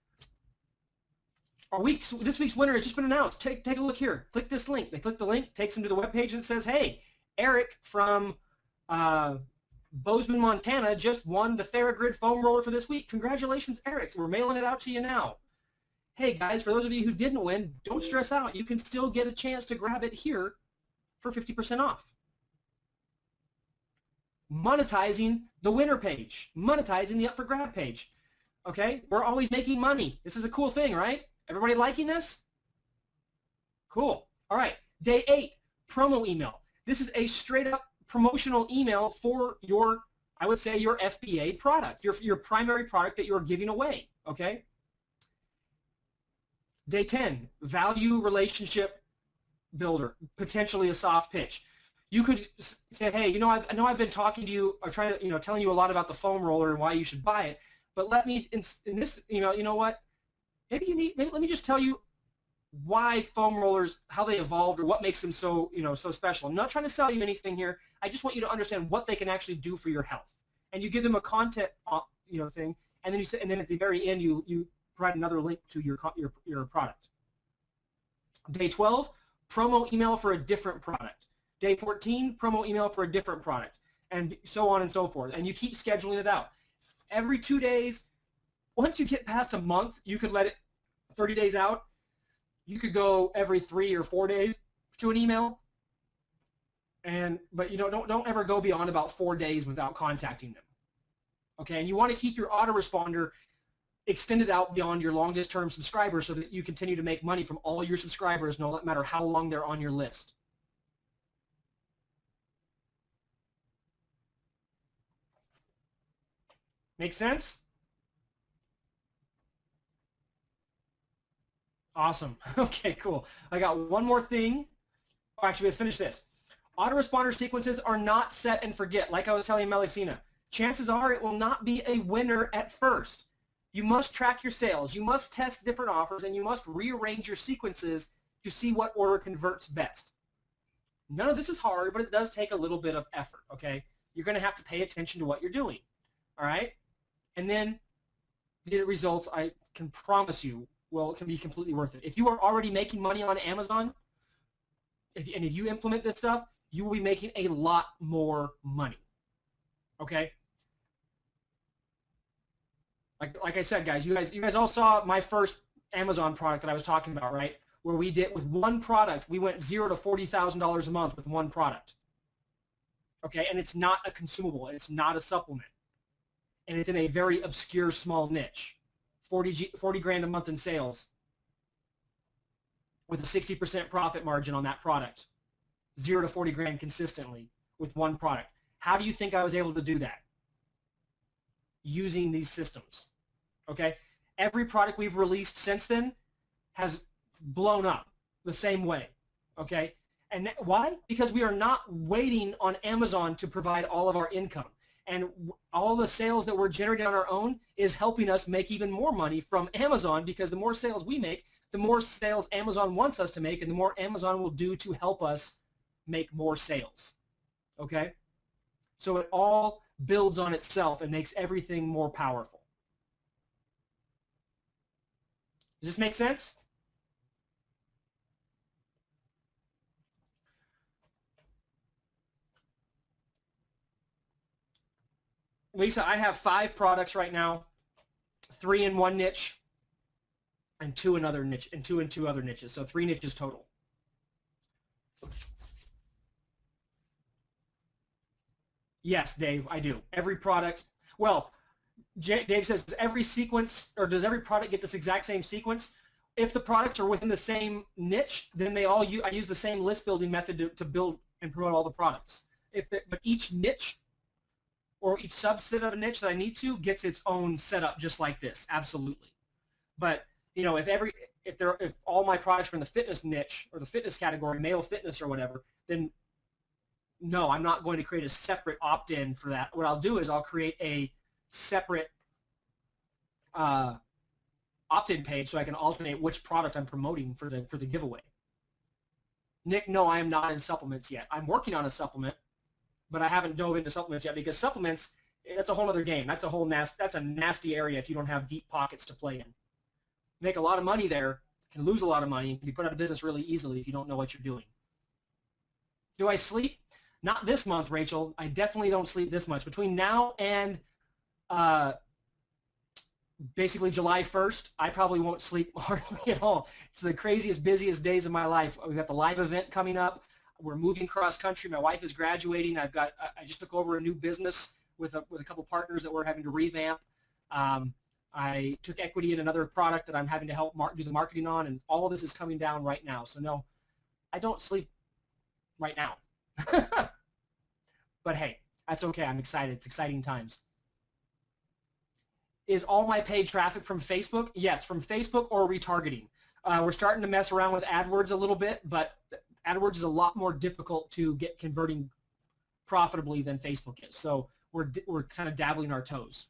this week's winner has just been announced. Take a look here. Click this link. They click the link, takes them to the webpage, and it says, hey, Eric from Bozeman, Montana just won the TheraGrid foam roller for this week. Congratulations, Eric. We're mailing it out to you now. Hey, guys, for those of you who didn't win, don't stress out. You can still get a chance to grab it here for 50% off. Monetizing the winner page. Monetizing the up for grab page. Okay? We're always making money. This is a cool thing, right? Everybody liking this? Cool. All right. Day 8, promo email. This is a straight up promotional email for your, I would say, your FBA product, your primary product that you're giving away. Okay? Day 10, value relationship builder, potentially a soft pitch. You could say, hey, I know I've been talking to you or trying to, telling you a lot about the foam roller and why you should buy it, but let me, in this, you know what? Maybe let me just tell you why foam rollers, how they evolved, or what makes them so, so special. I'm not trying to sell you anything here. I just want you to understand what they can actually do for your health. And you give them a content, thing, and then you say, and then at the very end, you provide another link to your product. Day 12, promo email for a different product. Day 14, promo email for a different product, and so on and so forth. And you keep scheduling it out. Every 2 days, once you get past a month, you could let it 30 days out. You could go every 3 or 4 days to an email. But don't ever go beyond about 4 days without contacting them. Okay, and you want to keep your autoresponder extended out beyond your longest term subscribers so that you continue to make money from all your subscribers, no matter how long they're on your list. Make sense? Awesome. Okay, cool. I got one more thing. Actually, let's finish this. Autoresponder sequences are not set and forget. Like I was telling Melisina, chances are it will not be a winner at first. You must track your sales. You must test different offers, and you must rearrange your sequences to see what order converts best. None of this is hard, but it does take a little bit of effort, okay? You're going to have to pay attention to what you're doing, all right? And then the results, I can promise you, it can be completely worth it. If you are already making money on Amazon, if you implement this stuff, you will be making a lot more money, okay? Like I said, guys, you guys all saw my first Amazon product that I was talking about, right? Where we did with one product, we went $0 to $40,000 a month with one product. Okay, and it's not a consumable, it's not a supplement, and it's in a very obscure small niche. 40 grand a month in sales with a 60% profit margin on that product. 0 to 40 grand consistently with one product. How do you think I was able to do that? Using these systems, okay? Every product we've released since then has blown up the same way, okay? And why? Because we are not waiting on Amazon to provide all of our income. And all the sales that we're generating on our own is helping us make even more money from Amazon, because the more sales we make, the more sales Amazon wants us to make, and the more Amazon will do to help us make more sales, okay? So it all builds on itself and makes everything more powerful. Does this make sense? Lisa, I have 5 products right now, 3 in one niche and 2 in other niche, and 2 in 2 other niches, so 3 niches total. Yes, Dave, I do. Every product, well, Dave says, does every sequence, or does every product get this exact same sequence? If the products are within the same niche, then I use the same list building method to build and promote all the products. But each niche or each subset of a niche that I need to gets its own setup just like this, absolutely. But if all my products are in the fitness niche or the fitness category, male fitness or whatever, then no, I'm not going to create a separate opt-in for that. What I'll do is I'll create a separate opt-in page so I can alternate which product I'm promoting for the giveaway. Nick, no, I am not in supplements yet. I'm working on a supplement, but I haven't dove into supplements yet, because supplements, that's a whole other game. That's a nasty area if you don't have deep pockets to play in. Make a lot of money there, can lose a lot of money, and can be put out of business really easily if you don't know what you're doing. Do I sleep? Not this month, Rachel. I definitely don't sleep this much. Between now and basically July 1st, I probably won't sleep hardly at all. It's the craziest, busiest days of my life. We've got the live event coming up. We're moving cross country. My wife is graduating. I just took over a new business with a couple partners that we're having to revamp. I took equity in another product that I'm having to help do the marketing on, and all of this is coming down right now. So no, I don't sleep right now. But hey, that's okay. I'm excited. It's exciting times. Is all my paid traffic from Facebook? Yes, from Facebook or retargeting. We're starting to mess around with AdWords a little bit, but AdWords is a lot more difficult to get converting profitably than Facebook is. So we're kind of dabbling our toes.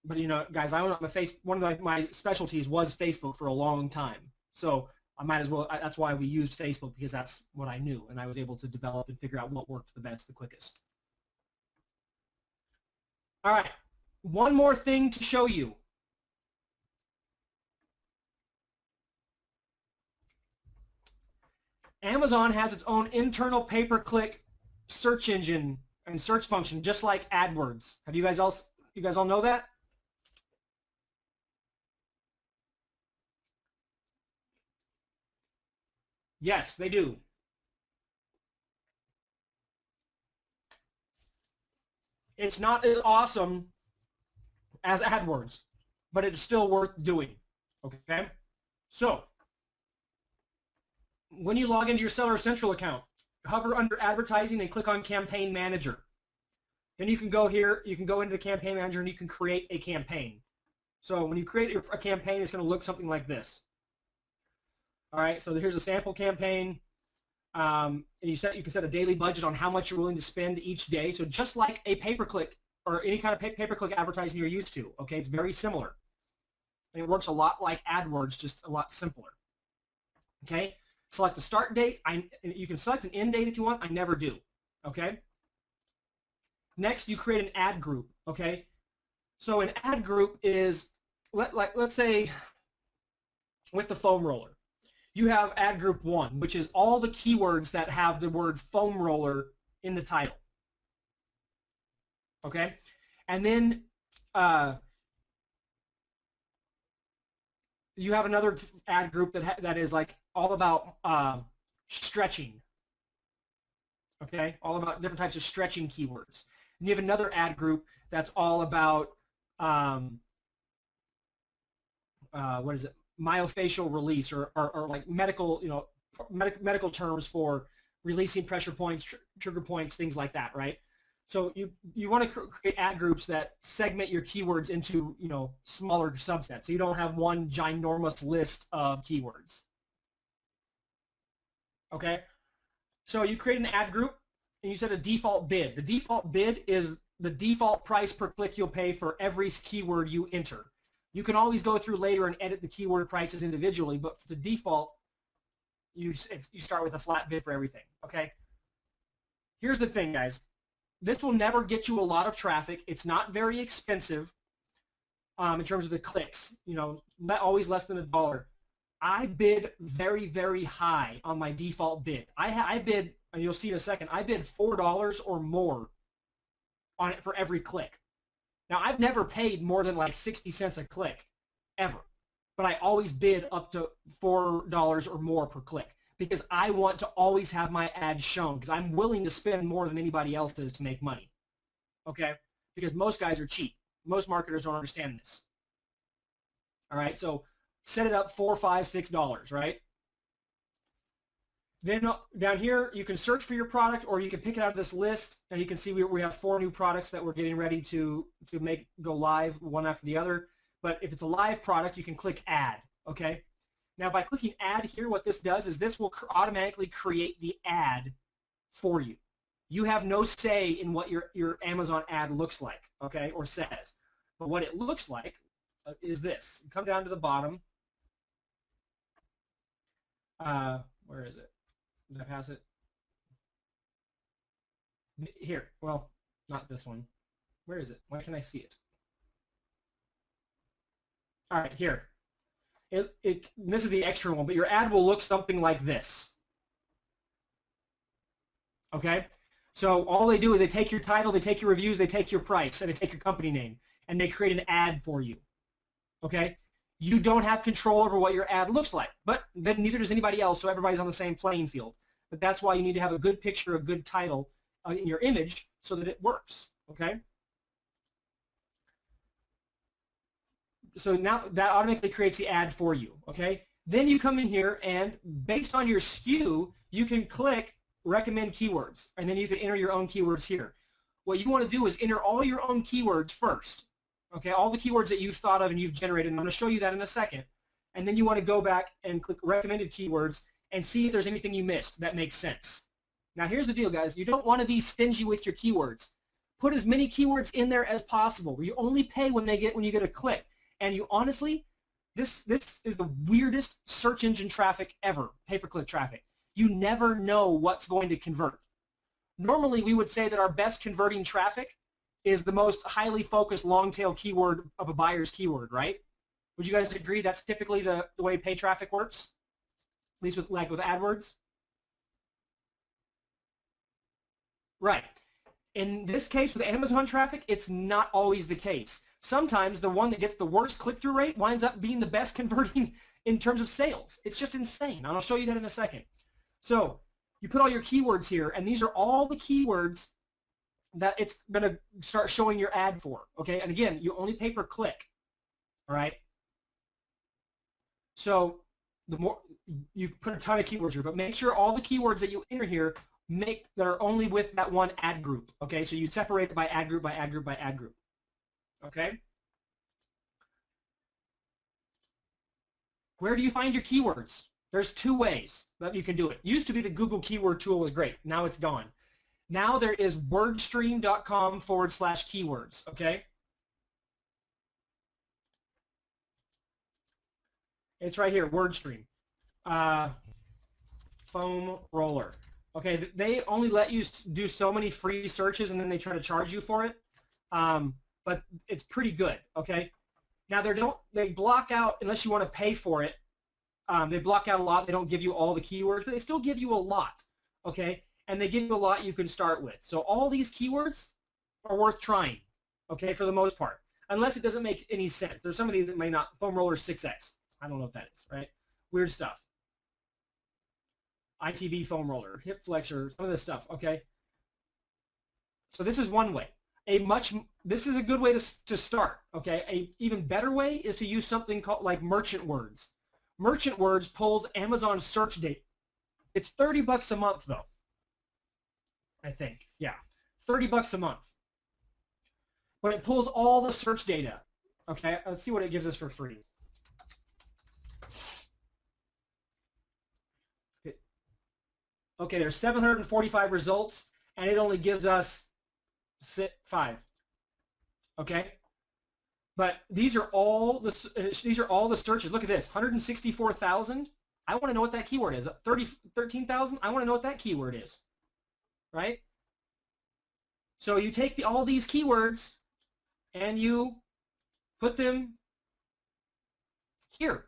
But you know, guys, one of my specialties was Facebook for a long time. So I might as well. That's why we used Facebook, because that's what I knew, and I was able to develop and figure out what worked the best, the quickest. All right, one more thing to show you. Amazon has its own internal pay-per-click search engine and search function, just like AdWords. Have you guys all know that? Yes, they do. It's not as awesome as AdWords, but it's still worth doing. Okay? So, when you log into your Seller Central account, hover under Advertising and click on Campaign Manager. Then you can go here, you can go into the Campaign Manager and you can create a campaign. So when you create a campaign, it's going to look something like this. All right, so here's a sample campaign. And you can set a daily budget on how much you're willing to spend each day. So just like a pay-per-click or any kind of pay-per-click advertising you're used to, okay? It's very similar. And it works a lot like AdWords, just a lot simpler. Okay? Select a start date. You can select an end date if you want. I never do. Okay? Next, you create an ad group. Okay? So an ad group is, let's say, with the foam roller. You have ad group 1, which is all the keywords that have the word foam roller in the title. Okay? And then you have another ad group that is like all about stretching. Okay? All about different types of stretching keywords. And you have another ad group that's all about what is it? Myofascial release, or like medical, medical terms for releasing pressure points, trigger points, things like that, right? So you want to create ad groups that segment your keywords into, smaller subsets. So you don't have one ginormous list of keywords. Okay? So you create an ad group and you set a default bid. The default bid is the default price per click you'll pay for every keyword you enter. You can always go through later and edit the keyword prices individually, but for the default, you start with a flat bid for everything, okay? Here's the thing, guys. This will never get you a lot of traffic. It's not very expensive in terms of the clicks, always less than $1. I bid very, very high on my default bid. I bid, and you'll see in a second, I bid $4 or more on it for every click. Now, I've never paid more than like 60 cents a click, ever. But I always bid up to $4 or more per click because I want to always have my ads shown because I'm willing to spend more than anybody else is to make money, okay? Because most guys are cheap. Most marketers don't understand this. All right, so set it up $4, $5, $6, right? Then down here, you can search for your product, or you can pick it out of this list, and you can see we have 4 new products that we're getting ready to go live one after the other. But if it's a live product, you can click Add, okay? Now, by clicking Add here, what this does is this will automatically create the ad for you. You have no say in what your Amazon ad looks like, okay, or says. But what it looks like is this. You come down to the bottom. Where is it? Did I pass it? Here, well, not this one. Where is it? Why can't I see it? All right, here. This is the extra one, but your ad will look something like this. Okay? So all they do is they take your title, they take your reviews, they take your price, and they take your company name, and they create an ad for you. Okay? You don't have control over what your ad looks like, but then neither does anybody else, so everybody's on the same playing field. But that's why you need to have a good picture, a good title in your image so that it works. Okay? So now that automatically creates the ad for you. Okay? Then you come in here, and based on your SKU, you can click recommend keywords, and then you can enter your own keywords here. What you want to do is enter all your own keywords first. Okay, all the keywords that you've thought of and you've generated, and I'm going to show you that in a second. And then you want to go back and click recommended keywords and see if there's anything you missed that makes sense. Now here's the deal, guys. You don't want to be stingy with your keywords. Put as many keywords in there as possible. You only pay when you get a click. And you honestly, this is the weirdest search engine traffic ever, pay-per-click traffic. You never know what's going to convert. Normally, we would say that our best converting traffic is the most highly focused long-tail keyword of a buyer's keyword, right? Would you guys agree that's typically the way pay traffic works? At least with AdWords? Right. In this case, with Amazon traffic, it's not always the case. Sometimes the one that gets the worst click-through rate winds up being the best converting in terms of sales. It's just insane. And I'll show you that in a second. So you put all your keywords here, and these are all the keywords that it's going to start showing your ad for. Okay, and again, you only pay per click. All right. So the more you put a ton of keywords here, but make sure all the keywords that you enter here that are only with that one ad group. Okay, so you separate it by ad group, by ad group, by ad group. Okay. Where do you find your keywords? There's two ways that you can do it. Used to be the Google keyword tool was great. Now it's gone. Now there is wordstream.com/keywords. Okay. It's right here, WordStream. Foam roller. Okay, they only let you do so many free searches and then they try to charge you for it. But it's pretty good, okay? Now they block out, unless you want to pay for it, they block out a lot. They don't give you all the keywords, but they still give you a lot, okay? And they give you a lot you can start with. So all these keywords are worth trying, okay, for the most part, unless it doesn't make any sense. There's some of these that may not. Foam roller 6X. I don't know what that is, right? Weird stuff. ITB foam roller, hip flexor, some of this stuff, okay? So this is one way. This is a good way to start, okay? A even better way is to use something called like Merchant Words. Merchant Words pulls Amazon search data. It's $30 a month though, I think. Yeah, $30 a month. But it pulls all the search data, okay? Let's see what it gives us for free. Okay, there's 745 results, and it only gives us 5. Okay, but these are all the searches. Look at this, 164,000. I want to know what that keyword is. 13,000. I want to know what that keyword is, right? So you take all these keywords and you put them here,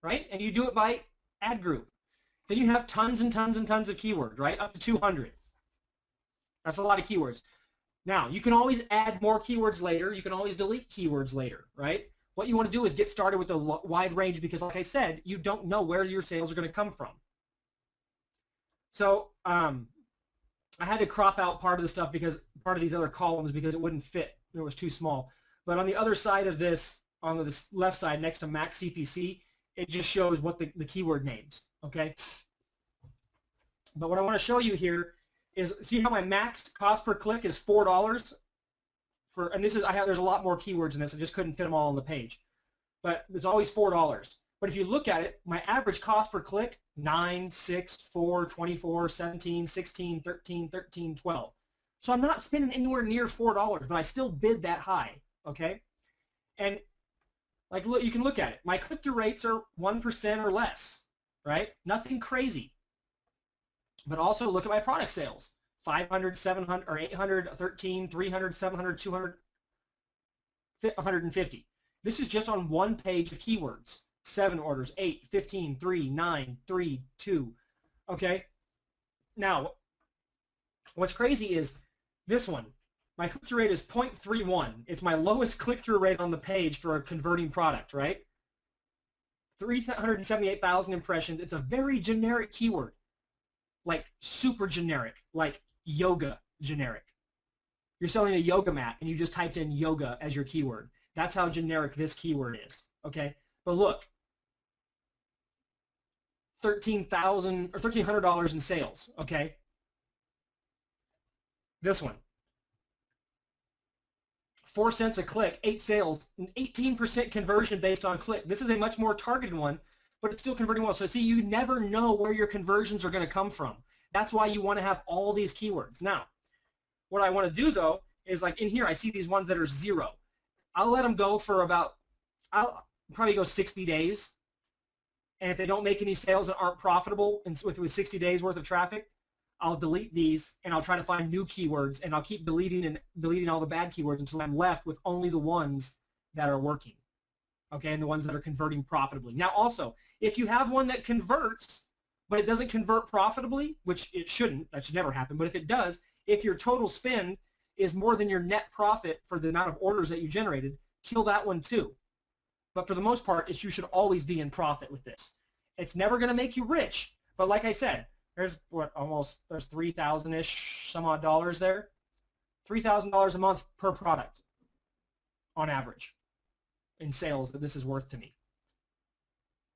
right? And you do it by ad group. Then you have tons and tons and tons of keywords, right? Up to 200. That's a lot of keywords. Now, you can always add more keywords later. You can always delete keywords later, right? What you want to do is get started with a wide range because, like I said, you don't know where your sales are going to come from. So I had to crop out part of the stuff because part of these other columns because it wouldn't fit. It was too small. But on the other side of this, on this left side next to Max CPC, it just shows what the keyword names, okay? But what I want to show you here is, see how my max cost per click is $4 for, and this is, there's a lot more keywords in this, I just couldn't fit them all on the page. But it's always $4. But if you look at it, my average cost per click, 9, 6, 4, 24, 17, 16, 13, 13, 12. So I'm not spending anywhere near $4, but I still bid that high, okay? And like, look, you can look at it. My click-through rates are 1% or less, right? Nothing crazy. But also look at my product sales. 500, 700, or 800, 13, 300, 700, 200, 150. This is just on one page of keywords. 7 orders, 8, 15, 3, 9, 3, 2. Okay? Now, what's crazy is this one. My click-through rate is 0.31. It's my lowest click-through rate on the page for a converting product, right? 378,000 impressions. It's a very generic keyword, like super generic, like yoga generic. You're selling a yoga mat and you just typed in yoga as your keyword. That's how generic this keyword is, okay? But look, $13,000 or $1,300 in sales, okay? This one, 4 cents a click, 8 sales, an 18% conversion based on click. This is a much more targeted one, but it's still converting well. So see, you never know where your conversions are going to come from. That's why you want to have all these keywords. Now, what I want to do though is, like in here, I see these ones that are 0. I'll let them go for about, I'll probably go 60 days. And if they don't make any sales and aren't profitable with 60 days worth of traffic, I'll delete these and I'll try to find new keywords, and I'll keep deleting all the bad keywords until I'm left with only the ones that are working, okay, and the ones that are converting profitably. Now also, if you have one that converts but it doesn't convert profitably, which it shouldn't, that should never happen, but if it does, if your total spend is more than your net profit for the amount of orders that you generated, kill that one too. But for the most part, you should always be in profit with this. It's never going to make you rich, but like I said, there's what, there's 3,000-ish some odd dollars there. $3,000 a month per product on average in sales that this is worth to me.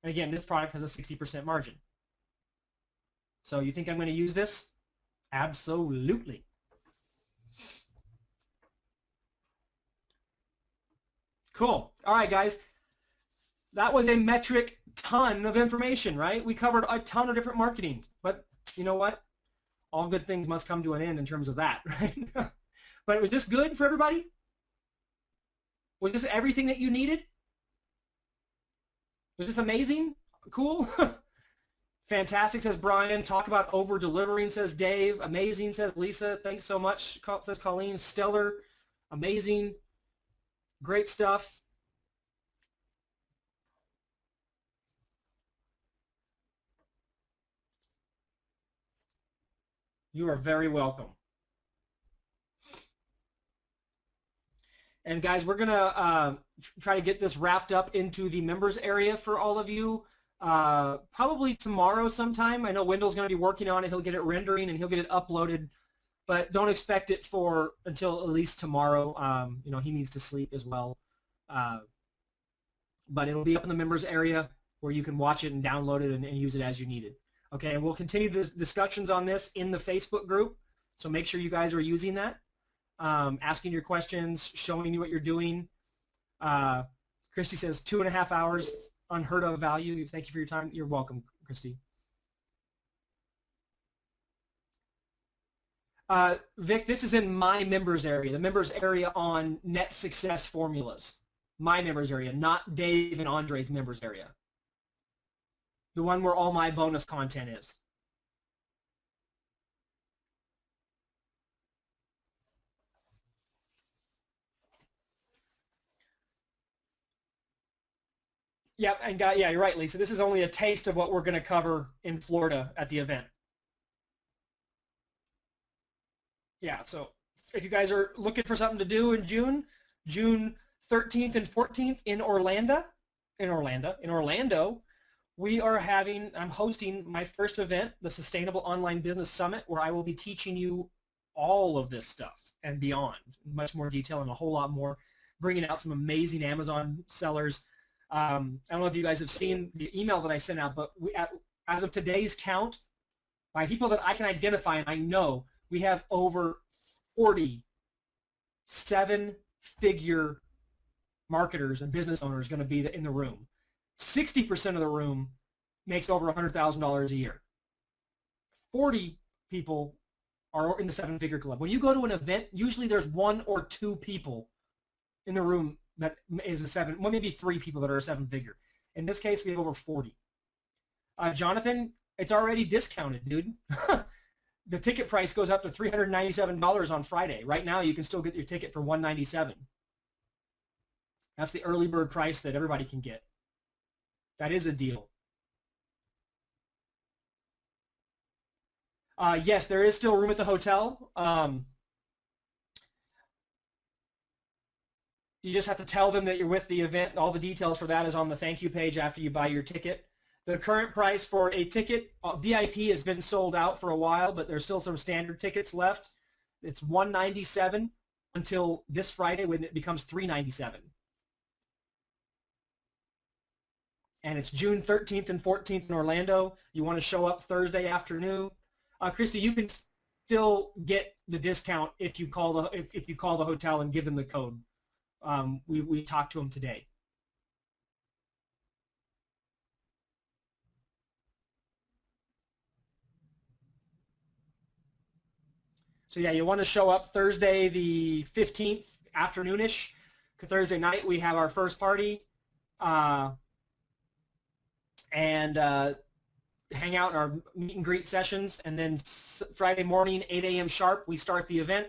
And again, this product has a 60% margin. So you think I'm going to use this? Absolutely. Cool. All right, guys. That was a metric ton of information, right? We covered a ton of different marketing, but you know what? All good things must come to an end in terms of that, right? But was this good for everybody? Was this everything that you needed? Was this amazing? Cool? Fantastic, says Brian. Talk about over-delivering, says Dave. Amazing, says Lisa. Thanks so much, says Colleen. Stellar. Amazing. Great stuff. You are very welcome. And guys, we're going to try to get this wrapped up into the members area for all of you probably tomorrow sometime. I know Wendell's going to be working on it. He'll get it rendering and he'll get it uploaded, but don't expect it until at least tomorrow. You know, he needs to sleep as well. But it'll be up in the members area where you can watch it and download it and use it as you need it. Okay, and we'll continue the discussions on this in the Facebook group, so make sure you guys are using that, asking your questions, showing you what you're doing. Christy says 2.5 hours, unheard of value. Thank you for your time. You're welcome, Christy. Vic, this is in my members area, the members area on net success formulas. My members area, not Dave and Andre's members area. The one where all my bonus content is. Yeah, and yeah, you're right, Lisa. This is only a taste of what we're going to cover in Florida at the event. Yeah, so if you guys are looking for something to do in June 13th and 14th in Orlando, I'm hosting my first event, the Sustainable Online Business Summit, where I will be teaching you all of this stuff and beyond, much more detail and a whole lot more, bringing out some amazing Amazon sellers. I don't know if you guys have seen the email that I sent out, but as of today's count, by people that I can identify and I know, we have over 40 7-figure marketers and business owners going to be in the room. 60% of the room makes over $100,000 a year. 40 people are in the 7-figure club. When you go to an event, usually there's 1 or 2 people in the room that is well, maybe 3 people that are a 7-figure. In this case, we have over 40. Jonathan, it's already discounted, dude. the ticket price goes up to $397 on Friday. Right now, you can still get your ticket for $197. That's the early bird price that everybody can get. That is a deal. Yes, there is still room at the hotel. You just have to tell them that you're with the event. All the details for that is on the thank you page after you buy your ticket. The current price for a ticket, VIP has been sold out for a while, but there's still some standard tickets left. It's $197 until this Friday when it becomes $397. And it's June 13th and 14th in Orlando. You want to show up Thursday afternoon. Christy, you can still get the discount if you call the hotel and give them the code. We talked to them today. So yeah, you want to show up Thursday the 15th afternoonish. Thursday night we have our first party, and hang out in our meet and greet sessions, and then Friday morning 8 a.m. sharp we start the event,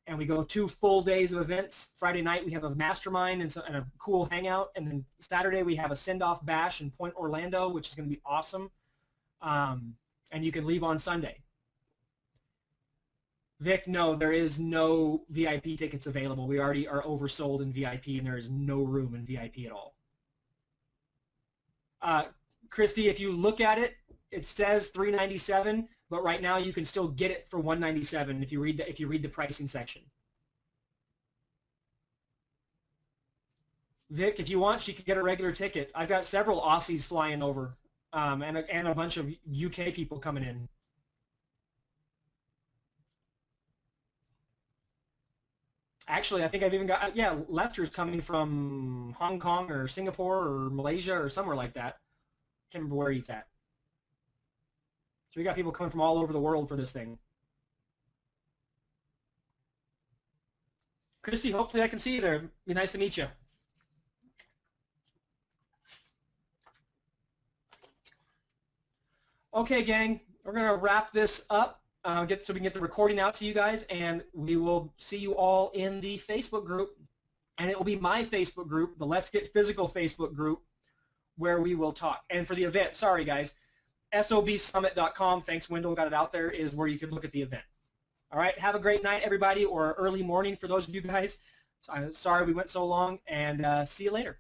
and we go 2 full days of events. Friday night we have a mastermind and a cool hangout, and then Saturday we have a send-off bash in Point Orlando, which is going to be awesome, and you can leave on Sunday. Vic, no, there is no VIP tickets available. We already are oversold in VIP, and there is no room in VIP at all. Christy, if you look at it, it says $397, but right now you can still get it for $197 if you read the pricing section. Vic, if you want, she could get a regular ticket. I've got several Aussies flying over, and a bunch of UK people coming in. Actually, I think I've even got, yeah, Lester's coming from Hong Kong or Singapore or Malaysia or somewhere like that. Can't remember where he's at. So we got people coming from all over the world for this thing. Christy, hopefully I can see you there. It'd be nice to meet you. Okay, gang, we're going to wrap this up. So we can get the recording out to you guys, and we will see you all in the Facebook group. And it will be my Facebook group, the Let's Get Physical Facebook group, where we will talk. And for the event, sorry guys, sobsummit.com, thanks Wendell, got it out there, is where you can look at the event. All right, have a great night, everybody, or early morning for those of you guys. Sorry we went so long, and see you later.